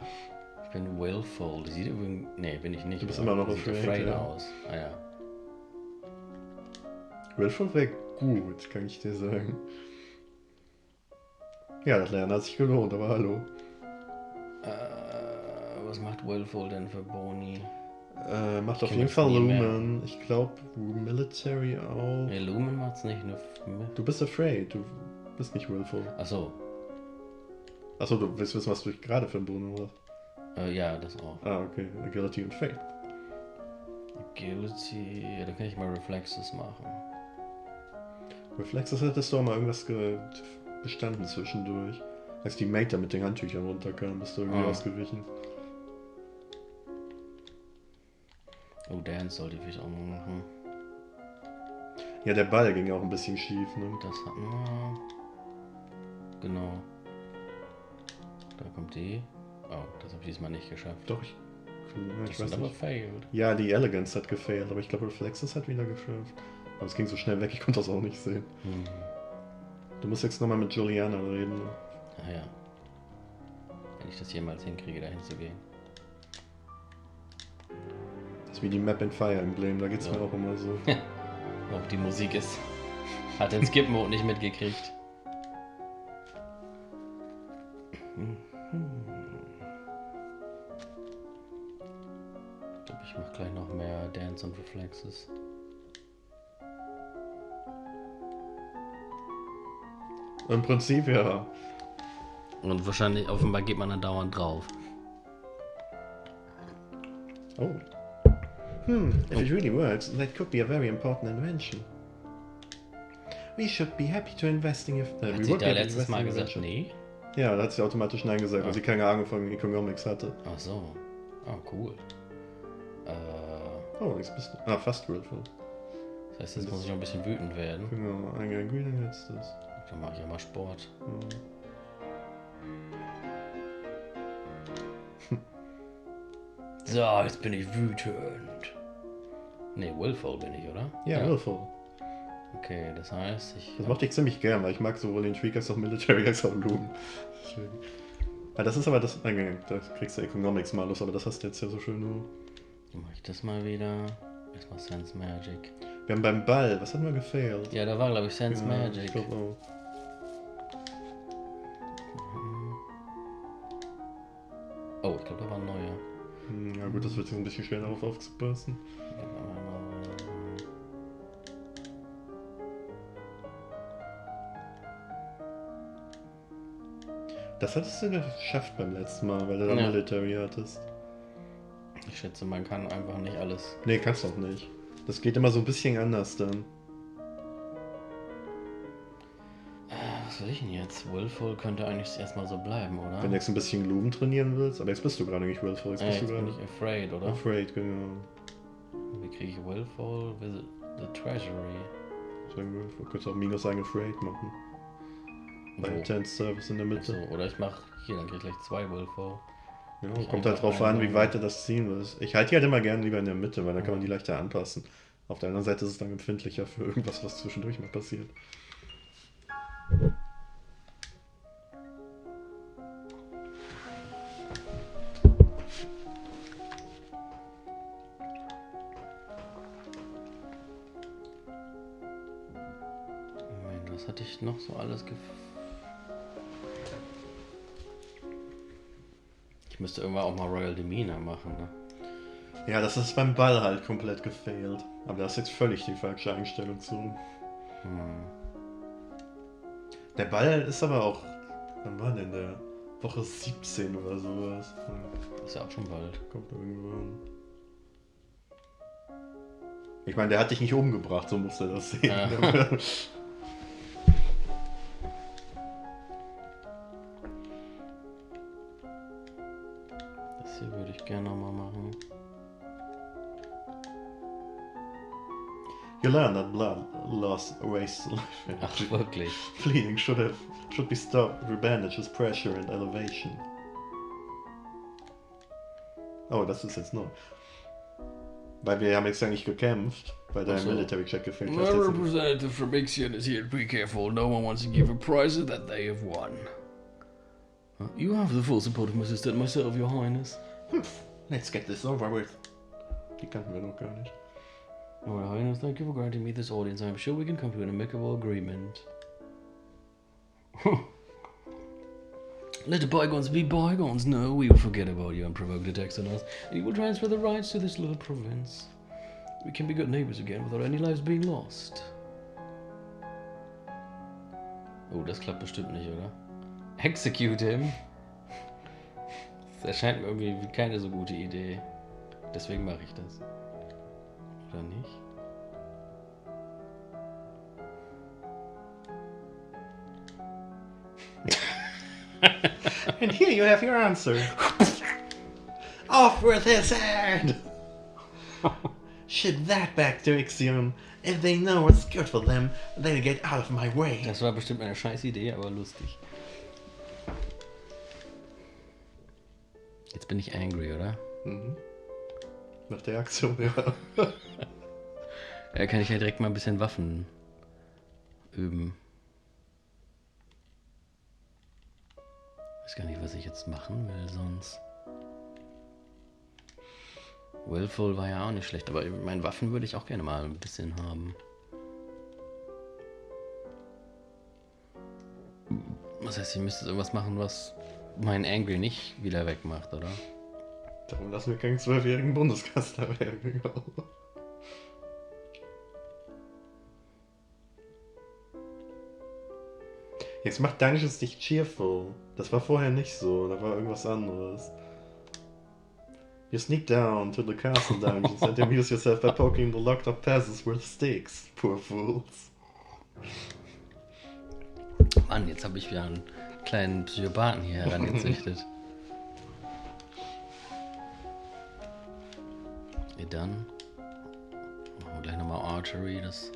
Speaker 2: Ich bin willful. Die sieht übrigens. Nee, bin ich nicht.
Speaker 1: Du bist
Speaker 2: aber
Speaker 1: immer noch
Speaker 2: die sieht
Speaker 1: afraid,
Speaker 2: afraid
Speaker 1: ja.
Speaker 2: aus. Ah ja.
Speaker 1: Willful wäre gut, kann ich dir sagen. Ja, das Lernen hat sich gelohnt, aber hallo.
Speaker 2: Was macht willful denn für Boni?
Speaker 1: Macht auf
Speaker 2: kenn
Speaker 1: jeden
Speaker 2: das
Speaker 1: Fall
Speaker 2: nie mehr.
Speaker 1: Lumen. Ich glaube, Military auch.
Speaker 2: Nee, Lumen macht's nicht. Nur
Speaker 1: Du bist afraid, du bist nicht willful.
Speaker 2: Achso.
Speaker 1: Achso, du willst wissen, was du gerade für einen Bonus hast.
Speaker 2: Ja, das auch.
Speaker 1: Ah, okay. Agility und Faith.
Speaker 2: Agility. Ja, da kann ich mal Reflexes machen.
Speaker 1: Reflexes hättest du auch mal irgendwas bestanden zwischendurch. Als die Mate da mit den Handtüchern runterkam, bist du irgendwie ausgewichen.
Speaker 2: Oh, Dance sollte ich vielleicht auch noch machen.
Speaker 1: Ja, der Ball ging auch ein bisschen schief, ne?
Speaker 2: Das hatten wir. Genau. Da kommt die. Oh, das habe ich diesmal nicht geschafft.
Speaker 1: Doch, ich
Speaker 2: Das
Speaker 1: weiß
Speaker 2: hat aber
Speaker 1: nicht.
Speaker 2: failed.
Speaker 1: Ja, die Elegance hat gefailt, aber ich glaube, Reflexes hat wieder geschafft. Aber es ging so schnell weg, ich konnte das auch nicht sehen.
Speaker 2: Hm.
Speaker 1: Du musst jetzt nochmal mit Juliana reden.
Speaker 2: Ah ja. Wenn ich das jemals hinkriege, da hinzugehen.
Speaker 1: Das ist wie die Map in Fire Emblem, da geht's
Speaker 2: Ja.
Speaker 1: mir auch immer so.
Speaker 2: Auch die Musik ist. Hat den Skip-Mode nicht mitgekriegt. Ich glaube, ich mache gleich noch mehr Dance und Reflexes.
Speaker 1: Im Prinzip ja.
Speaker 2: Und wahrscheinlich, offenbar geht man dann dauernd drauf.
Speaker 1: Oh. If it really works, that could be a very important invention. We should be happy to invest in your...
Speaker 2: Hat
Speaker 1: we
Speaker 2: sie
Speaker 1: would
Speaker 2: da
Speaker 1: be
Speaker 2: letztes Mal
Speaker 1: investing in
Speaker 2: gesagt,
Speaker 1: invention.
Speaker 2: nee?
Speaker 1: Ja, da hat sie automatisch Nein gesagt, weil
Speaker 2: Ah.
Speaker 1: sie keine Ahnung von Economics hatte.
Speaker 2: Ach so. Oh, cool.
Speaker 1: Oh, jetzt bist du... Ah, fast willful.
Speaker 2: Das heißt, jetzt muss ich noch ein bisschen wütend werden.
Speaker 1: Genau, ein Angry, dann jetzt das.
Speaker 2: Dann mache ich ja mal Sport. So, jetzt bin ich wütend. Ne, willful bin ich, oder?
Speaker 1: Ja, willful.
Speaker 2: Okay, das heißt,
Speaker 1: Das mochte ich ziemlich gern, weil ich mag sowohl den Tweak als auch Military als auch Loom. Deswegen. Ja, das ist aber das. Da kriegst du Economics Malus, aber das hast du jetzt ja so schön nur.
Speaker 2: Dann mache ich das mal wieder. Erstmal Sense Magic.
Speaker 1: Wir haben beim Ball, was hat mir gefehlt?
Speaker 2: Ja, da war glaube ich Sense Magic.
Speaker 1: Ich glaube auch.
Speaker 2: Oh, ich glaube, da war ein neuer.
Speaker 1: Ja gut, das wird jetzt ein bisschen schwer darauf aufzupassen. Das hattest du geschafft beim letzten Mal, weil du da Military hattest.
Speaker 2: Ich schätze, man kann einfach nicht alles.
Speaker 1: Nee, kannst du auch nicht. Das geht immer so ein bisschen anders dann.
Speaker 2: Was will ich denn jetzt? Willful könnte eigentlich erstmal so bleiben, oder?
Speaker 1: Wenn du jetzt ein bisschen Gloom trainieren willst, aber jetzt bist du gerade nicht Willful, jetzt bist du
Speaker 2: bin
Speaker 1: gerade.
Speaker 2: ich Afraid, oder?
Speaker 1: Afraid, genau.
Speaker 2: Wie kriege ich Willful? Visit the Treasury.
Speaker 1: Sagen wir, du könntest auch Minus einen Afraid machen. Bei Intense Service in der Mitte.
Speaker 2: So, oder ich mach hier, dann krieg ich gleich 2 Willful.
Speaker 1: Ja, kommt halt drauf an, wie weit du das ziehen willst. Ich halte die halt immer gerne lieber in der Mitte, weil dann kann man die leichter anpassen. Auf der anderen Seite ist es dann empfindlicher für irgendwas, was zwischendurch mal passiert.
Speaker 2: Moment, was hatte ich noch so alles Ich müsste irgendwann auch mal Royal Demeanor machen, ne?
Speaker 1: Ja, das ist beim Ball halt komplett gefailt. Aber das ist jetzt völlig die falsche Einstellung zu. Der Ball ist aber auch. Wann war denn der? Woche 17 oder sowas.
Speaker 2: Ist ja auch schon bald.
Speaker 1: Kommt irgendwann. Ich meine, der hat dich nicht umgebracht, so musst du das sehen.
Speaker 2: Ja. Das hier würde ich gerne nochmal machen.
Speaker 1: You learn that blood loss wastes life energy.
Speaker 2: Ach, wirklich?
Speaker 1: Bleeding should be stopped through bandages, pressure and elevation. Oh, das ist jetzt neu. Weil wir haben jetzt eigentlich gekämpft, weil der Military Check gefehlt
Speaker 2: My representative from Ixion is here. Be careful. No one wants to give a prize that they have won. You have the full support of my sister and myself, Your Highness.
Speaker 1: Let's get this over with. Die kannten wir noch gar nicht.
Speaker 2: Your Highness, thank you for granting me this audience. I'm sure we can come to an amicable agreement. Let the bygones be bygones. No, we will forget about your unprovoked attacks on us, and you will transfer the rights to this little province. We can be good neighbors again without any lives being lost. Oh, das klappt bestimmt nicht, oder? Execute him? Das erscheint mir irgendwie wie keine so gute Idee. Deswegen mache ich das. Oder nicht?
Speaker 1: And here you have your answer. Off with his head! Ship that back to Ixion. If they know what's good for them, they'll get out of my way.
Speaker 2: Das war bestimmt eine scheiß Idee, aber lustig. Jetzt bin ich angry, oder?
Speaker 1: Mhm. Nach der Aktion, ja.
Speaker 2: Kann ich ja direkt mal ein bisschen Waffen üben. Ich weiß gar nicht, was ich jetzt machen will sonst. Willful war ja auch nicht schlecht, aber meine Waffen würde ich auch gerne mal ein bisschen haben. Das heißt, ich müsste irgendwas machen, was meinen Angry nicht wieder wegmacht, oder?
Speaker 1: Darum lassen wir keinen 12-jährigen Bundeskanzler werden. Jetzt macht Dungeons dich cheerful. Das war vorher nicht so, da war irgendwas anderes. You sneak down to the castle dungeons and amuse yourself by poking the locked up passes with sticks. Poor fools.
Speaker 2: Mann, jetzt habe ich wieder einen kleinen Psychopathen hier herangezüchtet. Dann machen wir gleich nochmal Archery, das...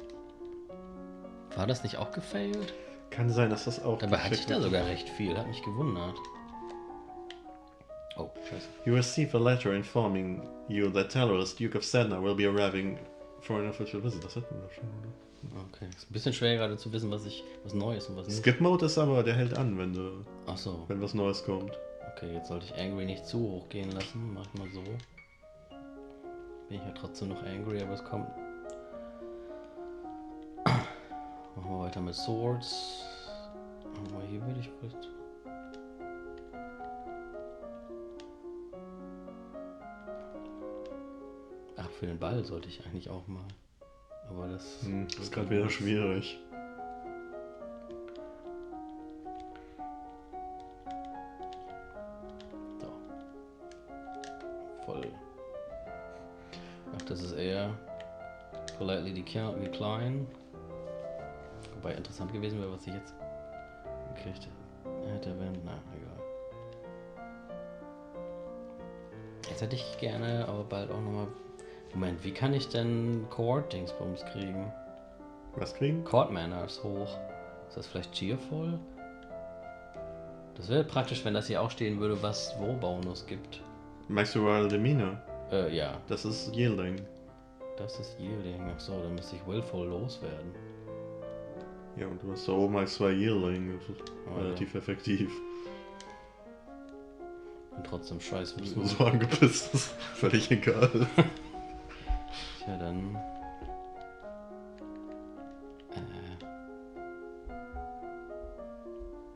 Speaker 2: War das nicht auch gefailt?
Speaker 1: Kann sein, dass das auch...
Speaker 2: Dabei hatte ich da sogar recht viel, hat mich gewundert. Oh, scheiße.
Speaker 1: You receive a letter informing you that Talos, Duke of Sedna, will be arriving for an official visit. Das hatten wir schon, oder?
Speaker 2: Okay, ist ein bisschen schwer gerade zu wissen, was Neues und was nicht.
Speaker 1: Skip Mode ist aber, der hält an, wenn
Speaker 2: Ach so.
Speaker 1: wenn was Neues kommt.
Speaker 2: Okay, jetzt sollte ich Angry nicht zu hoch gehen lassen. Mach ich mal so. Bin ich ja trotzdem noch Angry, aber es kommt. Machen wir weiter mit Swords. Aber hier würde ich vielleicht. Ach, für den Ball sollte ich eigentlich auch mal. Aber das
Speaker 1: ist gerade wieder schwierig.
Speaker 2: So. Voll. Ach, das ist eher politely decline. Wobei interessant gewesen wäre, was ich jetzt gekriegt hätte, wenn. Na, egal. Jetzt hätte ich gerne, aber bald auch nochmal. Moment, wie kann ich denn Chord-Dingsbums kriegen?
Speaker 1: Was kriegen?
Speaker 2: Chord Manners hoch. Ist das vielleicht Cheerful? Das wäre praktisch, wenn das hier auch stehen würde, was wo Bonus gibt.
Speaker 1: Magst du Royal Demeanor?
Speaker 2: Ja.
Speaker 1: Das ist Yielding.
Speaker 2: Das ist Yielding. Achso, dann müsste ich Willful loswerden.
Speaker 1: Ja, und du hast da oben als 2 Yielding. Das ist relativ effektiv.
Speaker 2: Und trotzdem scheiße.
Speaker 1: Du bist so angepisst, das ist völlig egal.
Speaker 2: Tja, dann.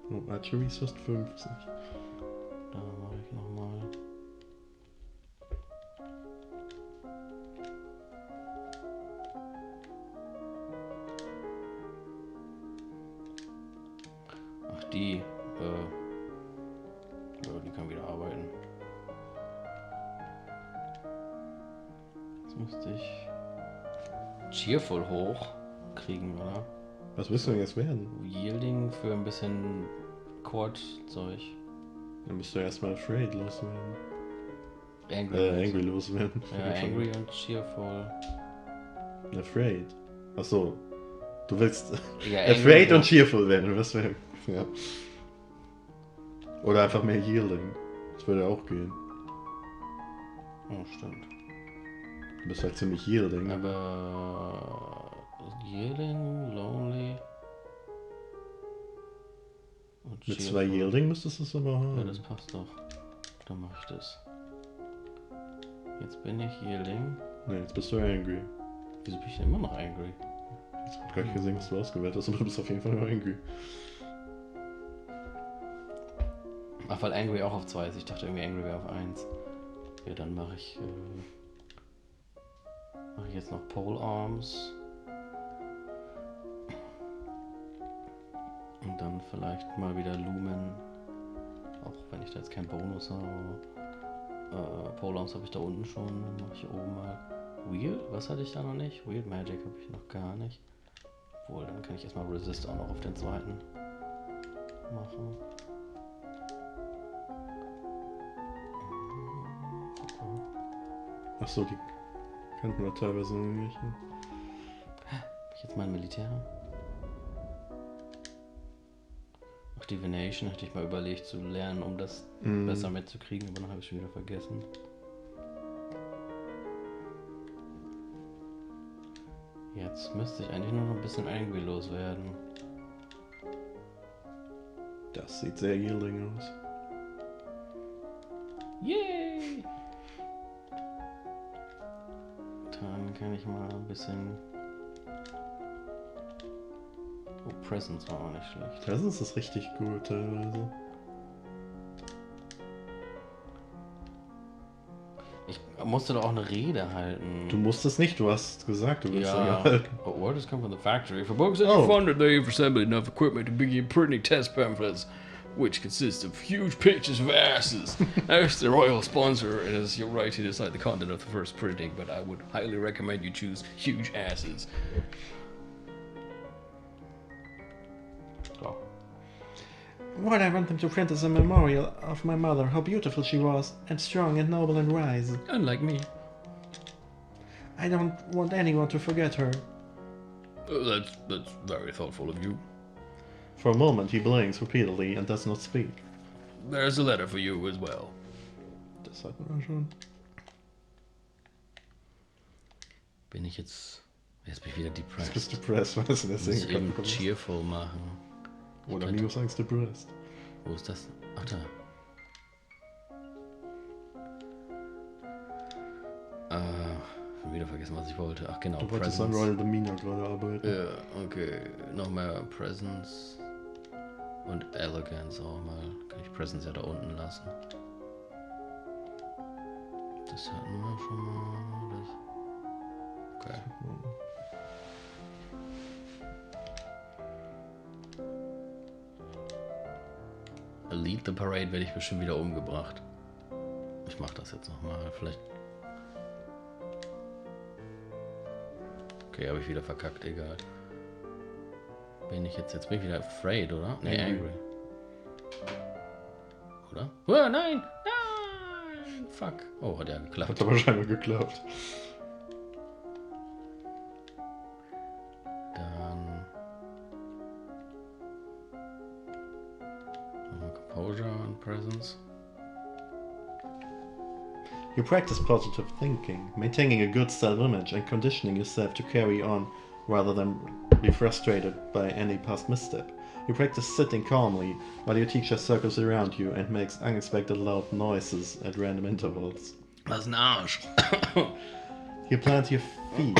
Speaker 1: Oh, Archery ist fast 50.
Speaker 2: Da mache ich nochmal. Ach, die. Die kann wieder arbeiten. Jetzt müsste ich Cheerful hoch kriegen, oder?
Speaker 1: Was willst du denn jetzt werden?
Speaker 2: Yielding für ein bisschen Chord-Zeug.
Speaker 1: Dann musst du erstmal Afraid loswerden.
Speaker 2: Angry
Speaker 1: loswerden.
Speaker 2: Ja, Angry und Cheerful.
Speaker 1: Afraid. Achso. Du willst
Speaker 2: Ja,
Speaker 1: Afraid und Cheerful werden, was wäre. Ja. Oder einfach mehr Yielding. Das würde auch gehen.
Speaker 2: Oh, stimmt.
Speaker 1: Du bist halt ziemlich Yielding.
Speaker 2: Aber Yielding, Lonely und
Speaker 1: Mit 2 Yielding müsstest du es aber haben.
Speaker 2: Ja, das passt doch. Dann mach ich das. Jetzt bin ich Yielding.
Speaker 1: Ne, jetzt bist du Angry.
Speaker 2: Wieso bin ich denn immer noch Angry?
Speaker 1: Ich hab gar nicht gesehen, was du ausgewählt hast, aber du bist auf jeden Fall noch Angry.
Speaker 2: Ach, weil Angry auch auf 2 ist. Ich dachte irgendwie Angry wäre auf 1. Ja, dann mache ich jetzt noch Pole Arms. Und dann vielleicht mal wieder Lumen. Auch wenn ich da jetzt keinen Bonus habe. Pole Arms habe ich da unten schon. Dann mache ich oben mal Weird. Was hatte ich da noch nicht? Weird Magic habe ich noch gar nicht. Obwohl, dann kann ich erstmal Resist auch noch auf den zweiten machen.
Speaker 1: Achso, die kannten wir teilweise noch nicht. Ne?
Speaker 2: Hab ich jetzt mal ein Militär? Ach, Divination hatte ich mal überlegt zu lernen, um das besser mitzukriegen, aber dann habe ich schon wieder vergessen. Jetzt müsste ich eigentlich nur noch ein bisschen Angry loswerden.
Speaker 1: Das sieht sehr Yielding aus.
Speaker 2: Yay! Dann kann ich mal ein bisschen... Oh, Presence war auch nicht schlecht.
Speaker 1: Presence ist richtig gut teilweise.
Speaker 2: Ich musste doch auch eine Rede halten.
Speaker 1: Du musst es nicht, du hast gesagt, du willst
Speaker 2: Ja,
Speaker 1: halten.
Speaker 2: but orders come from the factory. For books that are funded, they've assembled enough equipment to begin printing test pamphlets, which consist of huge pictures of asses. As the royal sponsor, it is your right to decide the content of the first printing, but I would highly recommend you choose huge asses. So.
Speaker 1: What I want them to print is a memorial of my mother, how beautiful she was, and strong and noble and wise.
Speaker 2: Unlike me.
Speaker 1: I don't want anyone to forget her.
Speaker 2: That's very thoughtful of you.
Speaker 1: For a moment he blinks repeatedly and does not speak.
Speaker 2: There's a letter for you as well.
Speaker 1: Das hatten wir schon.
Speaker 2: Bin ich jetzt... Jetzt bin ich wieder
Speaker 1: Jetzt
Speaker 2: depressed.
Speaker 1: bist du depressed, was du
Speaker 2: Muss
Speaker 1: deswegen
Speaker 2: ich eben
Speaker 1: kommst.
Speaker 2: cheerful machen.
Speaker 1: Oder minus Angst depressed.
Speaker 2: Wo ist das? Ach da. Schon wieder vergessen, was ich wollte. Ach genau,
Speaker 1: Du wolltest an Royal Demeanor gerade arbeiten.
Speaker 2: Ja, okay. Noch mehr Presence. Und Elegance auch mal. Kann ich Presence ja da unten lassen. Das hatten wir schon mal. Das... Okay. Lead the Parade werde ich bestimmt wieder umgebracht. Ich mach das jetzt nochmal. Vielleicht. Okay, habe ich wieder verkackt, egal. Bin ich jetzt bin ich wieder afraid, oder? Nee, angry. Oder? Oh, nein! Nein! Fuck. Oh, hat ja geklappt.
Speaker 1: Hat aber scheinbar geklappt.
Speaker 2: Dann. Composure and Presence.
Speaker 1: You practice positive thinking, maintaining a good self-image and conditioning yourself to carry on rather than be frustrated by any past misstep. You practice sitting calmly while your teacher circles around you and makes unexpected loud noises at random intervals.
Speaker 2: Was ein Arsch.
Speaker 1: You plant your feet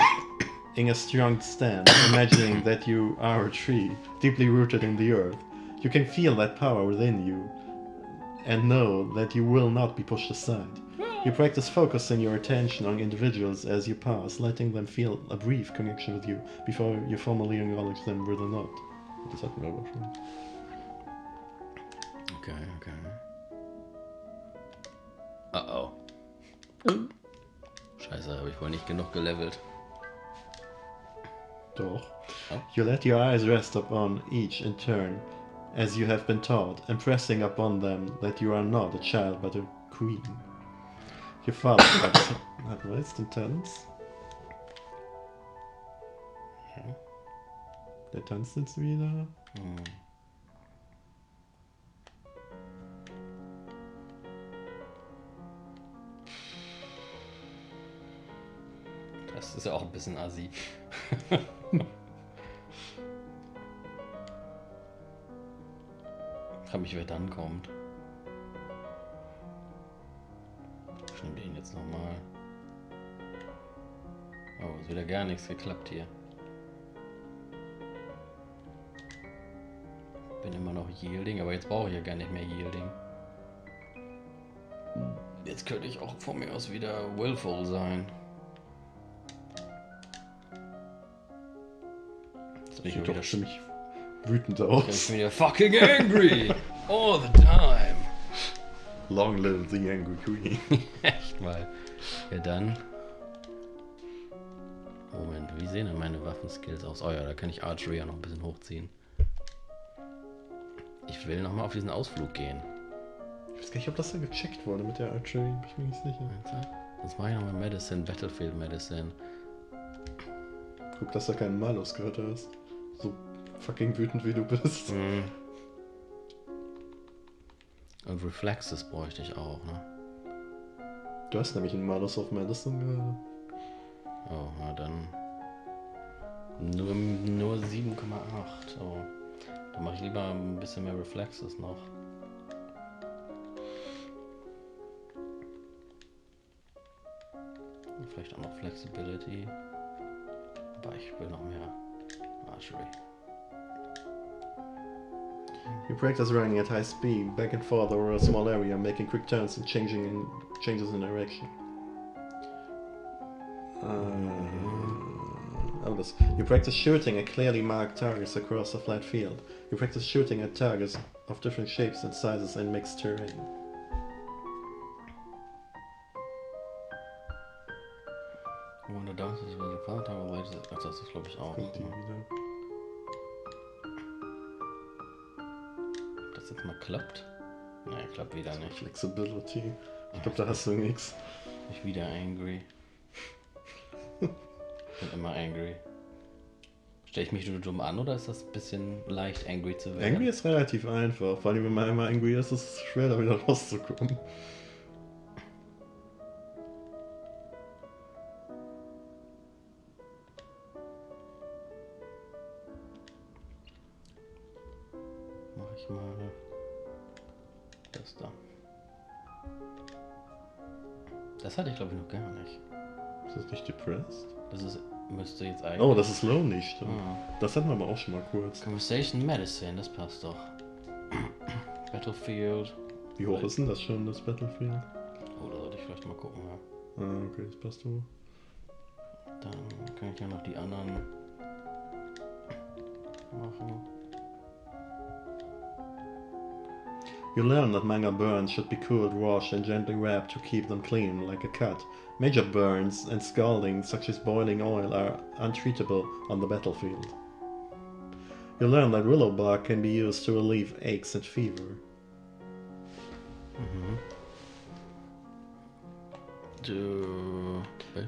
Speaker 1: in a strong stand, imagining that you are a tree, deeply rooted in the earth. You can feel that power within you and know that you will not be pushed aside. You practice focusing your attention on individuals as you pass, letting them feel a brief connection with you before you formally acknowledge them with a nod. Das hatten wir aber schon.
Speaker 2: Okay. Uh-oh. Scheiße, habe ich wohl nicht genug gelevelt.
Speaker 1: Doch.
Speaker 2: Oh.
Speaker 1: You let your eyes rest upon each in turn, as you have been taught, impressing upon them that you are not a child but a queen. Your father hat meist den Tanz. Der tanzt jetzt wieder.
Speaker 2: Das ist ja auch ein bisschen assi. Ich frage mich, wer dann kommt. Ich nehme den jetzt nochmal. Oh, ist wieder gar nichts geklappt hier. Bin immer noch Yielding, aber jetzt brauche ich ja gar nicht mehr Yielding. Jetzt könnte ich auch von mir aus wieder Willful sein. Jetzt bin ich
Speaker 1: Sieht
Speaker 2: wieder
Speaker 1: doch ziemlich wütend
Speaker 2: Ich
Speaker 1: aus.
Speaker 2: bin wieder fucking angry! All the time!
Speaker 1: Long live the angry queen.
Speaker 2: Echt mal. Ja dann. Moment, wie sehen denn meine Waffenskills aus? Oh ja, da kann ich Archery ja noch ein bisschen hochziehen. Ich will nochmal auf diesen Ausflug gehen.
Speaker 1: Ich weiß gar nicht, ob das dann gecheckt wurde mit der Archery. Bin ich mir nicht sicher.
Speaker 2: Sonst mache ich nochmal Medicine, Battlefield Medicine.
Speaker 1: Guck, dass da keinen Malus gehört hast. So fucking wütend wie du bist.
Speaker 2: Und Reflexes bräuchte ich auch, ne?
Speaker 1: Du hast nämlich einen Malus auf Medicine gerade.
Speaker 2: Oh, na dann. Nur 7,8. Oh. Dann mache ich lieber ein bisschen mehr Reflexes noch. Und vielleicht auch noch Flexibility. Aber ich will noch mehr Archery.
Speaker 1: You practice running at high speed, back and forth over a small area, making quick turns and changes in direction. Others. You practice shooting at clearly marked targets across a flat field. You practice shooting at targets of different shapes and sizes in mixed terrain.
Speaker 2: When the dances with the fun time related, das ist glaube ich auch.
Speaker 1: Kommt die wieder.
Speaker 2: Ob das jetzt mal klappt? Nein, klappt wieder nicht.
Speaker 1: Flexibility. Ich glaube, da hast du nichts.
Speaker 2: Ich wieder angry. Bin immer angry. Stell ich mich nur dumm an oder ist das ein bisschen leicht angry zu werden?
Speaker 1: Angry ist relativ einfach. Vor allem, wenn man einmal angry ist, ist es schwer, da wieder rauszukommen.
Speaker 2: Mach ich mal das da. Das hatte ich glaube ich noch gar nicht.
Speaker 1: Ist das nicht depressed?
Speaker 2: Das ist, müsste jetzt eigentlich...
Speaker 1: Oh, das ist lonely, stimmt.
Speaker 2: Ah.
Speaker 1: Das hatten wir aber auch schon mal kurz.
Speaker 2: Conversation Medicine, das passt doch. Battlefield.
Speaker 1: Wie hoch ist denn das schon, das Battlefield?
Speaker 2: Oh, da sollte ich vielleicht mal gucken, ja.
Speaker 1: Ah, okay, das passt so.
Speaker 2: Dann kann ich ja noch die anderen machen.
Speaker 1: You learn that minor burns should be cooled, washed, and gently wrapped to keep them clean, like a cut. Major burns and scalding, such as boiling oil, are untreatable on the battlefield. You learn that willow bark can be used to relieve aches and fever.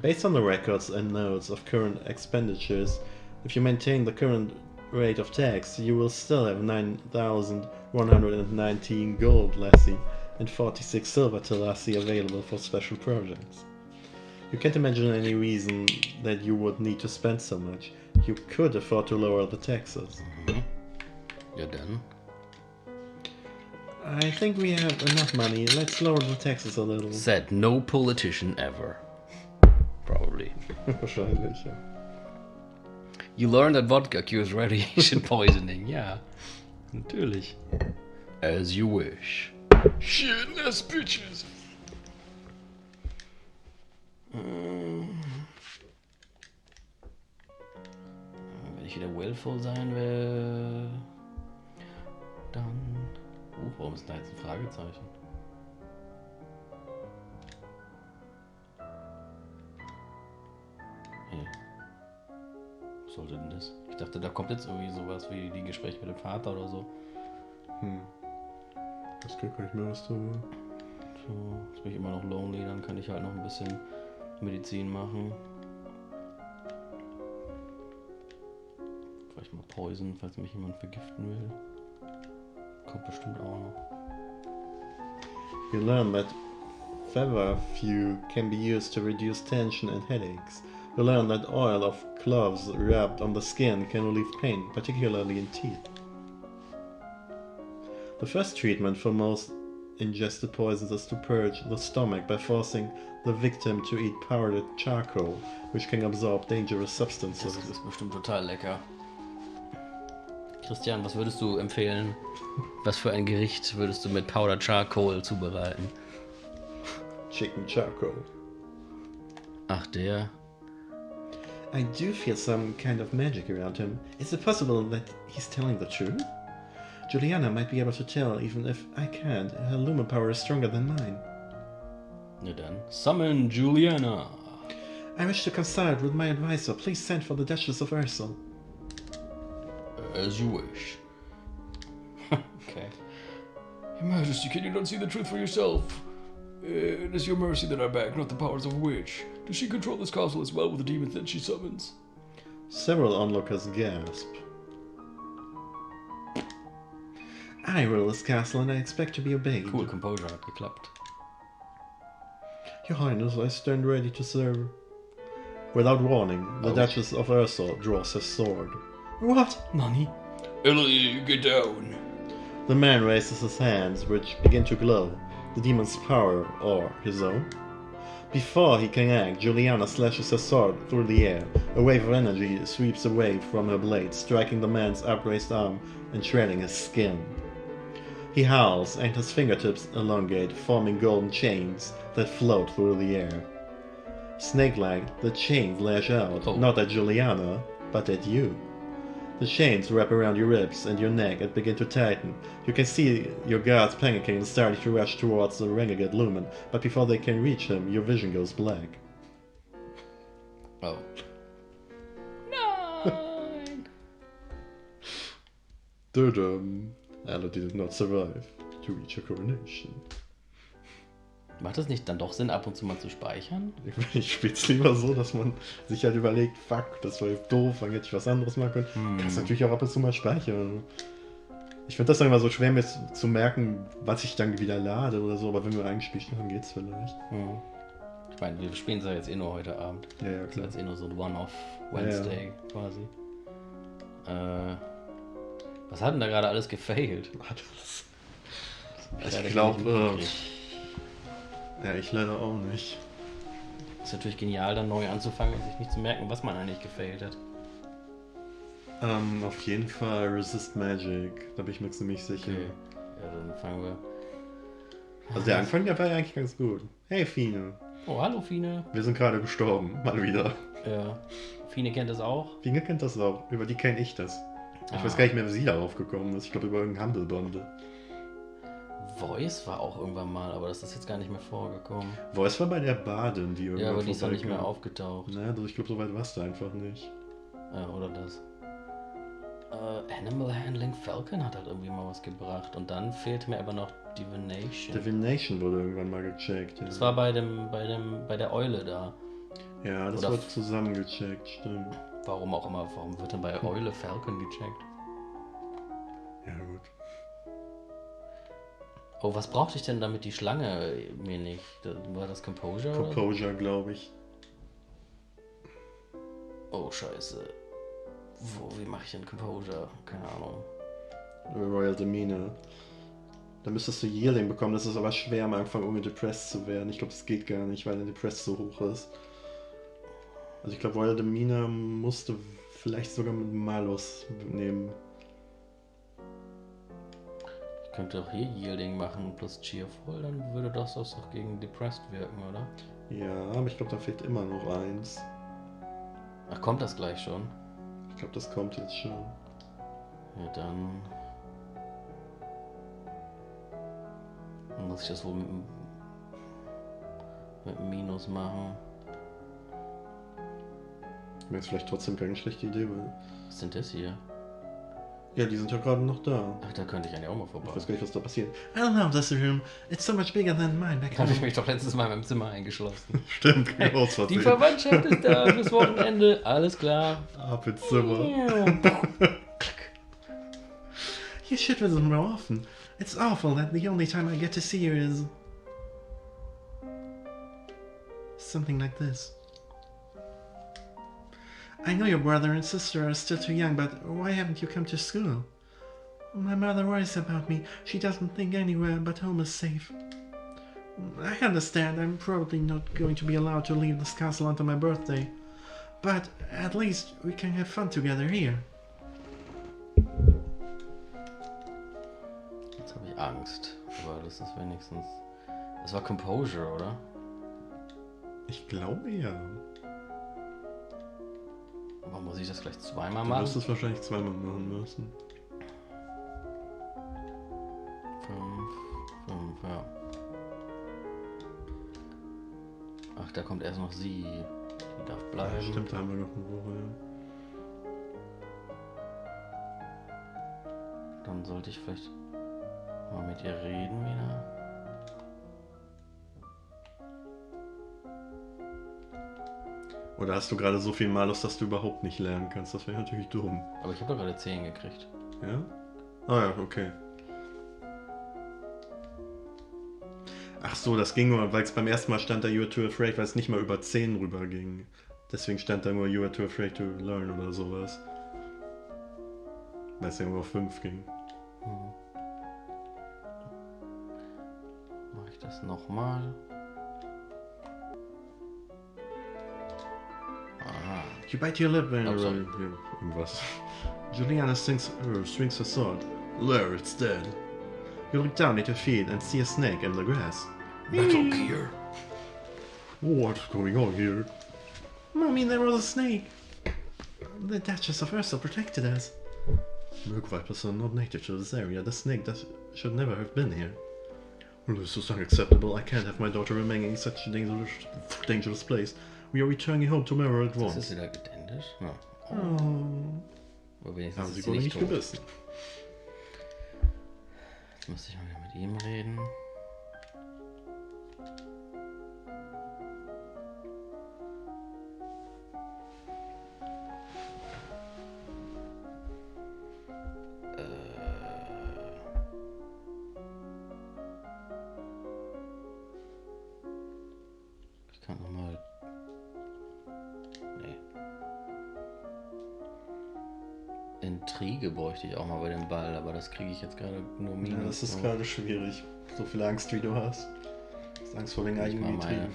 Speaker 1: Based on the records and notes of current expenditures, if you maintain the current rate of tax, you will still have 9,119 gold lassie and 46 silver lassie available for special projects. You can't imagine any reason that you would need to spend so much. You could afford to lower the taxes.
Speaker 2: Ja, dann.
Speaker 1: I think we have enough money. Let's lower the taxes a little.
Speaker 2: Said no politician ever. Probably.
Speaker 1: Wahrscheinlich, ja.
Speaker 2: You learn that vodka cures radiation poisoning. Ja, natürlich. As you wish. Shitless bitches. Wenn ich wieder willful sein will, dann... warum ist da jetzt ein Fragezeichen? Hey. Was sollte denn das? Ich dachte, da kommt jetzt irgendwie sowas wie die Gespräche mit dem Vater oder so.
Speaker 1: Das geht gar nicht mehr, was du...
Speaker 2: So, jetzt bin ich immer noch lonely, dann kann ich halt noch ein bisschen Medizin machen. Vielleicht mal Poison, falls mich jemand vergiften will. Kommt bestimmt auch noch.
Speaker 1: You learn that feverfew can be used to reduce tension and headaches. You learn that oil of cloves rubbed on the skin can relieve pain, particularly in teeth. The first treatment for most ingested poisons is to purge the stomach by forcing the victim to eat powdered charcoal, which can absorb dangerous substances.
Speaker 2: Das ist bestimmt total lecker. Christian, was würdest du empfehlen? Was für ein Gericht würdest du mit Powdered Charcoal zubereiten?
Speaker 1: Chicken charcoal.
Speaker 2: Ach, der.
Speaker 1: I do feel some kind of magic around him. Is it possible that he's telling the truth? Juliana might be able to tell, even if I can't. Her lumen power is stronger than mine.
Speaker 2: Na dann. Summon Juliana.
Speaker 1: I wish to consult with my advisor. Please send for the Duchess of Ursel.
Speaker 2: As you wish. Okay. Your Majesty, can you not see the truth for yourself? It is your mercy that are back, not the powers of a witch. Does she control this castle as well with the demons that she summons?
Speaker 1: Several onlookers gasp. I rule this castle and I expect to be obeyed.
Speaker 2: Cool, Composure hat geklappt.
Speaker 1: Your Highness, I stand ready to serve. Without warning, the Duchess of Ursel draws her sword. What?
Speaker 2: Nani? Ellie, get down.
Speaker 1: The man raises his hands, which begin to glow. The demon's power, or his own. Before he can act, Juliana slashes her sword through the air. A wave of energy sweeps away from her blade, striking the man's upraised arm and shredding his skin. He howls, and his fingertips elongate, forming golden chains that float through the air. Snake-like, the chains lash out, not at Juliana, but at you. The chains wrap around your ribs and your neck and begin to tighten. You can see your guards panicking and starting to rush towards the renegade Lumen, but before they can reach him, your vision goes black.
Speaker 2: Oh. 9!
Speaker 1: Dudum. Ella did not survive to reach her coronation.
Speaker 2: Macht es nicht dann doch Sinn, ab und zu mal zu speichern?
Speaker 1: Ich spiele es lieber so, dass man sich halt überlegt, fuck, das war jetzt doof, dann hätte ich was anderes machen können. Kannst natürlich auch ab und zu mal speichern. Ich finde das dann immer so schwer, mir zu merken, was ich dann wieder lade oder so, aber wenn wir eingespielt haben, geht's vielleicht.
Speaker 2: Ich meine, wir spielen es ja jetzt eh nur heute Abend.
Speaker 1: Ja,
Speaker 2: Das ist
Speaker 1: klar.
Speaker 2: jetzt eh nur so ein One-Off-Wednesday quasi. Was hat denn da gerade alles gefailt?
Speaker 1: Ich glaube, ja, ich leider auch nicht.
Speaker 2: Ist natürlich genial, dann neu anzufangen und sich nicht zu merken, was man eigentlich gefailt hat.
Speaker 1: Auf jeden Fall Resist Magic, da bin ich mir ziemlich sicher.
Speaker 2: Okay. Ja, dann fangen wir.
Speaker 1: Also der Anfang, der war ja eigentlich ganz gut. Hey Fine.
Speaker 2: Oh, hallo Fine.
Speaker 1: Wir sind gerade gestorben, mal wieder.
Speaker 2: Ja. Fine kennt das auch.
Speaker 1: Fine kennt das auch, über die kenne ich das. Ich weiß gar nicht mehr, wie sie darauf gekommen ist. Ich glaube über irgendeinen Humble-Bundle.
Speaker 2: Voice war auch irgendwann mal, aber das ist jetzt gar nicht mehr vorgekommen.
Speaker 1: Voice war bei der Badin, die irgendwann
Speaker 2: Ja, aber die ist dann nicht mehr
Speaker 1: vorbeikam.
Speaker 2: aufgetaucht.
Speaker 1: Na, ich glaube, so weit warst du einfach nicht.
Speaker 2: Ja, oder das. Animal Handling Falcon hat halt irgendwie mal was gebracht. Und dann fehlte mir aber noch Divination.
Speaker 1: Divination wurde irgendwann mal gecheckt. Ja.
Speaker 2: Das war bei der Eule da.
Speaker 1: Ja, das
Speaker 2: Oder
Speaker 1: wurde zusammen gecheckt, stimmt.
Speaker 2: Warum auch immer, warum wird denn bei Eule Falcon gecheckt?
Speaker 1: Ja, gut.
Speaker 2: Oh, was brauchte ich denn damit die Schlange mir nicht? War das Composure?
Speaker 1: Composure, glaube ich.
Speaker 2: Oh, scheiße. Wie mache ich denn Composure? Keine Ahnung.
Speaker 1: Royal Demeanor. Da müsstest du Yielding bekommen, das ist aber schwer am Anfang, ohne depressed zu werden. Ich glaube, das geht gar nicht, weil der Depressed so hoch ist. Also ich glaube, Royal Demeanor musste vielleicht sogar mit Malus nehmen.
Speaker 2: Ich könnte auch hier Yielding machen plus Cheerful, dann würde das auch gegen Depressed wirken, oder?
Speaker 1: Ja, aber ich glaube, da fehlt immer noch eins.
Speaker 2: Ach, kommt das gleich schon?
Speaker 1: Ich glaube, das kommt jetzt schon.
Speaker 2: Ja, dann muss ich das wohl mit Minus machen.
Speaker 1: Wäre jetzt vielleicht trotzdem keine schlechte Idee, weil...
Speaker 2: Was sind das hier?
Speaker 1: Ja, die sind ja gerade noch da.
Speaker 2: Ach, da könnte ich eigentlich auch mal
Speaker 1: Ich
Speaker 2: vorbei.
Speaker 1: weiß gar nicht, was da passiert. I don't know, this room. It's so much bigger than mine back
Speaker 2: Da habe ich
Speaker 1: home.
Speaker 2: mich doch letztes Mal in meinem Zimmer eingeschlossen.
Speaker 1: Stimmt, genau, aus
Speaker 2: Die
Speaker 1: Versehen.
Speaker 2: Verwandtschaft ist da fürs Wochenende, alles klar.
Speaker 1: Ab ins Zimmer. You should visit more often. It's awful that the only time I get to see you is... something like this. I know your brother and sister are still too young, but why haven't you come to school? My mother worries about me. She doesn't think anywhere but home is safe. I understand I'm probably not going to be allowed to leave this castle until my birthday, but at least we can have fun together here.
Speaker 2: Jetzt habe ich Angst, aber das ist wenigstens... Das war Composure, oder?
Speaker 1: Ich glaube ja.
Speaker 2: Aber muss ich das gleich zweimal
Speaker 1: Du
Speaker 2: machen?
Speaker 1: wirst es wahrscheinlich zweimal machen müssen.
Speaker 2: 5, ja. Ach, da kommt erst noch sie. Die darf bleiben.
Speaker 1: Ja, stimmt, da haben wir noch eine Woche, ja.
Speaker 2: Dann sollte ich vielleicht mal mit ihr reden wieder.
Speaker 1: Oder hast du gerade so viel Malus, dass du überhaupt nicht lernen kannst? Das wäre natürlich dumm.
Speaker 2: Aber ich habe doch gerade 10 gekriegt.
Speaker 1: Ja? Ah ja, okay. Ach so, das ging nur, weil es beim ersten Mal stand da You are too afraid, weil es nicht mal über 10 rüber ging. Deswegen stand da nur You are too afraid to learn oder sowas. Weil es ja nur auf 5 ging.
Speaker 2: Mache ich das nochmal. Aha.
Speaker 1: You bite your lip when
Speaker 2: Oh, sorry.
Speaker 1: irgendwas. Juliana swings her sword. There, it's dead. You look down at your feet and see a snake in the grass.
Speaker 2: Metal Gear.
Speaker 1: What's going on here? Mommy, there was a snake. The Duchess of Ursa protected us. Milk vipers are not native to this area. The snake should never have been here. This is unacceptable. I can't have my daughter remaining in such a dangerous place. We are returning home tomorrow at
Speaker 2: Das
Speaker 1: once.
Speaker 2: ist wieder identisch. Ja.
Speaker 1: Oh.
Speaker 2: Aber wenigstens
Speaker 1: Haben
Speaker 2: ist
Speaker 1: sie
Speaker 2: sie
Speaker 1: wohl
Speaker 2: nicht
Speaker 1: nicht
Speaker 2: tot.
Speaker 1: gebissen.
Speaker 2: Jetzt müsste ich mal wieder mit ihm reden. Intrige bräuchte ich auch mal bei dem Ball, aber das kriege ich jetzt gerade nur
Speaker 1: Ja,
Speaker 2: minus.
Speaker 1: das ist
Speaker 2: so.
Speaker 1: gerade schwierig. So viel Angst, wie du hast. Du hast Angst vor den
Speaker 2: Ich
Speaker 1: eigenen
Speaker 2: mal meine,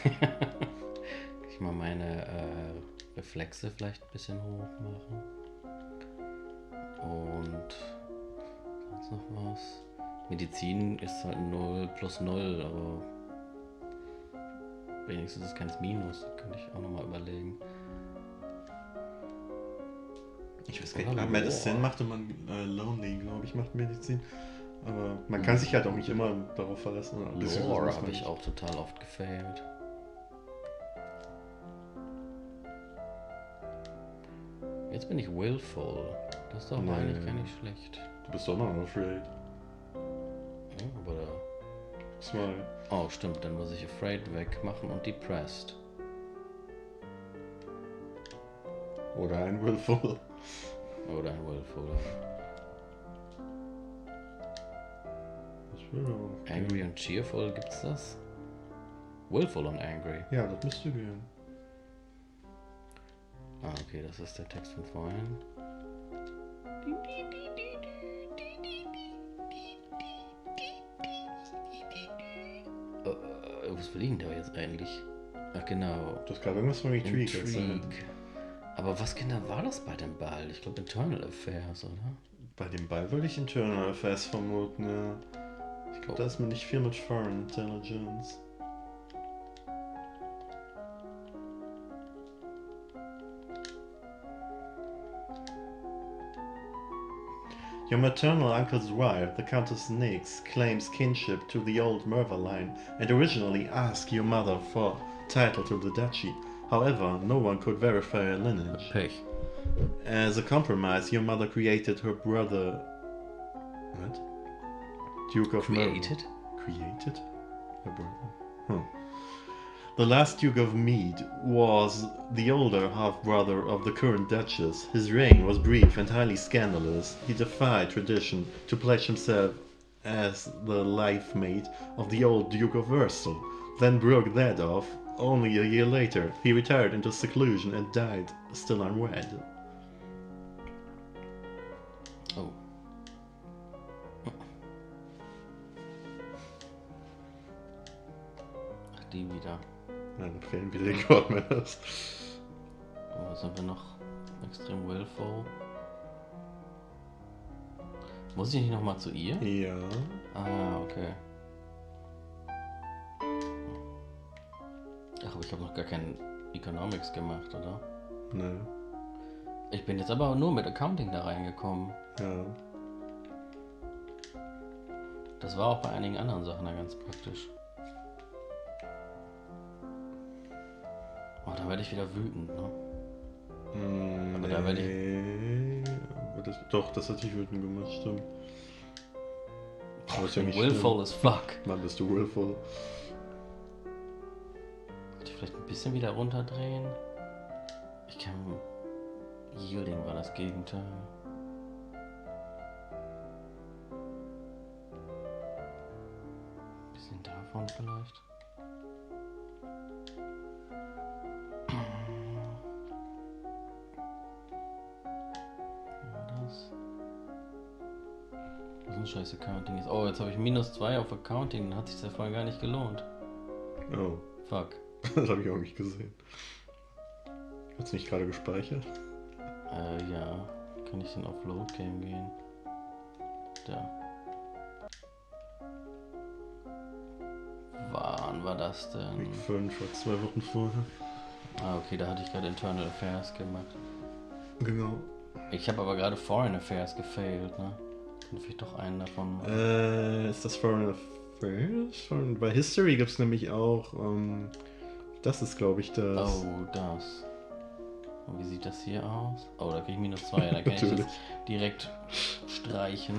Speaker 1: Intrigen.
Speaker 2: ich mal meine Reflexe vielleicht ein bisschen hoch machen. Und sonst noch was. Medizin ist halt 0 plus 0, aber wenigstens ist es kein Minus. Das könnte ich auch nochmal überlegen.
Speaker 1: Ich weiß gar nicht, Medicine
Speaker 2: Lore.
Speaker 1: machte man Lonely, glaube ich, macht Medizin. Aber man kann sich halt auch nicht immer darauf verlassen.
Speaker 2: Lore habe ich auch total oft gefailt. Jetzt bin ich willful. Das ist doch
Speaker 1: Nee.
Speaker 2: eigentlich gar nicht schlecht.
Speaker 1: Du bist doch noch afraid.
Speaker 2: Ja, aber da...
Speaker 1: 2.
Speaker 2: Oh, stimmt, dann muss ich afraid wegmachen und depressed.
Speaker 1: Oder ein Willful.
Speaker 2: Oder ein willful.
Speaker 1: Das würde auch
Speaker 2: Angry und cheerful, gibt's das? Willful und angry.
Speaker 1: Ja, das müsste gehen.
Speaker 2: Ah, okay, das ist der Text von vorhin. Was will ich denn da jetzt eigentlich? Ach genau.
Speaker 1: Du hast gerade irgendwas von Intrigue erzählt.
Speaker 2: Intrigue. Aber was genau war das bei dem Ball? Ich glaube Internal Affairs, oder?
Speaker 1: Bei dem Ball würde ich Internal Affairs vermuten, ja. Ich glaube, da ist mir nicht viel mit Foreign Intelligence. Your maternal uncle's wife, the Countess Nix, claims kinship to the old Merva line and originally asked your mother for title to the duchy. However, no one could verify her lineage.
Speaker 2: Pech.
Speaker 1: As a compromise, your mother created her brother... What? Duke of
Speaker 2: Created?
Speaker 1: Merva. Created? Her brother? Huh. The last Duke of Mead was the older half-brother of the current Duchess. His reign was brief and highly scandalous. He defied tradition to pledge himself as the life mate of the old Duke of Ursel, then broke that off. Only a year later, he retired into seclusion and died still unwed.
Speaker 2: Oh. Ach, die wieder.
Speaker 1: Nein, da fehlen wieder die Coordinators.
Speaker 2: Oh, sind wir noch extrem willful? Muss ich nicht nochmal zu ihr?
Speaker 1: Ja.
Speaker 2: Ah, okay. Ach, aber ich habe noch gar keinen Economics gemacht, oder?
Speaker 1: Ne.
Speaker 2: Ich bin jetzt aber nur mit Accounting da reingekommen.
Speaker 1: Ja.
Speaker 2: Das war auch bei einigen anderen Sachen da ganz praktisch. Oh, da werde ich wieder wütend, ne? Aber da werde ich...
Speaker 1: Aber doch, das hat dich wütend gemacht, stimmt. Aber ist ja nicht
Speaker 2: willful as fuck.
Speaker 1: Mann, bist du willful.
Speaker 2: Sollte ich vielleicht ein bisschen wieder runterdrehen? Ich kann... Yielding war das Gegenteil. Ein bisschen davon vielleicht. Was ein scheiß Accounting ist. Oh, jetzt habe ich -2 auf Accounting, dann hat sich das vorhin gar nicht gelohnt.
Speaker 1: Oh,
Speaker 2: Fuck.
Speaker 1: das habe ich auch nicht gesehen. Hat's nicht gerade gespeichert?
Speaker 2: Ja. Kann ich denn auf Load Game gehen? Da. Wann war das denn?
Speaker 1: Week 5, war 2 Wochen vorher.
Speaker 2: Ah, okay, da hatte ich gerade Internal Affairs gemacht.
Speaker 1: Genau.
Speaker 2: Ich habe aber gerade Foreign Affairs gefailt, ne? Kann vielleicht doch einen davon machen.
Speaker 1: Ist das Foreign Affairs? Bei History gibt es nämlich auch, das ist glaube ich das.
Speaker 2: Oh, das. Und wie sieht das hier aus? Oh, da kriege ich -2. Da kann ich das direkt streichen.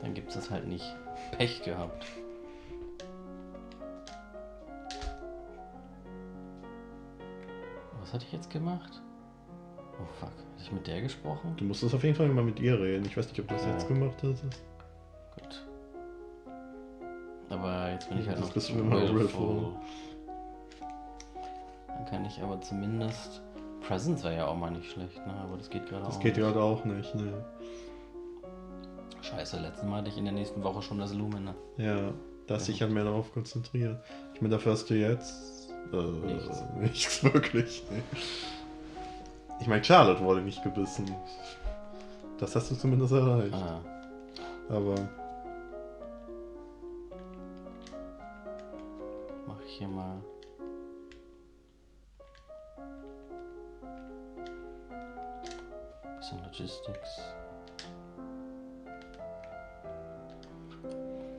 Speaker 2: Dann gibt es das halt nicht. Pech gehabt. Was hatte ich jetzt gemacht? Oh fuck, hatte ich mit der gesprochen?
Speaker 1: Du musst das auf jeden Fall mal mit ihr reden. Ich weiß nicht, ob du das
Speaker 2: Ja.
Speaker 1: jetzt gemacht hast.
Speaker 2: Gut. Aber jetzt bin ich halt
Speaker 1: Das
Speaker 2: noch
Speaker 1: bist du immer willful.
Speaker 2: Dann kann ich aber zumindest Presents wäre ja auch mal nicht schlecht, ne? Aber das geht gerade auch
Speaker 1: Das geht
Speaker 2: nicht.
Speaker 1: gerade auch nicht, ne.
Speaker 2: Scheiße, letztes Mal hatte ich in der nächsten Woche schon das Lumen, ne?
Speaker 1: Ja, da hast dich halt mehr darauf konzentriert. Ich meine, dafür hast du jetzt nichts wirklich. Nee. Ich meine, Charlotte wurde nicht gebissen. Das hast du zumindest erreicht.
Speaker 2: Ah,
Speaker 1: Aber
Speaker 2: mach ich hier mal. Bisschen Logistics.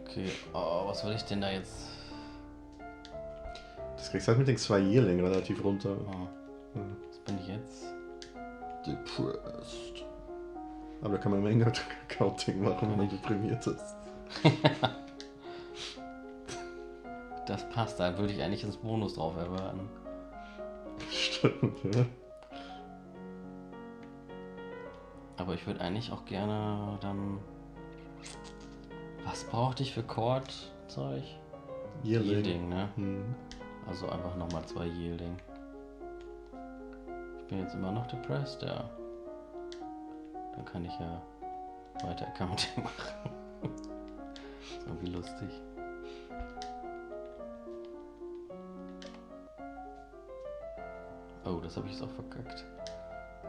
Speaker 2: Okay, oh, was will ich denn da jetzt?
Speaker 1: das kriegst du halt mit den 2 Yearling relativ runter.
Speaker 2: Oh,
Speaker 1: Ja.
Speaker 2: was bin ich jetzt?
Speaker 1: Depressed. Aber da kann man Menge Accounting machen, wenn man deprimiert ist.
Speaker 2: Das passt, da würde ich eigentlich ins Bonus drauf erwarten.
Speaker 1: Stimmt, ja.
Speaker 2: Aber ich würde eigentlich auch gerne dann. Was brauchte ich für Chord-Zeug?
Speaker 1: Yearling.
Speaker 2: Yielding, ne?
Speaker 1: Hm.
Speaker 2: Also einfach nochmal 2 Yielding. Ich bin jetzt immer noch depressed, ja. Dann kann ich ja weiter Accounting machen. Ist irgendwie lustig. Oh, das habe ich jetzt auch verkackt.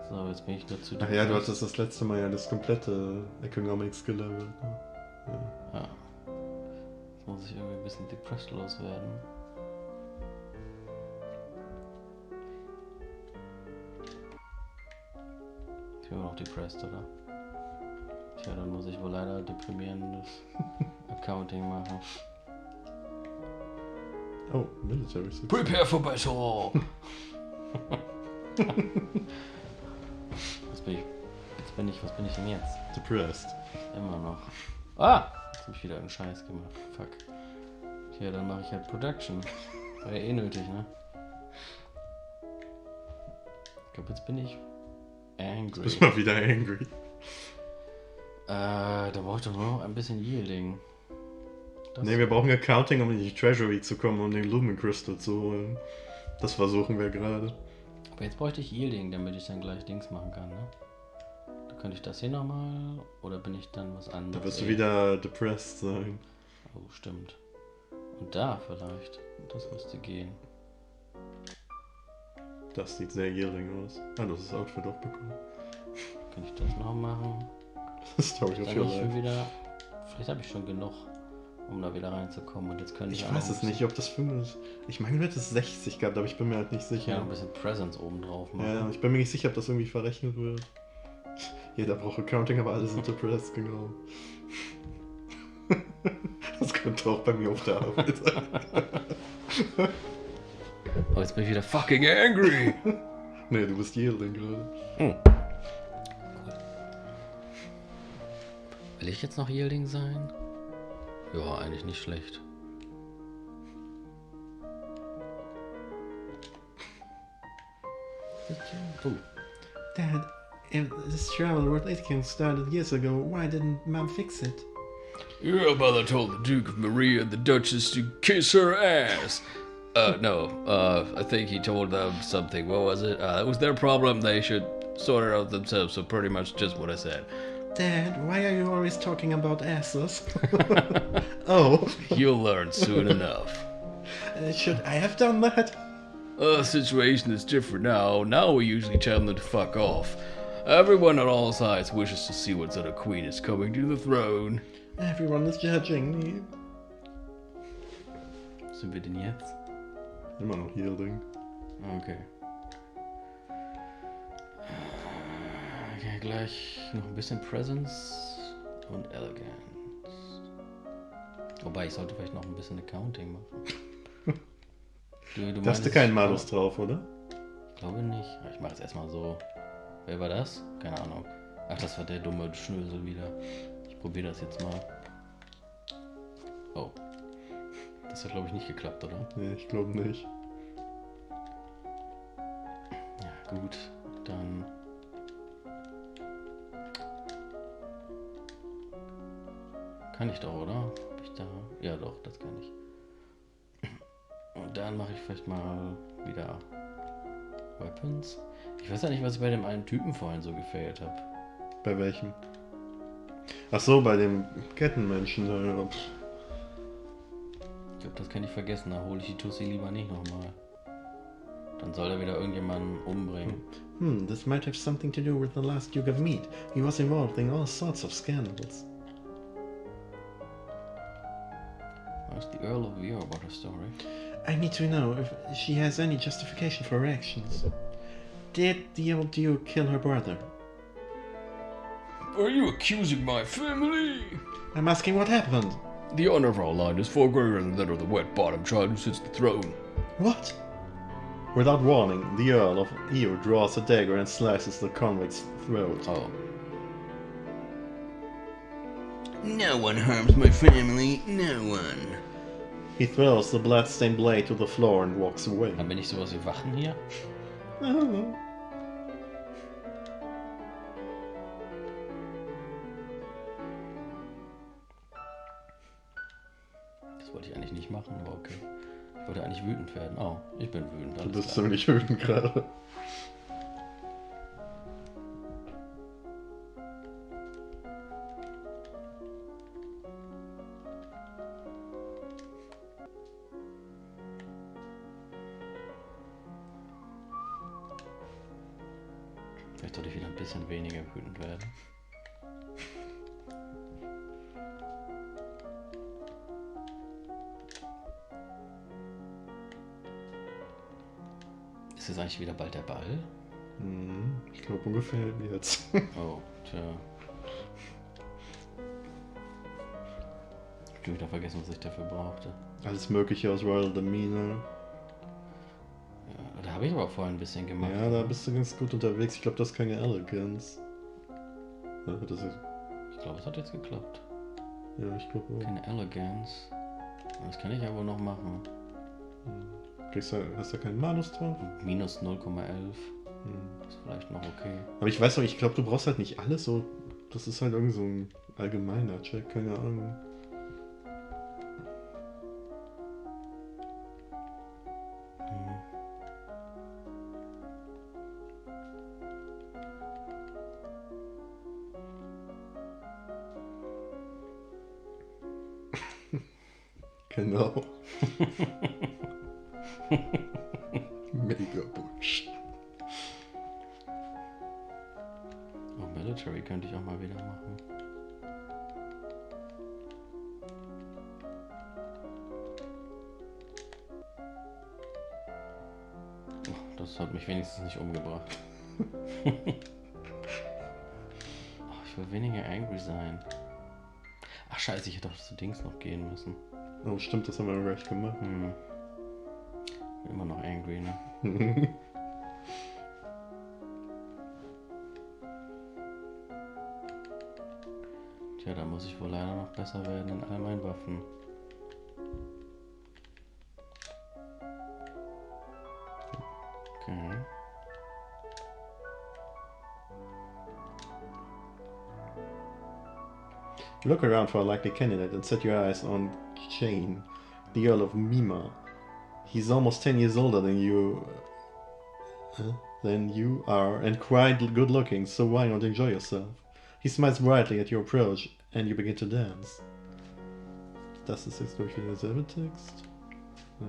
Speaker 2: So, jetzt bin ich nur zu
Speaker 1: Ach ja, du hattest das letzte Mal ja das komplette Economics gelevelt. Ne? Ja.
Speaker 2: Ja. Jetzt muss ich irgendwie ein bisschen depressed loswerden. Ich bin immer noch depressed, oder? Tja, dann muss ich wohl leider deprimierendes Accounting machen.
Speaker 1: Oh, Military Success.
Speaker 2: Prepare for battle! Was bin ich denn jetzt?
Speaker 1: Depressed.
Speaker 2: Immer noch. Ah! Jetzt hab ich wieder einen Scheiß gemacht. Fuck. Tja, dann mache ich halt Production. War ja eh nötig, ne? Ich glaube, jetzt bin ich angry.
Speaker 1: Bist mal wieder angry.
Speaker 2: Da brauche ich doch nur noch ein bisschen Yielding. Das
Speaker 1: Ne, wir brauchen Accounting, um in die Treasury zu kommen, um den Lumen Crystal zu holen. Das versuchen wir gerade.
Speaker 2: Aber jetzt bräuchte ich Yielding, damit ich dann gleich Dings machen kann, ne? Da könnte ich das hier nochmal, oder bin ich dann was anderes?
Speaker 1: Da wirst du wieder depressed sein.
Speaker 2: Oh, stimmt. Und da vielleicht. Das müsste gehen.
Speaker 1: Das sieht sehr Yearling aus. Ah, du hast das Outfit auch bekommen.
Speaker 2: Kann ich das noch machen?
Speaker 1: Story of
Speaker 2: Dann
Speaker 1: your
Speaker 2: ich schon
Speaker 1: life.
Speaker 2: wieder. Vielleicht habe ich schon genug, um da wieder reinzukommen. Und jetzt könnte ich
Speaker 1: Ich
Speaker 2: auch noch
Speaker 1: weiß
Speaker 2: ein
Speaker 1: es nicht, ob das 5 ist. Ich meine, du hättest 60 gehabt, aber ich bin mir halt nicht
Speaker 2: bisschen, ja,
Speaker 1: sicher.
Speaker 2: ein bisschen Presence oben drauf machen.
Speaker 1: Ja, ich bin mir nicht sicher, ob das irgendwie verrechnet wird. Jeder braucht Accounting, aber alle sind depressed, genau. Das könnte auch bei mir auf der Arbeit sein.
Speaker 2: Oh, jetzt bin ich wieder fucking angry.
Speaker 1: Nee, du bist Yearling gerade.
Speaker 2: Cool. Will ich jetzt noch Yielding sein? Ja, eigentlich nicht schlecht. Oh.
Speaker 1: Dad, if this travel with Itkin started years ago, why didn't Mom fix it?
Speaker 2: Your mother told the Duke of Maria and the Duchess to kiss her ass. I think he told them something. What was it? It was their problem. They should sort it out themselves. So pretty much just what I said.
Speaker 1: Dad, why are you always talking about asses? Oh,
Speaker 2: You'll learn soon enough.
Speaker 1: should I have done that?
Speaker 2: The situation is different now. Now we usually tell them to fuck off. Everyone on all sides wishes to see what sort of queen is coming to the throne.
Speaker 1: Everyone is judging me.
Speaker 2: Sind wir denn jetzt?
Speaker 1: Immer noch Yearling.
Speaker 2: Okay. Okay, gleich noch ein bisschen Presence und Elegance. Wobei, ich sollte vielleicht noch ein bisschen Accounting machen. Du
Speaker 1: Da hast du keinen Malus drauf, oder?
Speaker 2: Ich glaube nicht. Ich mache es erstmal so. Wer war das? Keine Ahnung. Ach, das war der dumme Schnösel wieder. Ich probiere das jetzt mal. Oh. Das hat, glaube ich, nicht geklappt, oder?
Speaker 1: Nee, ich glaube nicht.
Speaker 2: Ja, gut. Dann. Kann ich doch, oder? Hab ich da? Ja, doch, das kann ich. Und dann mache ich vielleicht mal wieder Weapons? Ich weiß ja nicht, was ich bei dem einen Typen vorhin so gefehlt habe.
Speaker 1: Bei welchem? Ach so, bei dem Kettenmenschen da.
Speaker 2: Ich glaube, das kann ich vergessen. Da hole ich die Tussi lieber nicht nochmal. Dann soll er wieder irgendjemanden umbringen.
Speaker 1: This might have something to do with the last Duke of Mead. He was involved in all sorts of scandals.
Speaker 2: Ask the Earl of Weir about her story.
Speaker 1: I need to know if she has any justification for her actions. Did the old Duke kill her brother?
Speaker 2: Are you accusing my family?
Speaker 1: I'm asking what happened.
Speaker 2: The honor of our line is far greater than that of the wet-bottomed child who sits the throne.
Speaker 1: What? Without warning, the Earl of Weir draws a dagger and slices the convict's throat.
Speaker 2: Oh.
Speaker 3: No one harms my family, no one.
Speaker 1: He throws the blood-stained blade to the floor and walks away.
Speaker 2: Haben wir nicht sowas wie Wachen hier?
Speaker 1: I don't know.
Speaker 2: Das wollte ich eigentlich nicht machen, aber okay. Ich wollte eigentlich wütend werden. Oh, ich bin wütend.
Speaker 1: Du
Speaker 2: Alles
Speaker 1: bist
Speaker 2: klar.
Speaker 1: ziemlich wütend gerade.
Speaker 2: Vielleicht sollte ich wieder ein bisschen weniger wütend werden. Ist jetzt eigentlich wieder bald der Ball?
Speaker 1: Ich glaube ungefähr jetzt.
Speaker 2: Oh, tja. Ich hab wieder vergessen, was ich dafür brauchte.
Speaker 1: Alles mögliche aus Royal Demeanor.
Speaker 2: Ja, da habe ich aber vorhin ein bisschen gemacht.
Speaker 1: Ja, da bist du ganz gut unterwegs. Ich glaube, das ist keine Elegance. Ja, das ist,
Speaker 2: Ich glaube, es hat jetzt geklappt.
Speaker 1: ja, ich glaube auch.
Speaker 2: Keine Elegance. Das kann ich aber noch machen.
Speaker 1: Hast du keinen Manus drauf?
Speaker 2: Minus 0,11. Ist vielleicht noch okay.
Speaker 1: Aber ich weiß noch, ich glaube, du brauchst halt nicht alles so. Das ist halt irgend so ein allgemeiner Check, keine Ahnung. Genau. Mega Bullshit.
Speaker 2: Oh, Military könnte ich auch mal wieder machen. Oh, das hat mich wenigstens nicht umgebracht. Oh, ich will weniger angry sein. Ach scheiße, ich hätte auch zu Dings noch gehen müssen.
Speaker 1: Oh, stimmt, das haben wir gleich gemacht.
Speaker 2: Bin immer noch angry, ne? Tja, da muss ich wohl leider noch besser werden in all meinen Waffen. Okay.
Speaker 1: Look around for a likely candidate and set your eyes on Shane, the Earl of Mima. He's almost 10 years older than you are and quite good looking, so why not enjoy yourself? He smiles brightly at your approach and you begin to dance. Das ist jetzt, glaube ich, wieder derselbe Text. Ja.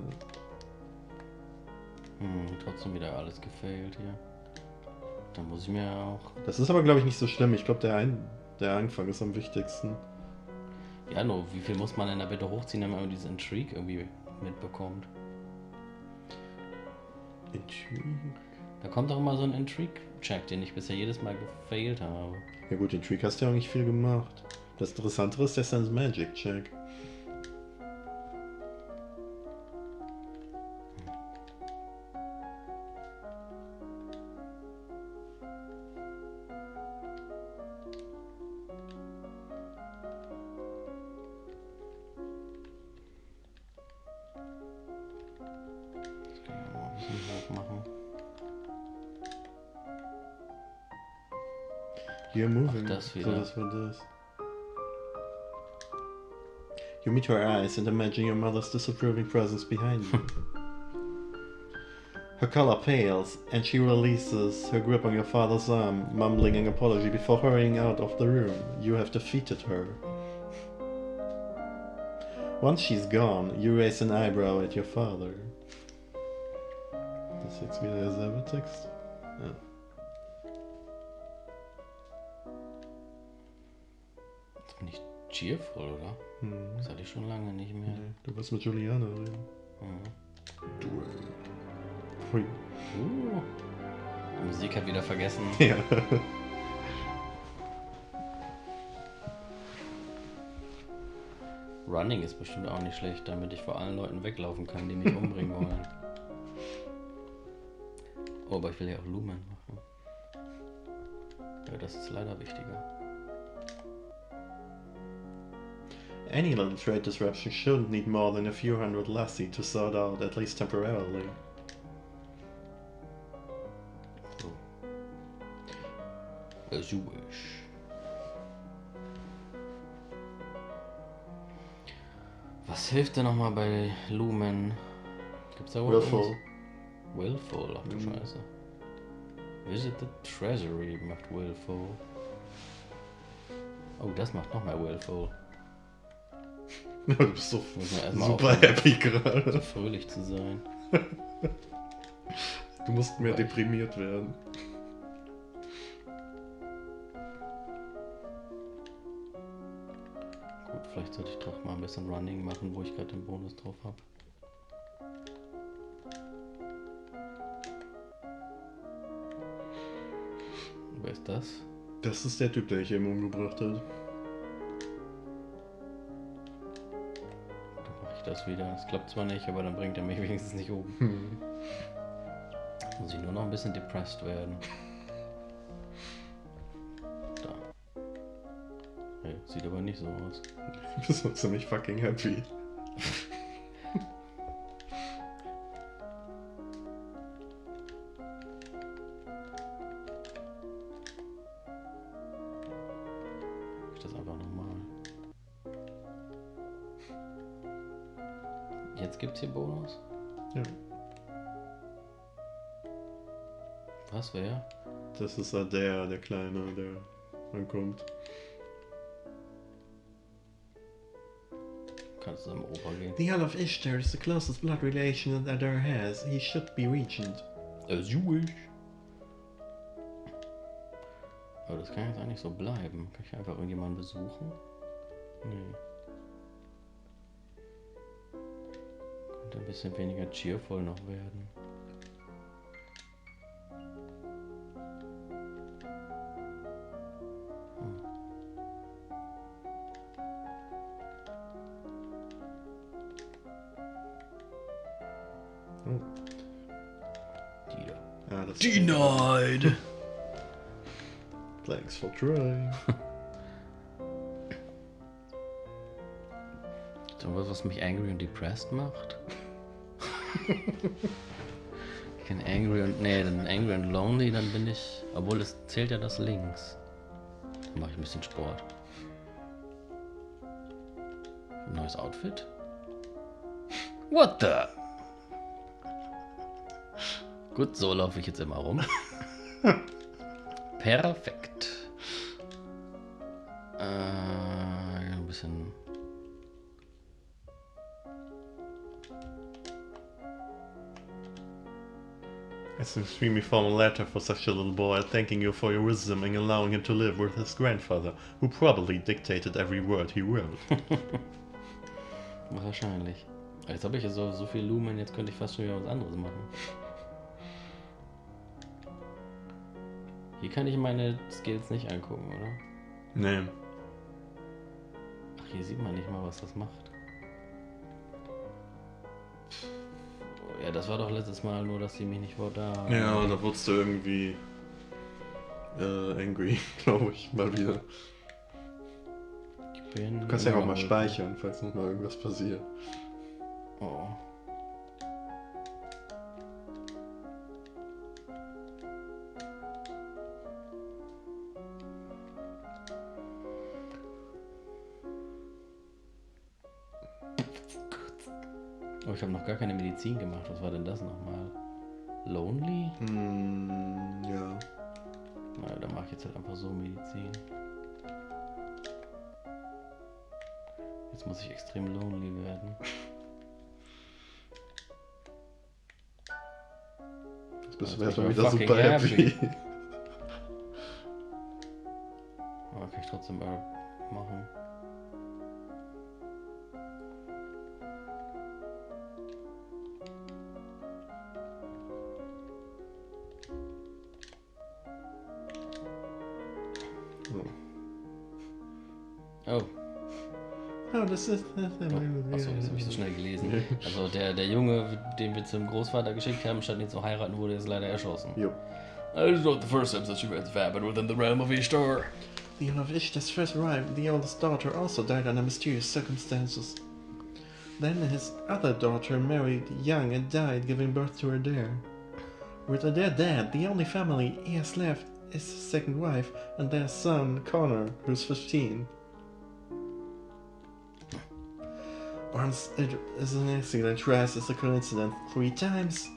Speaker 2: Trotzdem wieder alles gefailt hier. Dann muss ich mir auch...
Speaker 1: Das ist aber, glaube ich, nicht so schlimm. Ich glaube, der Anfang ist am wichtigsten.
Speaker 2: Ja, nur wie viel muss man denn da bitte hochziehen, damit man dieses Intrigue irgendwie mitbekommt?
Speaker 1: Intrigue?
Speaker 2: Da kommt doch immer so ein Intrigue-Check, den ich bisher jedes Mal gefailt habe.
Speaker 1: Ja gut, Intrigue hast du ja auch nicht viel gemacht. Das Interessantere ist der Sense Magic Check.
Speaker 2: Machen.
Speaker 1: You're moving.
Speaker 2: Ach, das wieder.
Speaker 1: So, das war das. You meet her eyes and imagine your mother's disapproving presence behind you. Her color pales, and she releases her grip on your father's arm, mumbling an apology before hurrying out of the room. You have defeated her. Once she's gone, you raise an eyebrow at your father. Das ist jetzt wieder derselbe Text. Ja.
Speaker 2: Jetzt bin ich cheerful, oder? Das hatte ich schon lange nicht mehr.
Speaker 1: Nee, du wirst mit Juliana reden. Duell. Hui.
Speaker 2: Die Musik hat wieder vergessen.
Speaker 1: Ja.
Speaker 2: Running ist bestimmt auch nicht schlecht, damit ich vor allen Leuten weglaufen kann, die mich umbringen wollen. Oh, aber ich will ja auch Lumen machen. Ja, das ist leider wichtiger.
Speaker 1: Any little trade disruption shouldn't need more than a few hundred lassie to sort out, at least temporarily.
Speaker 2: So. As you wish. Was hilft denn nochmal bei Lumen? Gibt's da
Speaker 1: Willful.
Speaker 2: Willful, ach du Scheiße. Visit the Treasury macht Willful. Oh, das macht noch mehr Willful.
Speaker 1: Du bist so
Speaker 2: Muss man erstmal
Speaker 1: super
Speaker 2: aufhören,
Speaker 1: happy
Speaker 2: so
Speaker 1: gerade.
Speaker 2: fröhlich zu sein.
Speaker 1: Du musst mehr deprimiert werden.
Speaker 2: Gut, vielleicht sollte ich doch mal ein bisschen Running machen, wo ich gerade den Bonus drauf habe. Wer ist das?
Speaker 1: Das ist der Typ, der dich eben umgebracht hat.
Speaker 2: Dann mache ich das wieder. Das klappt zwar nicht, aber dann bringt er mich wenigstens nicht um. Muss ich nur noch ein bisschen depressed werden. Da. Hey, sieht aber nicht so aus.
Speaker 1: Du bist so ziemlich fucking happy.
Speaker 2: Ich das einfach nochmal. Jetzt gibt's hier Bonus?
Speaker 1: Ja.
Speaker 2: Was, wer?
Speaker 1: Das ist halt der Kleine, der ankommt.
Speaker 2: Kannst du zum Opa gehen?
Speaker 1: The Earl of Ishtar is the closest blood relation that Adar has. He should be regent.
Speaker 2: As you wish. Aber das kann jetzt eigentlich so bleiben. Kann ich einfach irgendjemanden besuchen? Nee. Könnte ein bisschen weniger cheerful noch werden.
Speaker 1: Oh.
Speaker 2: Die da.
Speaker 1: Ah, das
Speaker 2: Denied!
Speaker 1: Thanks for trying.
Speaker 2: Irgendwas, was mich angry und depressed macht? Ich kann angry und... Nee, dann angry und lonely, dann bin ich... Obwohl, es zählt ja das links. Dann mache ich ein bisschen Sport. Ein neues Outfit? What the? Gut, so laufe ich jetzt immer rum. Perfekt. Ein bisschen...
Speaker 1: It's an extremely formal letter for such a little boy, thanking you for your wisdom and allowing him to live with his grandfather, who probably dictated every word he wrote.
Speaker 2: Wahrscheinlich. Jetzt habe ich ja so viel Lumen, jetzt könnte ich fast schon wieder was anderes machen. Hier kann ich meine Skills nicht angucken, oder?
Speaker 1: Nee.
Speaker 2: Ach, hier sieht man nicht mal, was das macht. Ja, das war doch letztes Mal nur, dass sie mich nicht vor da...
Speaker 1: Ja, da wurdest du irgendwie angry, glaube ich, mal wieder.
Speaker 2: Ich bin...
Speaker 1: Du kannst ja auch mal speichern, falls noch mal irgendwas passiert.
Speaker 2: Oh. Oh, ich habe noch gar keine Medizin gemacht. Was war denn das nochmal? Lonely?
Speaker 1: Ja.
Speaker 2: Na, dann mach ich jetzt halt einfach so Medizin. Jetzt muss ich extrem lonely werden.
Speaker 1: Jetzt bist du
Speaker 2: Jetzt
Speaker 1: erstmal
Speaker 2: bin ich
Speaker 1: wieder
Speaker 2: fucking
Speaker 1: super happy.
Speaker 2: Aber kann ich trotzdem mal machen. Oh.
Speaker 1: Oh, das ist...
Speaker 2: Achso, das habe ich so schnell gelesen. Also der Junge, den wir zum Großvater geschickt haben, statt ihn zu heiraten, wurde jetzt leider erschossen.
Speaker 1: Jo.
Speaker 2: That is not the first time such events have happened within the realm of Ishtar.
Speaker 1: The end of Ishtar's first arrived, the oldest daughter also died under mysterious circumstances. Then his other daughter married young and died, giving birth to her heir. With their dead, the only family he has left is his second wife and their son, Connor, who's 15. Once it is an accident, twice is a coincidence, 3 times.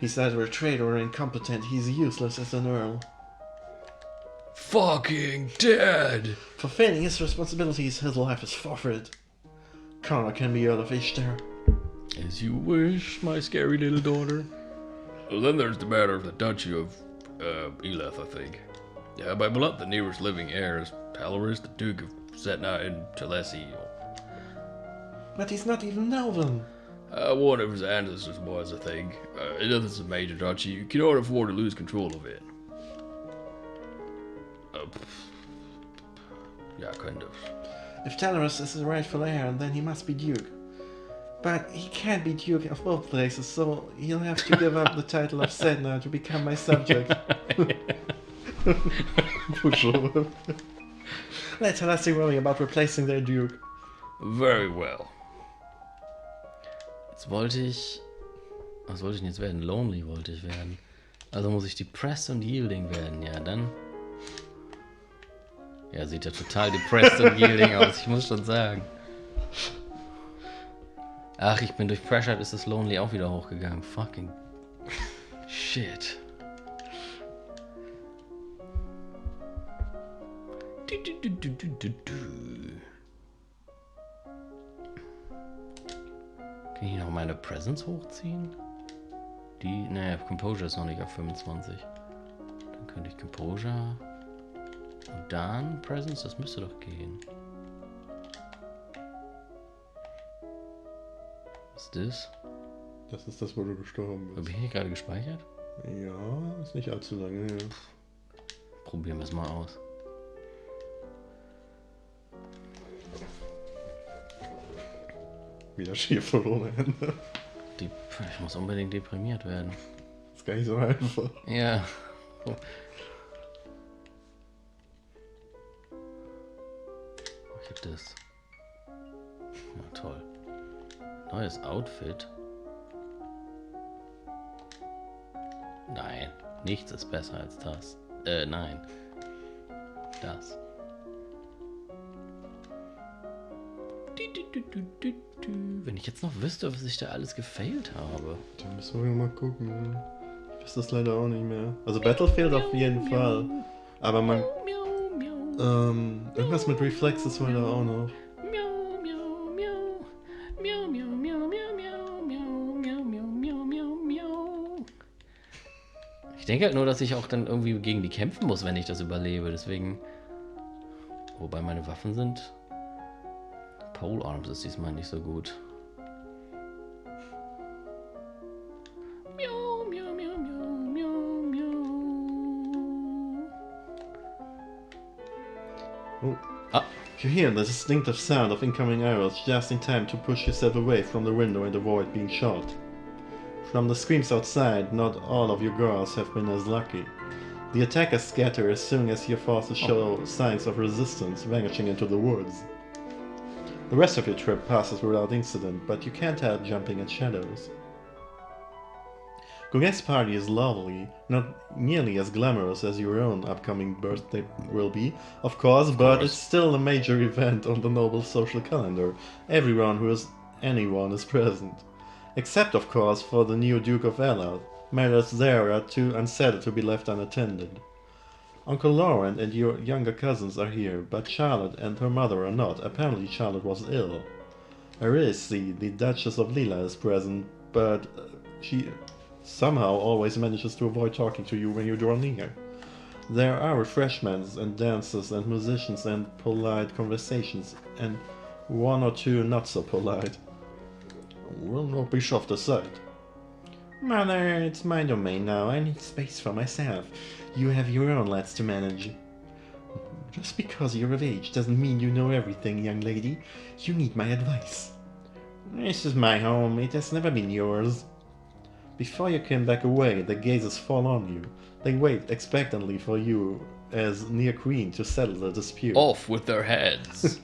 Speaker 1: He's either a traitor or incompetent, he's useless as an earl.
Speaker 2: Fucking dead!
Speaker 1: For failing his responsibilities, his life is forfeit. Connor can be Earl of Ishtar.
Speaker 2: As you wish, my scary little daughter. Well, then there's the matter of the Duchy of, Eleth, I think. Yeah, by blood, the nearest living heir is Palaris, the Duke of Setna and Telesi.
Speaker 1: But he's not even Elven.
Speaker 2: One of his ancestors was, I think. It is a major duchy. You cannot afford to lose control of it. Yeah, kind of.
Speaker 1: If Talaris is the rightful heir, then he must be Duke. But he can't be Duke of both places, so he'll have to give up the title of Sedna to become my subject. Let Talassi worry about replacing their Duke.
Speaker 2: Very well. Jetzt wollte ich... Was wollte ich denn jetzt werden? Lonely wollte ich werden. Also muss ich depressed und yielding werden. Ja, dann... Ja, sieht ja total depressed und yielding aus, ich muss schon sagen. Ach, ich bin durch Pressured, ist das Lonely auch wieder hochgegangen. Fucking shit. Kann ich noch meine Presence hochziehen? Die, naja, Composure ist noch nicht auf 25. Dann könnte ich Composure und dann Presence, das müsste doch gehen. Was ist das?
Speaker 1: Das ist das, wo du gestorben bist.
Speaker 2: Habe ich hier gerade gespeichert?
Speaker 1: Ja, ist nicht allzu lange her.
Speaker 2: Probieren wir es mal aus.
Speaker 1: Wieder schief und ohne Ende.
Speaker 2: Ich muss unbedingt deprimiert werden.
Speaker 1: Ist gar nicht so einfach.
Speaker 2: Ja. Oh. Ich hab das. Ja, toll. Neues Outfit. Nein, nichts ist besser als das. Nein. Das. Wenn ich jetzt noch wüsste, was ich da alles gefailt habe.
Speaker 1: Dann müssen wir mal gucken. Ich weiß das leider auch nicht mehr. Also Battlefield auf jeden Fall. Aber man... irgendwas mit Reflexes war da auch noch.
Speaker 2: Ich denke halt nur, dass ich auch dann irgendwie gegen die kämpfen muss, wenn ich das überlebe. Deswegen... Wobei meine Waffen sind... Polearms ist diesmal nicht so gut.
Speaker 1: Oh. You hear the distinctive sound of incoming arrows just in time to push yourself away from the window and avoid being shot. From the screams outside, not all of your girls have been as lucky. The attackers scatter as soon as your forces show signs of resistance, vanishing into the woods. The rest of your trip passes without incident, but you can't help jumping at shadows. Gog's party is lovely, not nearly as glamorous as your own upcoming birthday will be, of course, but it's still a major event on the noble social calendar. Anyone is present. Except, of course, for the new Duke of Ellard. Matters there are too unsettled to be left unattended. Uncle Laurent and your younger cousins are here, but Charlotte and her mother are not. Apparently Charlotte was ill. Arisi, the Duchess of Lila, is present, but she somehow always manages to avoid talking to you when you draw near. There are refreshments and dances and musicians and polite conversations, and one or two not so polite. Will not be soft aside. Mother, it's my domain now. I need space for myself. You have your own lads to manage. Just because you're of age doesn't mean you know everything, young lady. You need my advice. This is my home. It has never been yours. Before you can back away, the gazes fall on you. They wait expectantly for you as near queen to settle the dispute.
Speaker 2: Off with their heads.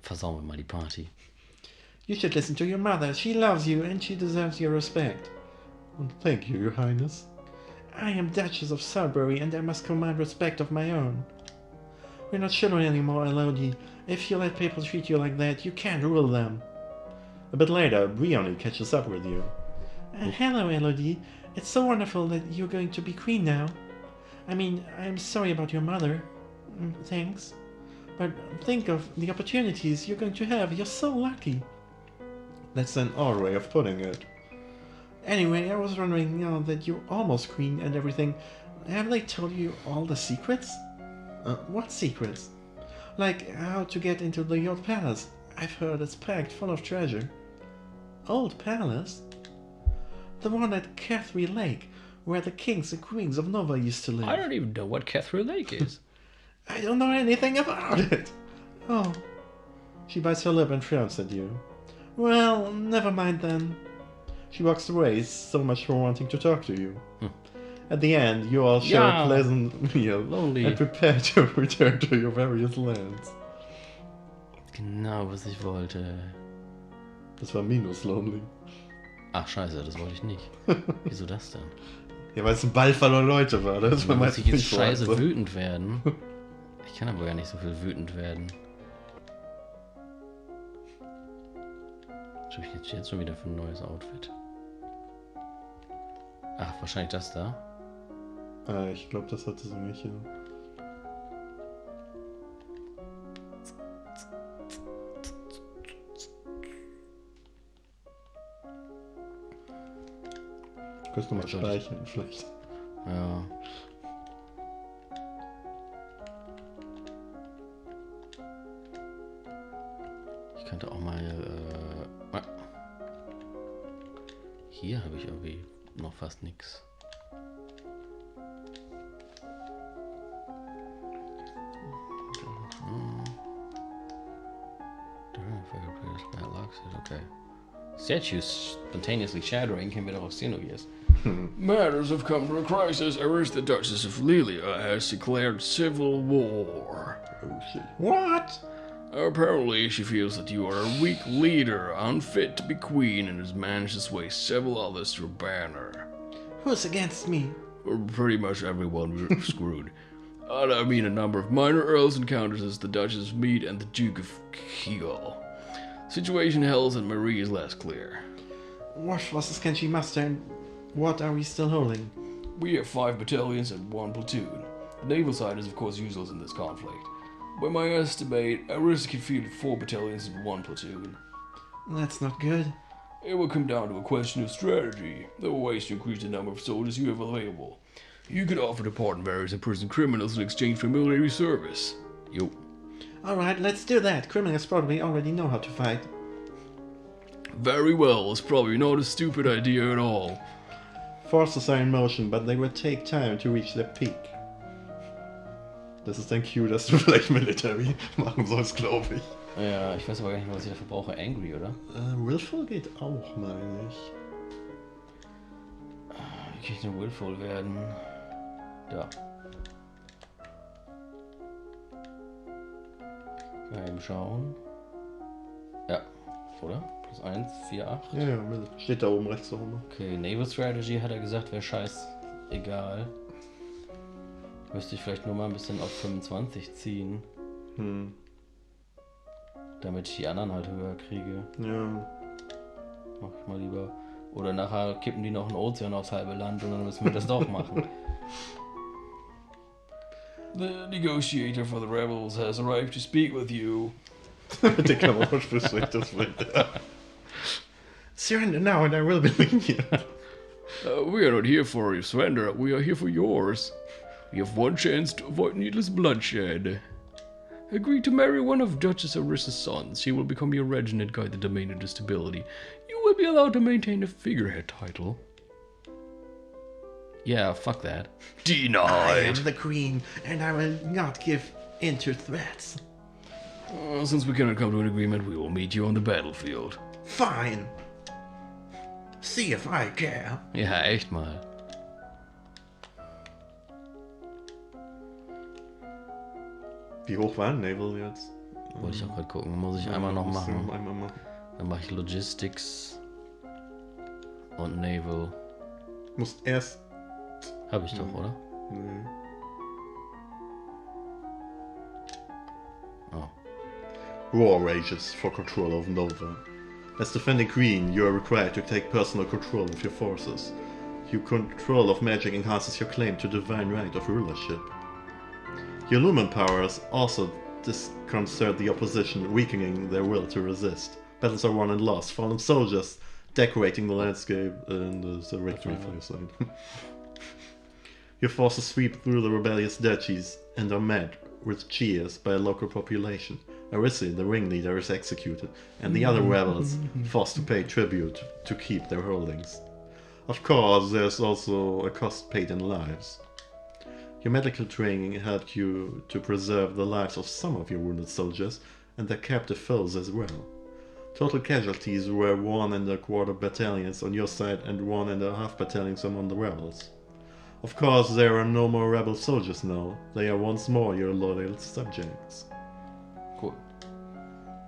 Speaker 4: Versauen wir mal die Party.
Speaker 1: You should listen to your mother. She loves you and she deserves your respect. Thank you, your highness. I am Duchess of Sudbury and I must command respect of my own. We're not children anymore, Elodie. If you let people treat you like that, you can't rule them. A bit later, Briony catches up with you. Hello, Elodie. It's so wonderful that you're going to be queen now. I mean, I'm sorry about your mother. Thanks. But think of the opportunities you're going to have. You're so lucky. That's an odd way of putting it. Anyway, I was wondering, now that you're almost queen and everything, have they told you all the secrets? What secrets? Like how to get into the old palace. I've heard it's packed full of treasure. Old palace? The one at Catherine Lake, where the kings and queens of Nova used to live.
Speaker 2: I don't even know what Catherine Lake is.
Speaker 1: I don't know anything about it. Oh. She bites her lip and frowns at you. Well, never mind then. She walks away, so much for wanting to talk to you. At the end, you all share a pleasant meal
Speaker 2: Lonely.
Speaker 1: and prepare to return to your various lands.
Speaker 4: Genau, was ich wollte.
Speaker 1: Das war minus lonely.
Speaker 4: Ach scheiße, das wollte ich nicht. Wieso das denn?
Speaker 1: Ja, weil es ein Ball voller Leute war. Das war
Speaker 4: Muss
Speaker 1: meistens
Speaker 4: ich jetzt
Speaker 1: nicht so
Speaker 4: scheiße
Speaker 1: einfach.
Speaker 4: wütend werden? Ich kann aber gar nicht so viel wütend werden. Was habe ich jetzt schon wieder für ein neues Outfit? Ach, wahrscheinlich das da.
Speaker 1: Ich glaube, das hatte so nicht. Ja. Könntest du mal streichen, vielleicht.
Speaker 4: Ja. Ich könnte auch mal. Hier habe ich irgendwie noch fast nichts. Okay. Statues spontaneously shattering can be daraus sehen, yes.
Speaker 2: Matters have come to a crisis. The Duchess of Lilia has declared civil war.
Speaker 1: Oh shit. What?
Speaker 2: Apparently, she feels that you are a weak leader, unfit to be queen, and has managed to sway several others to her banner.
Speaker 1: Who's against me?
Speaker 2: Pretty much everyone we're screwed. I mean, a number of minor earls and countesses, the Duchess of Mead, and the Duke of Kiel. Situation Hells and Marie is less clear.
Speaker 1: What forces can she muster and what are we still holding?
Speaker 2: We have 5 battalions and 1 platoon. The naval side is of course useless in this conflict. By my estimate, Arisa can field 4 battalions and 1 platoon.
Speaker 1: That's not good.
Speaker 2: It will come down to a question of strategy. There are ways to increase the number of soldiers you have available. You could offer to pardon various imprisoned criminals in exchange for military service. Yo.
Speaker 1: Alright, let's do that. Criminals probably already know how to fight.
Speaker 2: Very well, it's probably not a stupid idea at all.
Speaker 1: Forces are in motion, but they will take time to reach their peak. Das ist ein Cue, dass du vielleicht Military machen sollst, glaube ich.
Speaker 4: Ja, ich weiß aber gar nicht, was ich dafür brauche. Angry, oder?
Speaker 1: Willful geht auch, meine ich.
Speaker 4: Wie kann ich denn Willful werden? Da. Mal eben schauen. Ja, oder? Plus 1, 4, 8.
Speaker 1: Ja, steht da oben rechts oben.
Speaker 4: Okay, Naval Strategy hat er gesagt, wäre scheiß egal. Müsste ich vielleicht nur mal ein bisschen auf 25 ziehen. Damit ich die anderen halt höher kriege.
Speaker 1: Ja.
Speaker 4: Mach ich mal lieber. Oder nachher kippen die noch einen Ozean aufs halbe Land und dann müssen wir das doch machen.
Speaker 2: The negotiator for the rebels has arrived to speak with you.
Speaker 1: Der Kamera spricht das weiter. Surrender now and I will believe you.
Speaker 2: We are not here for your surrender, we are here for yours. You have one chance to avoid needless bloodshed. Agree to marry one of Duchess Arissa's sons. She will become your regent and guide the domain into stability. You will be allowed to maintain a figurehead title.
Speaker 4: Yeah, fuck that.
Speaker 1: I
Speaker 2: Denied.
Speaker 1: am the queen and I will not give in to threats.
Speaker 2: Since we cannot come to an agreement, we will meet you on the battlefield.
Speaker 1: Fine. See if I care.
Speaker 4: Ja, echt mal.
Speaker 1: Wie hoch war ein Naval jetzt?
Speaker 4: Wollte ich auch gerade gucken. Muss ich einmal noch
Speaker 1: Musst du
Speaker 4: machen.
Speaker 1: Einmal machen.
Speaker 4: Dann mache ich Logistics und Naval.
Speaker 1: Musst erst.
Speaker 4: Habe ich doch, oder?
Speaker 1: Nee.
Speaker 4: Oh.
Speaker 1: War rages for control of Nova. As defending queen, you are required to take personal control of your forces. Your control of magic enhances your claim to divine right of rulership. Your lumen powers also disconcert the opposition, weakening their will to resist. Battles are won and lost, fallen soldiers decorating the landscape, and there's a victory for your side. Your forces sweep through the rebellious duchies and are met with cheers by a local population. Arissa, the ringleader, is executed, and the other rebels forced to pay tribute to keep their holdings. Of course, there's also a cost paid in lives. Your medical training helped you to preserve the lives of some of your wounded soldiers and their captive foes as well. Total casualties were 1.25 battalions on your side and 1.5 battalions among the rebels. Of course, there are no more rebel soldiers now. They are once more your loyal subjects.
Speaker 4: Cool.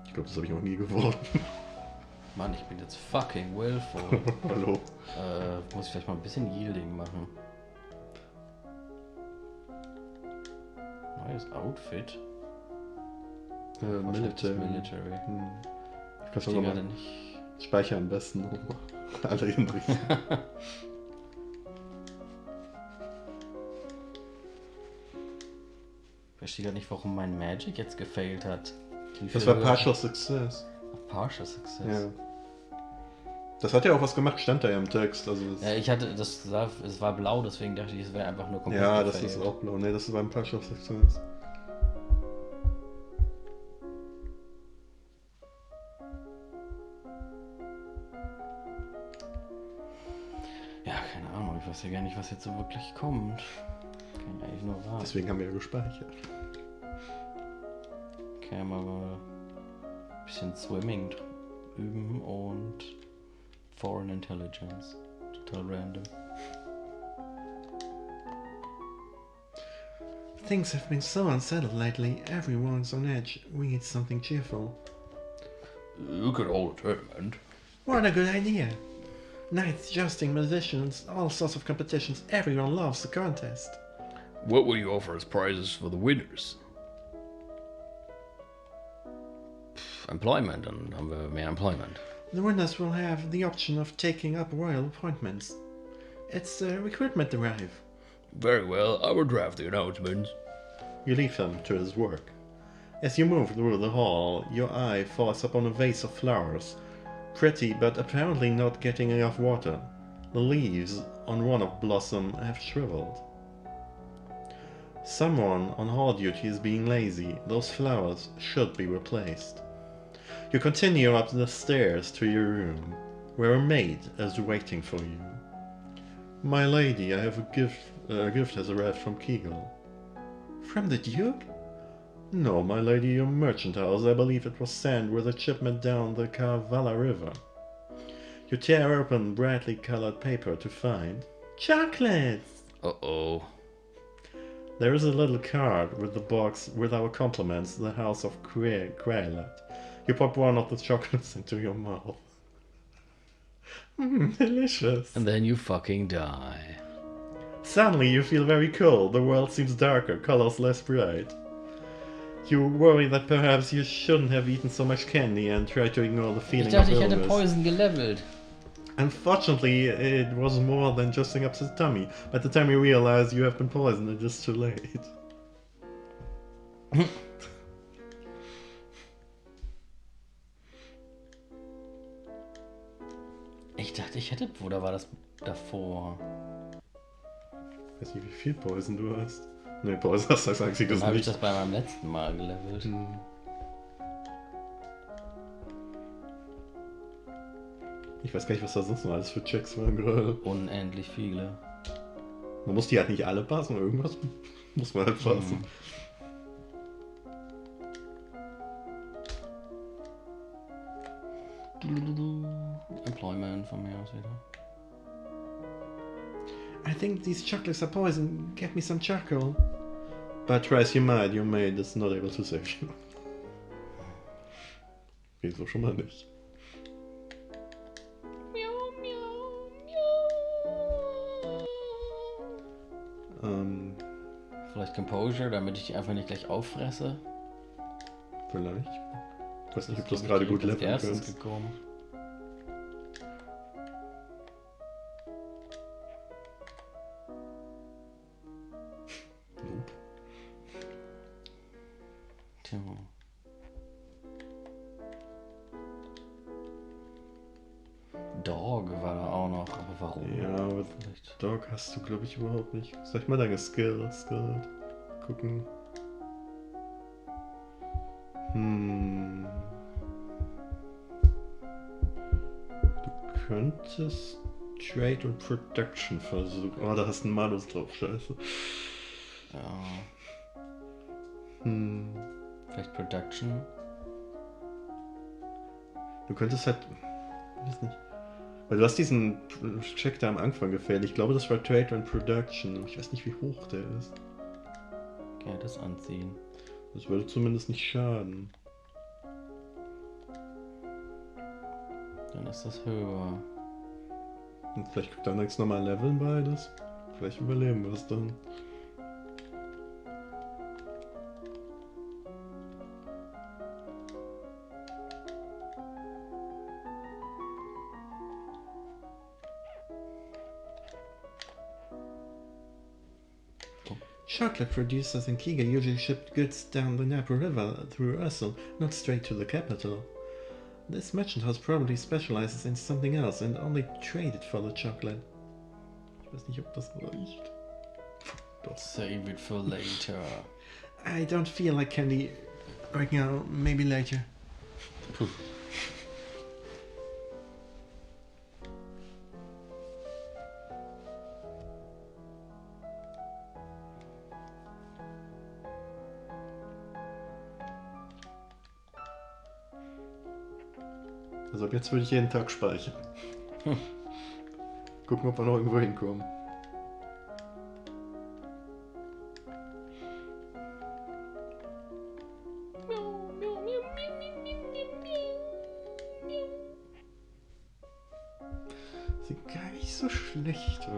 Speaker 1: Ich glaube, das habe ich noch nie gewollt.
Speaker 4: Mann, ich bin jetzt fucking willful.
Speaker 1: Hallo.
Speaker 4: Muss ich vielleicht mal ein bisschen Yielding machen. Neues Outfit.
Speaker 1: Military.
Speaker 4: Military.
Speaker 1: Ich kann schon
Speaker 4: Die
Speaker 1: noch
Speaker 4: gerade
Speaker 1: mal
Speaker 4: nicht.
Speaker 1: speichern am besten. Alle hinrichten.
Speaker 4: Ich verstehe gar nicht, warum mein Magic jetzt gefailt hat.
Speaker 1: Das war Partial Success.
Speaker 4: Partial Success.
Speaker 1: Ja. Das hat ja auch was gemacht, stand da ja im Text. Also
Speaker 4: Ja, ich hatte, es war blau, deswegen dachte ich, es wäre einfach nur komplett
Speaker 1: ja, das
Speaker 4: gefailt.
Speaker 1: ist auch blau. Ne, das war ein Partial Success.
Speaker 4: Ja, keine Ahnung, ich weiß ja gar nicht, was jetzt so wirklich kommt. Kann ich eigentlich nur warten.
Speaker 1: Deswegen haben wir ja gespeichert.
Speaker 4: Okay, mal ein bisschen Swimming üben und Foreign Intelligence. Total random.
Speaker 1: Things have been so unsettled lately. Everyone's on edge. We need something cheerful.
Speaker 2: You could hold a tournament.
Speaker 1: What a good idea! Knights, jousting, musicians, all sorts of competitions. Everyone loves the contest.
Speaker 2: What will you offer as prizes for the winners?
Speaker 4: Employment, dann haben wir mehr Employment.
Speaker 1: The winners will have the option of taking up royal appointments. It's a recruitment drive.
Speaker 2: Very well, I will draft the announcements.
Speaker 1: You leave him to his work. As you move through the hall, your eye falls upon a vase of flowers. Pretty, but apparently not getting enough water. The leaves on one of blossom have shriveled. Someone on hall duty is being lazy. Those flowers should be replaced. You continue up the stairs to your room, where a maid is waiting for you. My lady, I have a gift. A gift has arrived from Kegel. From the Duke? No, my lady, your merchant house. I believe it was sent with a shipment down the Kavala River. You tear open brightly colored paper to find chocolates.
Speaker 4: Uh-oh.
Speaker 1: There is a little card with the box with our compliments, the house of Kraylet. You pop one of the chocolates into your mouth. Delicious.
Speaker 4: And then you fucking die.
Speaker 1: Suddenly you feel very cold. The world seems darker, colors less bright. You worry that perhaps you shouldn't have eaten so much candy and try to ignore the
Speaker 4: Ich
Speaker 1: feeling
Speaker 4: dachte,
Speaker 1: of
Speaker 4: ich hätte
Speaker 1: illness.
Speaker 4: Poison gelevelt.
Speaker 1: Unfortunately, it was more than just an upset tummy. By the time you realize you have been poisoned, it is too late.
Speaker 4: Ich dachte, ich hätte... Oder war das davor?
Speaker 1: Ich weiß nicht, wie viel Poison du hast. Ne, Poison hast du als einziges
Speaker 4: Dann habe ich
Speaker 1: nicht.
Speaker 4: das bei meinem letzten Mal gelevelt.
Speaker 1: Ich weiß gar nicht, was da sonst noch alles für Checks waren gerade.
Speaker 4: Unendlich viele.
Speaker 1: Man muss die halt nicht alle passen, irgendwas muss man halt passen.
Speaker 4: Employment von mir aus wieder.
Speaker 1: I think these chocolates are poison. Get me some charcoal. But try as you might, your maid is not able to save you. Wieso schon mal nicht?
Speaker 4: Vielleicht Composure, damit ich die einfach nicht gleich auffresse.
Speaker 1: Vielleicht. Ich weiß nicht, ob du das
Speaker 4: Glaub ich,
Speaker 1: gerade gut
Speaker 4: direkt
Speaker 1: leveln
Speaker 4: als erstes
Speaker 1: kannst.
Speaker 4: gekommen.
Speaker 1: Nope.
Speaker 4: Tja. Dog war da auch noch, aber warum?
Speaker 1: Ja, aber
Speaker 4: Vielleicht.
Speaker 1: Dog hast du, glaube ich, überhaupt nicht. Soll ich mal deine Skills gerade gucken? Du könntest Trade und Production versuchen. Oh, da hast du einen Malus drauf, scheiße.
Speaker 4: Ja. Vielleicht Production.
Speaker 1: Du könntest halt. Ich weiß nicht. Weil du hast diesen Check da am Anfang gefällt. Ich glaube, das war Trade and Production. Ich weiß nicht, wie hoch der ist.
Speaker 4: Ja, das anziehen.
Speaker 1: Das würde zumindest nicht schaden.
Speaker 4: Dann ist das höher.
Speaker 1: Und vielleicht guckt dann jetzt nochmal leveln beides. Vielleicht überleben wir es dann. Chocolate producers in Kiga usually shipped goods down the Napo River through Ursel, not straight to the capital. This merchant house probably specializes in something else and only traded for the chocolate. Ich weiß nicht, ob das reicht. Doch.
Speaker 4: Save it for later.
Speaker 1: I don't feel like candy right now, maybe later.
Speaker 4: Puh.
Speaker 1: Also ab jetzt würde ich jeden Tag speichern. Gucken, ob wir noch irgendwo hinkommen. Sieht gar nicht so schlecht aus.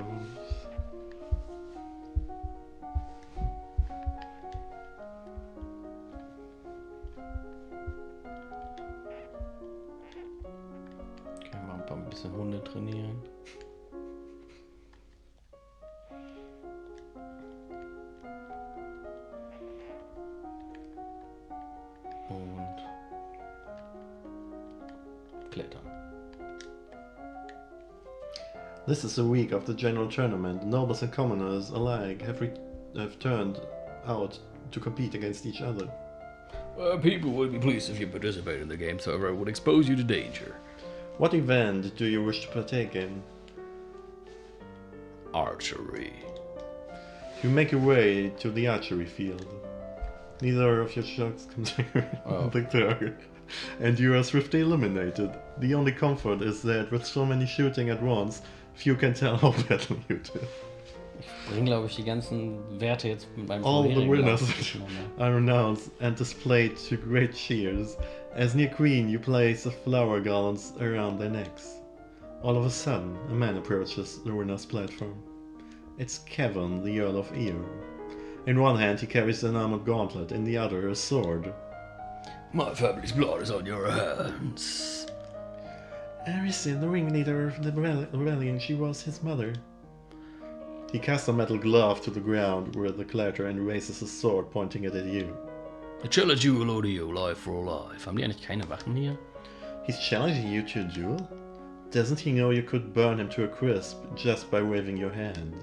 Speaker 4: Können wir ein bisschen Hunde trainieren. Und klettern.
Speaker 1: This is the week of the general tournament. Nobles and commoners alike have turned out to compete against each other.
Speaker 2: People would be pleased if you participate in the games, however, it would expose you to danger.
Speaker 1: What event do you wish to partake in?
Speaker 2: Archery.
Speaker 1: You make your way to the archery field. Neither of your shots comes on the target, and you are swiftly eliminated. The only comfort is that with so many shooting at once, few can tell how badly you did.
Speaker 4: Ich bringe, glaube ich, die ganzen Werte jetzt mit meinem
Speaker 1: All the
Speaker 4: vorherigen
Speaker 1: winners
Speaker 4: Lauf durcheinander.
Speaker 1: are announced and displayed to great cheers. As near Queen, you place the flower garlands around their necks. All of a sudden, a man approaches the winner's platform. It's Kevin, the Earl of Ear. In one hand he carries an armored gauntlet, in the other a sword.
Speaker 2: My family's blood is on your hands.
Speaker 1: Arisen, the ringleader of the rebellion, she was his mother. He casts a metal glove to the ground with a clatter and raises his sword, pointing it at you.
Speaker 2: I challenge you, Elodio, life for life. Haben die eigentlich keine Waffen hier?
Speaker 1: He's challenging you to a duel? Doesn't he know you could burn him to a crisp just by waving your hand?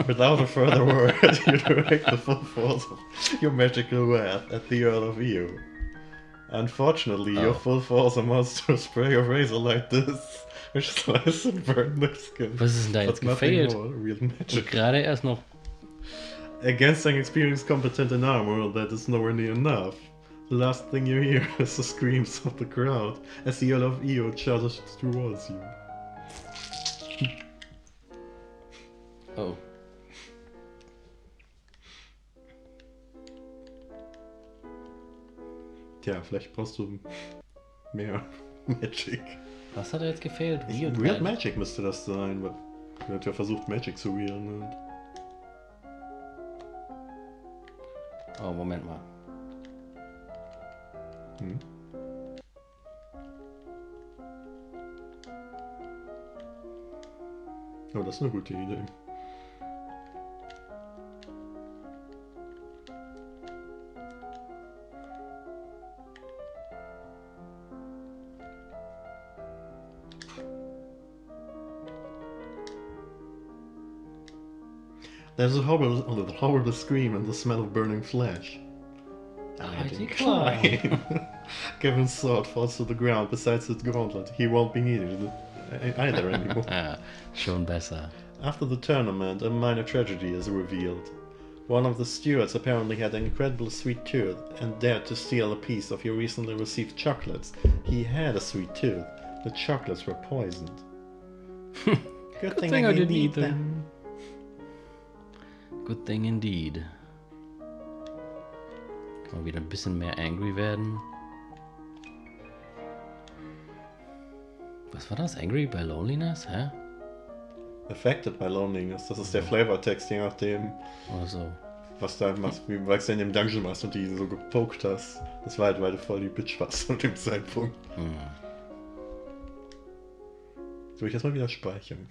Speaker 1: Without a further word, you direct the full force of your magical wrath at the Earl of EU. Unfortunately, your full force amounts to a spray of razor like this, which slices and burns their skin.
Speaker 2: Was ist denn da jetzt gefailt?
Speaker 1: Real magic.
Speaker 2: Gerade erst noch.
Speaker 1: Against an experienced competent in armor, that is nowhere near enough. The last thing you hear is the screams of the crowd as the Earl of EU charges towards you.
Speaker 4: Oh.
Speaker 1: Tja, vielleicht brauchst du mehr Magic.
Speaker 4: Was hat er jetzt gefehlt?
Speaker 1: Weird Magic müsste das sein, weil er hat ja versucht Magic zu wielden.
Speaker 4: Oh, Moment mal.
Speaker 1: Hm? Oh, das ist eine gute Idee. There's a horrible scream and the smell of burning flesh. I decline. Kevin's sword falls to the ground beside his gauntlet. He won't be needed either anymore.
Speaker 4: Schon besser.
Speaker 1: After the tournament, a minor tragedy is revealed. One of the stewards apparently had an incredibly sweet tooth and dared to steal a piece of your recently received chocolates. He had a sweet tooth. The chocolates were poisoned. Good thing I didn't eat them.
Speaker 4: Good thing indeed. Kann man wieder ein bisschen mehr angry werden. Was war das? Angry by loneliness? Hä?
Speaker 1: Affected by loneliness. Das ist der Flavortext, je nachdem,
Speaker 4: Also.
Speaker 1: was du halt machst, wie was du in dem Dungeon machst und die so gepokt hast. Das war halt, weil du voll die Bitch warst zu dem Zeitpunkt. Soll ich das mal wieder speichern?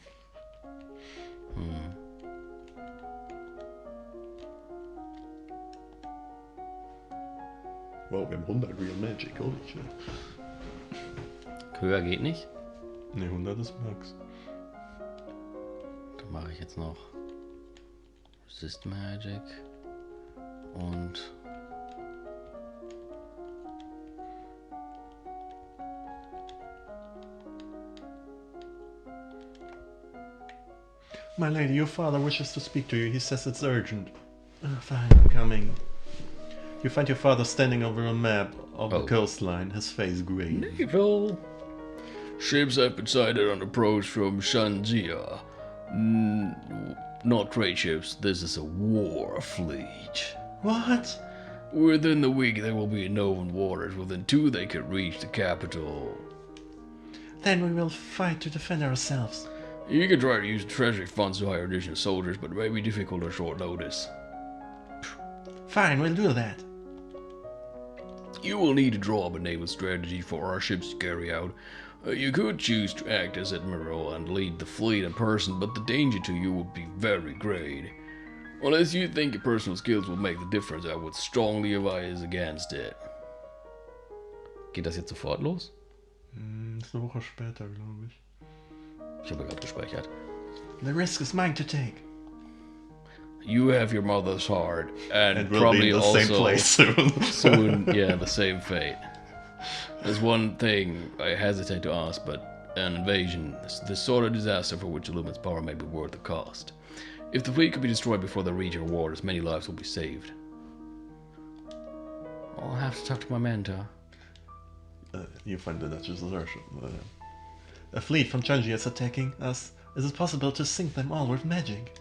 Speaker 1: Wow, wir haben 100 Real Magic, holy shit.
Speaker 4: Höher geht nicht.
Speaker 1: Ne, 100 ist Max.
Speaker 4: Dann mache ich jetzt noch Resist Magic und
Speaker 1: My lady, your father wishes to speak to you. He says it's urgent. Fine, I'm coming. You find your father standing over a map of the coastline, his face grave.
Speaker 2: Naval. Ships have been sighted on approach from Shanjia. Not trade ships, this is a war fleet.
Speaker 1: What?
Speaker 2: Within the week there will be in known waters. Within 2 they could reach the capital.
Speaker 1: Then we will fight to defend ourselves.
Speaker 2: You can try to use the treasury funds to hire additional soldiers, but it may be difficult on short notice.
Speaker 1: Fine, we'll do that.
Speaker 2: You will need to draw up a naval strategy for our ships to carry out. You could choose to act as admiral and lead the fleet in person, but the danger to you would be very great. Unless you think your personal skills will make the difference, I would strongly advise against it.
Speaker 4: geht das jetzt sofort los?
Speaker 1: Ist eine Woche später, glaube ich.
Speaker 4: Ich habe gerade gespeichert.
Speaker 1: The risk is mine to take.
Speaker 2: You have your mother's heart, and
Speaker 1: we'll
Speaker 2: probably
Speaker 1: be in the
Speaker 2: also
Speaker 1: same place soon.
Speaker 2: soon, yeah, the same fate. There's one thing I hesitate to ask, but an invasion, the sort of disaster for which Illumin's power may be worth the cost. If the fleet could be destroyed before they reach your waters, many lives will be saved.
Speaker 4: I'll have to talk to my mentor.
Speaker 1: You find the Duchess assertion. A fleet from Changi is attacking us. Is it possible to sink them all with magic?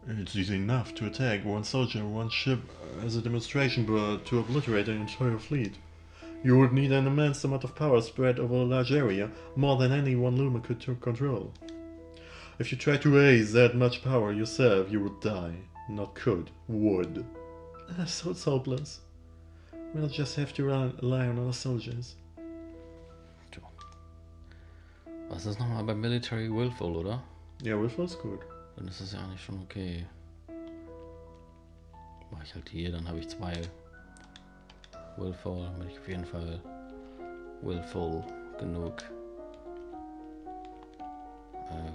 Speaker 1: It's easy enough to attack one soldier or one ship as a demonstration, but to obliterate an entire fleet. You would need an immense amount of power spread over a large area, more than any one Luma could control. If you try to raise that much power yourself, you would die. Not could, would. So it's hopeless. We'll just have to rely on our soldiers.
Speaker 4: Tja. Was ist nochmal bei Military Willful, oder?
Speaker 1: Ja, Willful's gut.
Speaker 4: Dann ist das ja eigentlich schon okay. Mache ich halt hier, dann habe ich 2 Willful, bin ich auf jeden Fall Willful genug.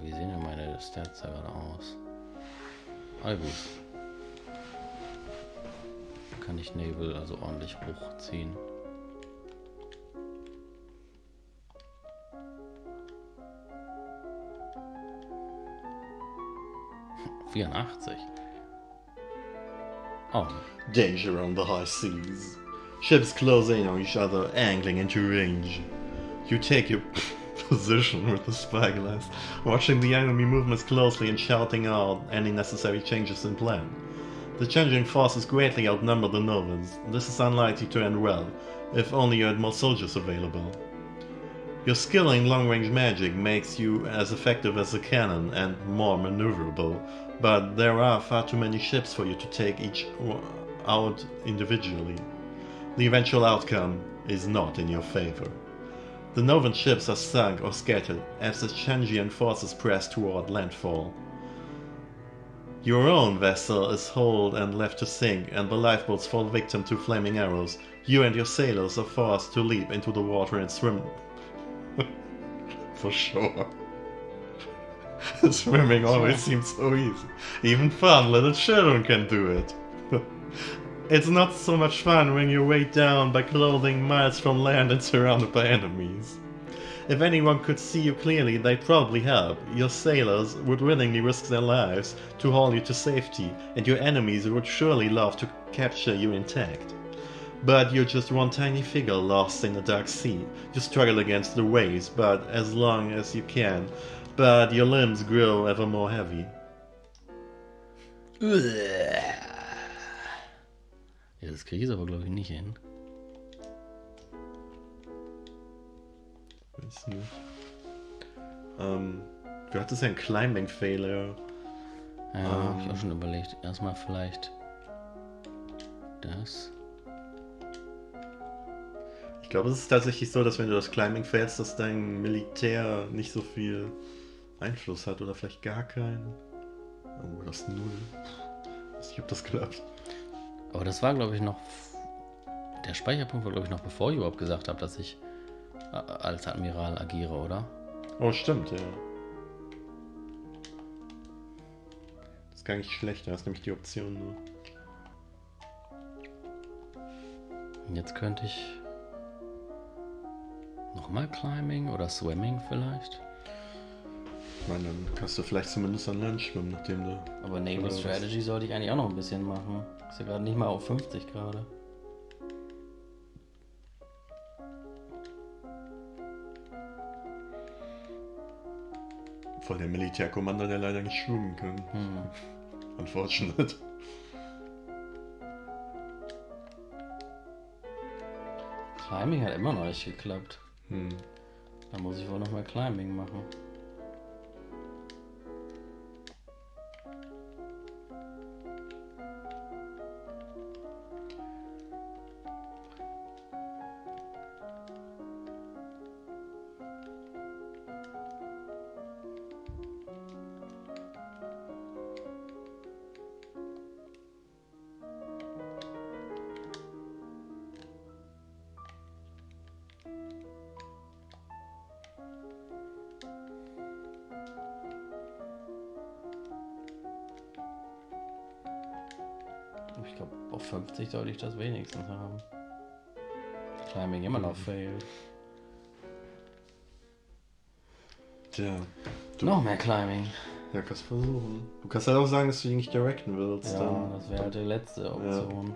Speaker 4: Wie sehen denn meine Stats da gerade aus? Ah gut. Kann ich Naval also ordentlich hochziehen. hm, 84. Oh,
Speaker 1: Danger on the high seas. Ships close in on each other, angling into range. You take your position with the spyglass, watching the enemy movements closely and shouting out any necessary changes in plan. The changing forces greatly outnumber the Novans. This is unlikely to end well, if only you had more soldiers available. Your skill in long-range magic makes you as effective as a cannon and more maneuverable, but there are far too many ships for you to take each out individually. The eventual outcome is not in your favor. The Novan ships are sunk or scattered as the Changian forces press toward landfall. Your own vessel is holed and left to sink, and the lifeboats fall victim to flaming arrows. You and your sailors are forced to leap into the water and swim. For sure. Swimming always seems so easy. Even fun little children can do it. It's not so much fun when you're weighed down by clothing miles from land and surrounded by enemies. If anyone could see you clearly, they'd probably help. Your sailors would willingly risk their lives to haul you to safety, and your enemies would surely love to capture you intact. But you're just one tiny figure lost in the dark sea. You struggle against the waves, but as long as you can. But your limbs grow ever more heavy.
Speaker 4: ja, das kriege ich aber glaube ich nicht hin.
Speaker 1: Weiß nicht. Du hattest ja einen Climbing Failure.
Speaker 4: Ja, habe ich auch schon überlegt. Erstmal vielleicht das.
Speaker 1: Ich glaube, es ist tatsächlich so, dass wenn du das Climbing failst, dass dein Militär nicht so viel Einfluss hat oder vielleicht gar keinen. Oh, das 0. Ich weiß nicht, ob das klappt.
Speaker 4: Aber das war glaube ich noch. Der Speicherpunkt war glaube ich noch bevor ich überhaupt gesagt habe, dass ich als Admiral agiere, oder?
Speaker 1: Oh, stimmt, ja. Das ist gar nicht schlecht, da ist nämlich die Option nur.
Speaker 4: Und jetzt könnte ich nochmal Climbing oder Swimming vielleicht.
Speaker 1: Ich meine, dann kannst du vielleicht zumindest an Land schwimmen, nachdem du...
Speaker 4: Aber Naval
Speaker 1: Oder was?
Speaker 4: Strategy sollte ich eigentlich auch noch ein bisschen machen. Ist ja gerade nicht mal auf 50 gerade.
Speaker 1: Voll der Militärkommander, der leider nicht schwimmen kann. Unfortunate.
Speaker 4: Climbing hat immer noch nicht geklappt.
Speaker 1: Hm.
Speaker 4: Da muss ich wohl nochmal Climbing machen. Ich glaube, auf 50 sollte ich das wenigstens haben. Climbing immer noch failed.
Speaker 1: Tja.
Speaker 4: Noch mehr Climbing.
Speaker 1: Ja, kannst versuchen. Du kannst halt auch sagen, dass du ihn nicht directen willst.
Speaker 4: Ja,
Speaker 1: dann.
Speaker 4: das wäre halt die letzte Option.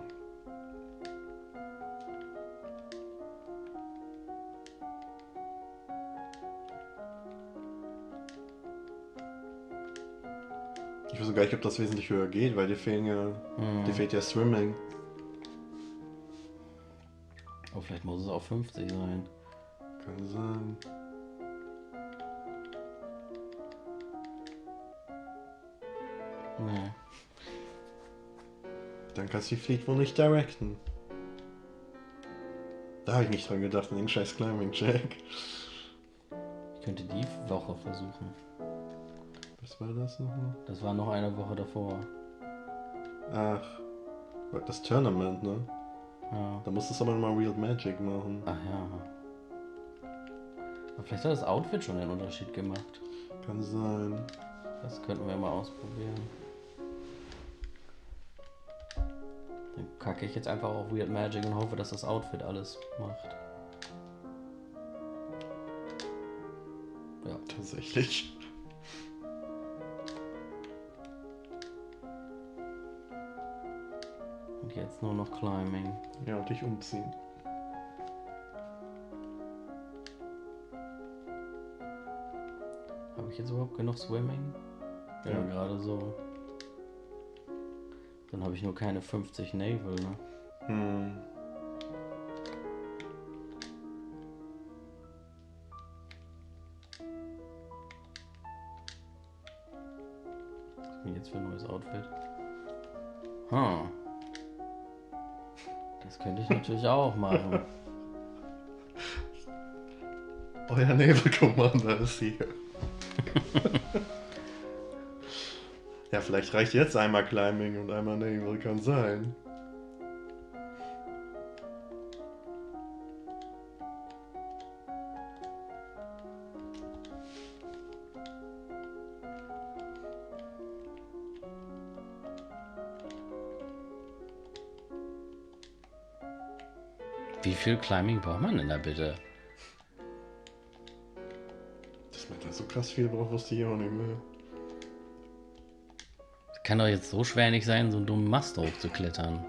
Speaker 1: Ich weiß gar nicht, ob das wesentlich höher geht, weil dir fehlen ja. Dir fehlt ja Swimming.
Speaker 4: Oh, vielleicht muss es auf 50 sein.
Speaker 1: Kann sein.
Speaker 4: Nee.
Speaker 1: Dann kannst du die Fleet wohl nicht directen. Da habe ich nicht dran gedacht, in den scheiß Climbing-Check.
Speaker 4: Ich könnte die Woche versuchen.
Speaker 1: Was war das nochmal?
Speaker 4: Das war noch eine Woche davor.
Speaker 1: Ach, das Tournament, ne?
Speaker 4: Ja.
Speaker 1: Da musstest du aber mal Real Magic machen.
Speaker 4: Ach ja. Aber vielleicht hat das Outfit schon den Unterschied gemacht.
Speaker 1: Kann sein.
Speaker 4: Das könnten wir mal ausprobieren. Dann kacke ich jetzt einfach auf Weird Magic und hoffe, dass das Outfit alles macht. Ja.
Speaker 1: Tatsächlich.
Speaker 4: Und jetzt nur noch Climbing.
Speaker 1: Ja, und dich umziehen.
Speaker 4: Habe ich jetzt überhaupt genug Swimming? Ja,
Speaker 1: Ja.
Speaker 4: gerade so. Dann habe ich nur keine 50 Naval, ne?
Speaker 1: Hm.
Speaker 4: Was ist denn jetzt für ein neues Outfit? Hm. Das könnte ich natürlich auch machen.
Speaker 1: Euer Naval Commander ist hier. Ja, vielleicht reicht jetzt einmal Climbing und einmal Naval, kann sein.
Speaker 4: Wie viel Climbing braucht man denn da bitte?
Speaker 1: Dass man da so krass viel braucht, wusste ich auch nicht mehr.
Speaker 4: Kann doch jetzt so schwer nicht sein, so einen dummen Mast hochzuklettern.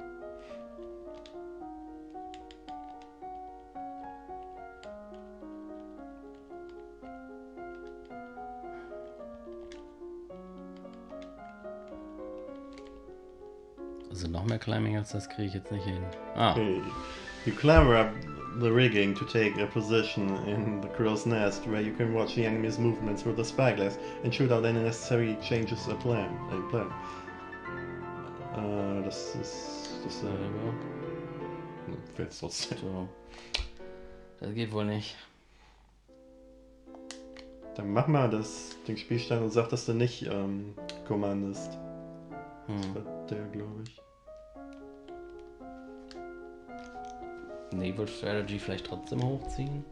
Speaker 4: Also noch mehr Climbing als das kriege ich jetzt nicht hin. Ah,
Speaker 1: Hey, you clamber up the rigging to take a position in the crow's nest where you can watch the enemy's movements with the spyglass and shoot out any necessary changes a plan. Das ist dasselbe. Fällt's trotzdem.
Speaker 4: so. Das geht wohl nicht.
Speaker 1: Dann mach mal den Spielstand und sag, dass du nicht commandest. Das war der, glaube ich.
Speaker 4: Naval Strategy vielleicht trotzdem hochziehen?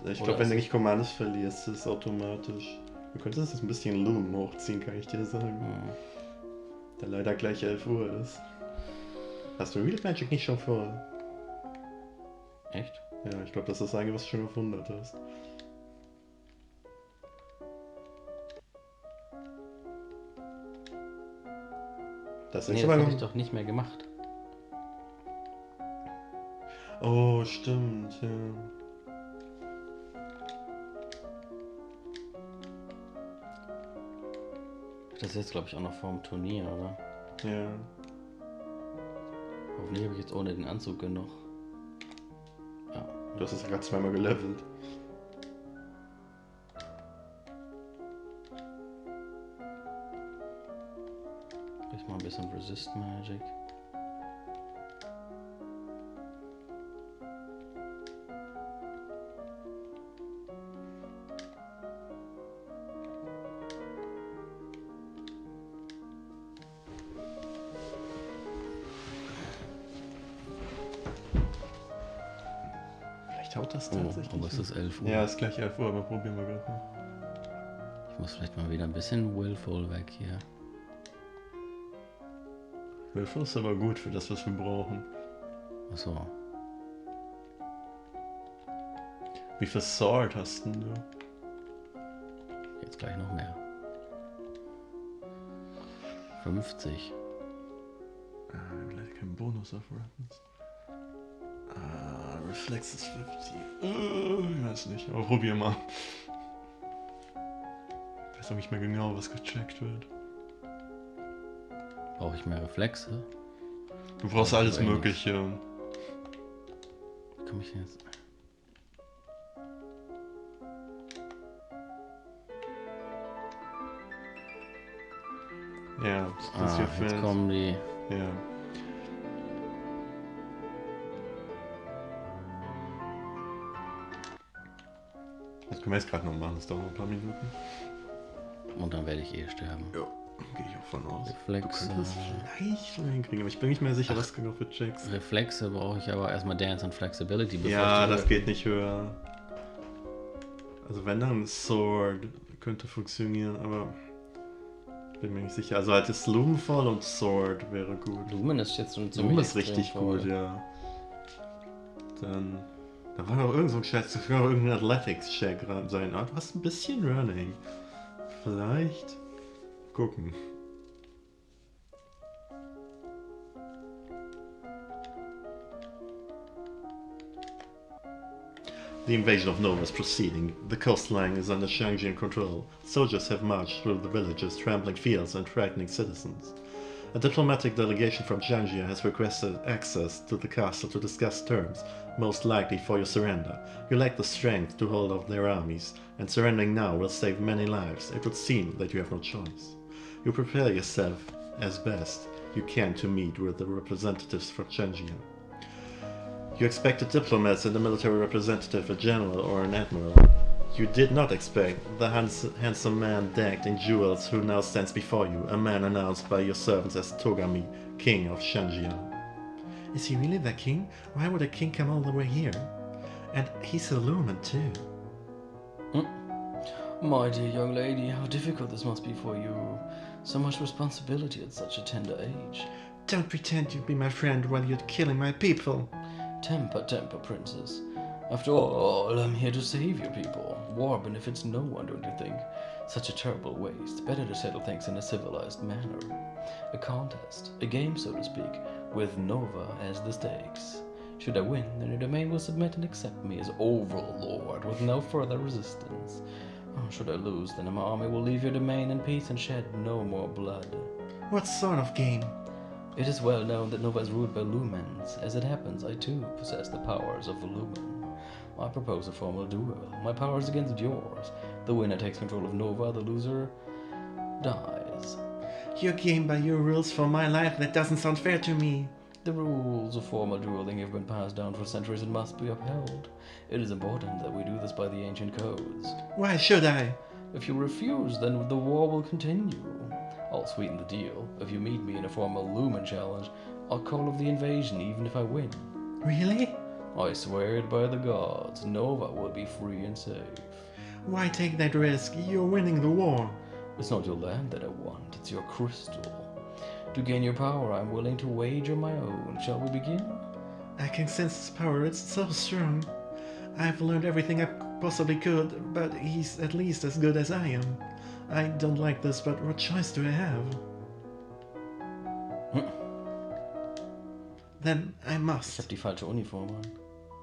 Speaker 1: Ich
Speaker 4: Oder
Speaker 1: glaube, wenn
Speaker 4: ist
Speaker 1: du
Speaker 4: es-
Speaker 1: nicht commandest, verlierst du es automatisch. Du könntest es ein bisschen Loom hochziehen, kann ich dir sagen. Da leider gleich 11 Uhr ist. Hast du Real Magic nicht schon voll?
Speaker 4: Echt?
Speaker 1: Ja, ich glaube, das ist das Einzige, was du schon gefunden hast. Das
Speaker 4: Nee,
Speaker 1: ist
Speaker 4: das
Speaker 1: aber
Speaker 4: habe ich
Speaker 1: noch...
Speaker 4: doch nicht mehr gemacht.
Speaker 1: Oh, stimmt, ja.
Speaker 4: Das ist jetzt, glaube ich, auch noch vorm Turnier, oder?
Speaker 1: Ja.
Speaker 4: Hoffentlich habe ich jetzt ohne den Anzug genug. Ja.
Speaker 1: Du hast es ja gerade zweimal gelevelt.
Speaker 4: Ich mal ein bisschen Resist Magic.
Speaker 1: Vielleicht haut das
Speaker 4: Oh,
Speaker 1: tatsächlich.
Speaker 4: aber es ist 11 Uhr.
Speaker 1: Ja, ist gleich 11 Uhr, aber probieren wir gerade mal.
Speaker 4: Ich muss vielleicht mal wieder ein bisschen Willful weg hier.
Speaker 1: Willful ist aber gut für das, was wir brauchen.
Speaker 4: Achso.
Speaker 1: Wie viel Sword hast denn du?
Speaker 4: Jetzt gleich noch mehr. 50.
Speaker 1: Leider kein Bonus auf Weapons. Reflex ist 50. Ich weiß nicht, aber probier mal. Ich weiß auch nicht mehr genau, was gecheckt wird.
Speaker 4: Brauche ich mehr Reflexe?
Speaker 1: Du brauchst
Speaker 4: Ja,
Speaker 1: alles
Speaker 4: so ähnlich.
Speaker 1: Mögliche.
Speaker 4: Wie komme ich denn jetzt?
Speaker 1: Ja, das hier
Speaker 4: Jetzt
Speaker 1: fällt.
Speaker 4: kommen die.
Speaker 1: Ja. Das können wir jetzt gerade noch machen, das dauert noch ein paar Minuten.
Speaker 4: Und dann werde ich sterben.
Speaker 1: Ja, gehe ich auch von aus.
Speaker 4: Reflexe.
Speaker 1: Du könntest vielleicht noch hinkriegen, aber ich bin nicht mehr sicher, was genau für Checks.
Speaker 4: Reflexe brauche ich aber erstmal Dance und Flexibility. Bevor
Speaker 1: Ja,
Speaker 4: ich die
Speaker 1: das geht nicht höher. Also wenn dann Sword könnte funktionieren, aber bin mir nicht sicher. Also halt ist Lumen voll und Sword wäre gut.
Speaker 4: Lumen ist jetzt schon
Speaker 1: Lumen ist
Speaker 4: extrem
Speaker 1: richtig
Speaker 4: voll.
Speaker 1: gut, ja. Dann. Da war doch irgend so ein Scheiß, das kann auch irgendein Athletics-Check sein. Ah, du hast ein bisschen Running. Vielleicht. Gucken. The invasion of Nova is proceeding. The coastline is under Shangjian control. Soldiers have marched through the villages, trampling fields and frightening citizens. A diplomatic delegation from Jiangxia has requested access to the castle to discuss terms, most likely for your surrender. You lack the strength to hold off their armies, and surrendering now will save many lives. It would seem that you have no choice. You prepare yourself as best you can to meet with the representatives from Jiangxia. You expected diplomats and a military representative, a general or an admiral. You did not expect the handsome man decked in jewels who now stands before you, a man announced by your servants as Togami, king of Shangjiang. Is he really the king? Why would a king come all the way here? And he's a lumen too.
Speaker 2: My dear young lady, how difficult this must be for you. So much responsibility at such a tender age.
Speaker 1: Don't pretend you'd be my friend while you're killing my people.
Speaker 2: Temper, princess. After all, I'm here to save your people. War benefits no one, don't you think? Such a terrible waste. Better to settle things in a civilized manner. A contest, a game so to speak, with Nova as the stakes. Should I win, then your domain will submit and accept me as overlord with no further resistance. Should I lose, then my army will leave your domain in peace and shed no more blood.
Speaker 1: What sort of game?
Speaker 2: It is well known that Nova is ruled by lumens. As it happens, I too possess the powers of a lumen. I propose a formal duel. My power is against yours. The winner takes control of Nova, the loser dies.
Speaker 1: Your game by your rules for my life, that doesn't sound fair to me.
Speaker 2: The rules of formal dueling have been passed down for centuries and must be upheld. It is important that we do this by the ancient codes.
Speaker 1: Why should I?
Speaker 2: If you refuse, then the war will continue. I'll sweeten the deal. If you meet me in a formal lumen challenge, I'll call off the invasion even if I win.
Speaker 1: Really?
Speaker 2: I swear it by the gods, Nova will be free and safe.
Speaker 1: Why take that risk? You're winning the war.
Speaker 2: It's not your land that I want, it's your crystal. To gain your power, I'm willing to wager my own. Shall we begin?
Speaker 1: I can sense his power, it's so strong. I've learned everything I possibly could, but he's at least as good as I am. I don't like this, but what choice do I have? Then I
Speaker 2: Ich
Speaker 1: must.
Speaker 2: hab die falsche Uniform an.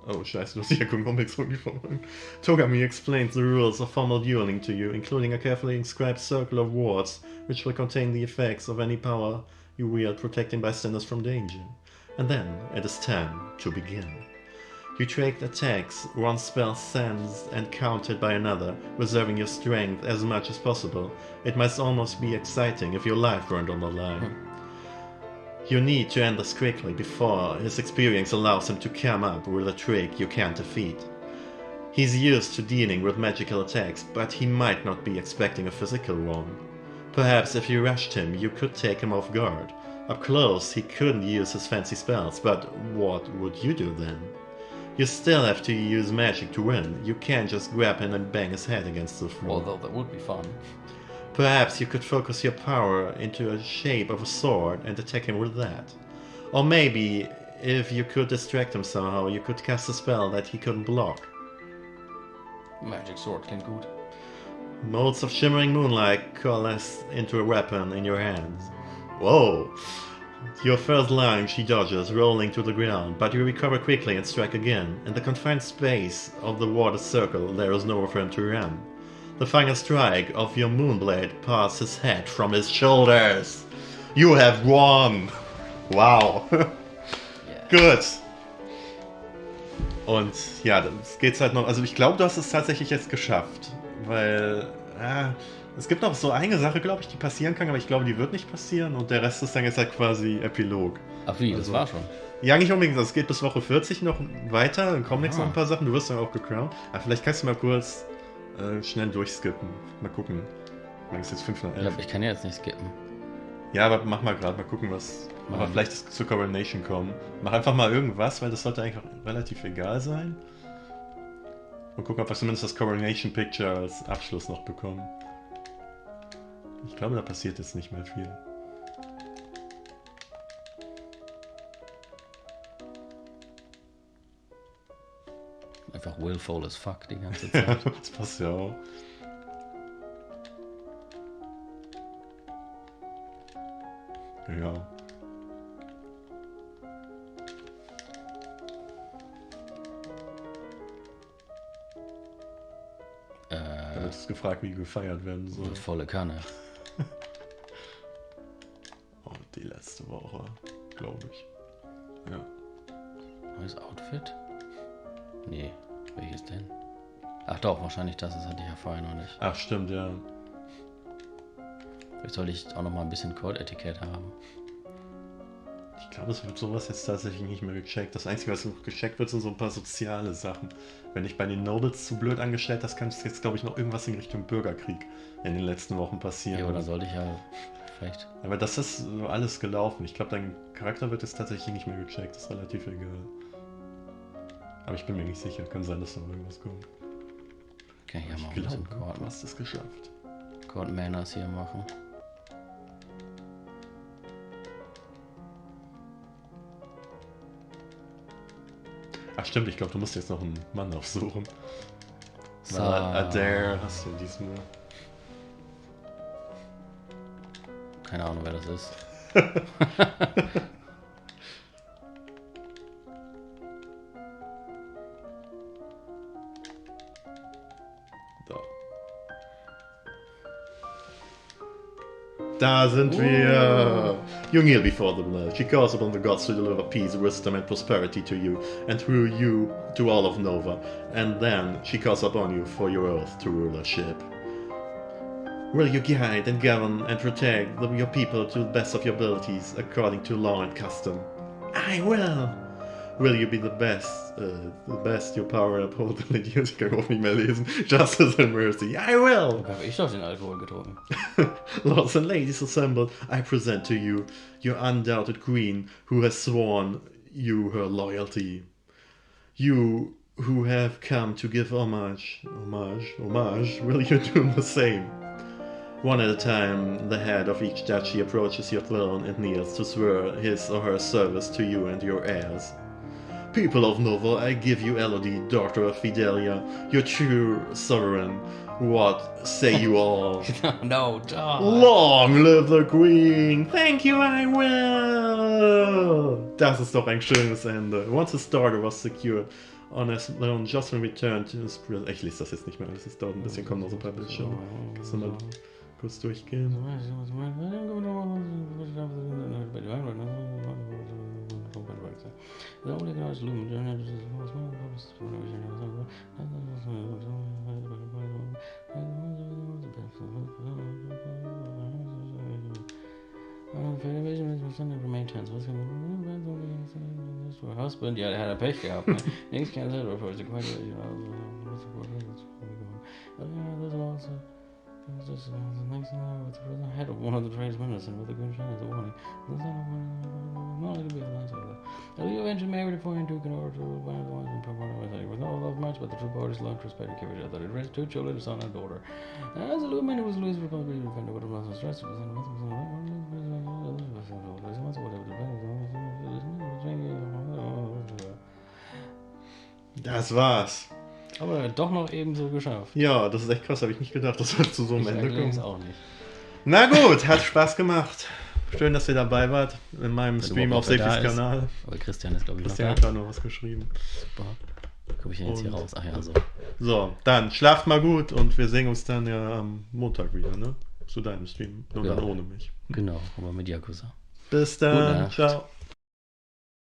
Speaker 1: Oh, scheiße, du hast die Uniform. Togami explains the rules of formal dueling to you, including a carefully inscribed circle of wards, which will contain the effects of any power you wield protecting bystanders from danger. And then it is time to begin. You trade attacks, one spell sends and countered by another, reserving your strength as much as possible. It must almost be exciting if your life weren't on the line. You need to end this quickly before his experience allows him to come up with a trick you can't defeat. He's used to dealing with magical attacks, but he might not be expecting a physical one. Perhaps if you rushed him, you could take him off guard. Up close, he couldn't use his fancy spells, but what would you do then? You still have to use magic to win. You can't just grab him and bang his head against the floor.
Speaker 2: Although that would be fun.
Speaker 1: Perhaps you could focus your power into a shape of a sword and attack him with that. Or maybe, if you could distract him somehow, you could cast a spell that he couldn't block.
Speaker 2: Magic sword klingt gut.
Speaker 1: Motes of shimmering moonlight coalesce into a weapon in your hands. Whoa! Your first lunge he dodges, rolling to the ground, but you recover quickly and strike again. In the confined space of the water circle, there is nowhere for him to run. The final strike of your moonblade parts his head from his shoulders. You have won! Wow! Gut! Und ja, das geht's halt noch. Also ich glaube, du hast es tatsächlich jetzt geschafft. Weil, Es gibt noch so eine Sache, glaube ich, die passieren kann, aber ich glaube, die wird nicht passieren. Und der Rest ist dann jetzt halt quasi Epilog.
Speaker 4: Ach wie, das
Speaker 1: Also-
Speaker 4: war schon.
Speaker 1: Ja, nicht unbedingt. Es geht bis Woche 40 noch weiter. Dann kommen jetzt
Speaker 4: Ah.
Speaker 1: noch ein paar Sachen. Du wirst dann auch gecrownt. Aber vielleicht kannst du mal kurz schnell durchskippen. Mal gucken. Wie lange ist jetzt 511?
Speaker 4: Ich kann ja jetzt nicht skippen.
Speaker 1: Ja, aber mach mal gerade. Mal gucken, was... Aber
Speaker 4: Mann.
Speaker 1: vielleicht ist zur Coronation kommen. Mach einfach mal irgendwas, weil das sollte eigentlich auch relativ egal sein. Und gucken, ob wir zumindest das Coronation Picture als Abschluss noch bekommen. Ich glaube, da passiert jetzt nicht mehr viel.
Speaker 4: Einfach willful as fuck die ganze Zeit.
Speaker 1: Das passt ja auch. Ja. Da wird jetzt gefragt, wie gefeiert werden soll.
Speaker 4: Mit volle Kanne.
Speaker 1: Oh, die letzte Woche, glaube ich. Ja.
Speaker 4: Neues Outfit? Nee, welches denn? Ach doch, wahrscheinlich das hatte ich ja vorher noch nicht.
Speaker 1: Ach, stimmt, ja.
Speaker 4: Vielleicht sollte ich auch noch mal ein bisschen Code-Etikett haben.
Speaker 1: Ich glaube, es wird sowas jetzt tatsächlich nicht mehr gecheckt. Das Einzige, was noch gecheckt wird, sind so ein paar soziale Sachen. Wenn ich bei den Nobles zu blöd angestellt, das kann jetzt, glaube ich, noch irgendwas in Richtung Bürgerkrieg in den letzten Wochen passieren.
Speaker 4: Ja, oder sollte ich ja vielleicht...
Speaker 1: Aber das ist so alles gelaufen. Ich glaube, dein Charakter wird jetzt tatsächlich nicht mehr gecheckt. Das ist relativ egal. Aber ich bin mir nicht sicher. Kann sein, dass da noch irgendwas kommt.
Speaker 4: Kann ich ja
Speaker 1: Ich
Speaker 4: mal ein bisschen
Speaker 1: glaube, du hast es geschafft.
Speaker 4: Court Manners hier machen.
Speaker 1: Ach stimmt, ich glaube, du musst jetzt noch einen Mann aufsuchen.
Speaker 4: So.
Speaker 1: Weil Adair hast du diesmal.
Speaker 4: Keine Ahnung, wer das ist.
Speaker 1: Da sind wir! You kneel before the blood. She calls upon the gods to deliver peace, wisdom, and prosperity to you, and through you to all of Nova. And then she calls upon you for your oath to rulership. Will you guide and govern and protect your people to the best of your abilities, according to law and custom? I will! Will you be the best your power uphold and ich kann auch nicht mehr lesen, justice and mercy? I will!
Speaker 2: Habe ich doch den Alkohol getrunken.
Speaker 1: Lords and ladies assembled, I present to you your undoubted queen, who has sworn you her loyalty. You who have come to give homage, will you do the same? One at a time, the head of each duchy approaches your throne and kneels to swear his or her service to you and your heirs. People of Nova, I give you Elodie, daughter of Fidelia, your true sovereign. What say you all?
Speaker 2: No, dog.
Speaker 1: Long live the Queen! Thank you, I will! Das ist doch ein schönes Ende. Once his daughter was secured, on his throne, Jocelyn returned to his prison. Ich lese das jetzt nicht mehr, das dauert ein bisschen, kommen noch so ein paar Bildschirme. Kannst du mal kurz durchgehen?
Speaker 2: Husband, ja, der hat ja Pech gehabt. Ne? Nix kann selber für sich head of one of the trades ministers with a good chance of winning. You eventually married a foreign duke in order to bind the ones and provide everything with no love much, but the two parties loved, respected, and cared each other. It raised two children, a son and a daughter. As a little man, it was Louis Republic defender, but it was stressed.
Speaker 1: Das war's.
Speaker 2: Aber doch noch ebenso geschafft.
Speaker 1: Ja, das ist echt krass, habe ich nicht gedacht, dass wir zu so einem Ende
Speaker 2: Allerdings
Speaker 1: kommen.
Speaker 2: auch nicht.
Speaker 1: Na gut, hat Spaß gemacht. Schön, dass ihr dabei wart in meinem Stream auf
Speaker 4: überhaupt wer
Speaker 1: Sefis
Speaker 4: da ist.
Speaker 1: Kanal.
Speaker 4: Aber Christian ist, glaube ich,
Speaker 1: Christian
Speaker 4: noch
Speaker 1: hat
Speaker 4: da.
Speaker 1: da noch was geschrieben.
Speaker 4: Super. Guck ich denn jetzt hier
Speaker 1: Und-
Speaker 4: raus? Ach ja, so.
Speaker 1: So, dann schlaft mal gut und wir sehen uns dann ja am Montag wieder, ne? Zu deinem Stream. Nur
Speaker 4: Ja.
Speaker 1: dann ohne mich.
Speaker 4: Genau, aber mit Yakuza.
Speaker 1: Bis
Speaker 4: Gute
Speaker 1: dann.
Speaker 4: Nacht.
Speaker 1: Ciao.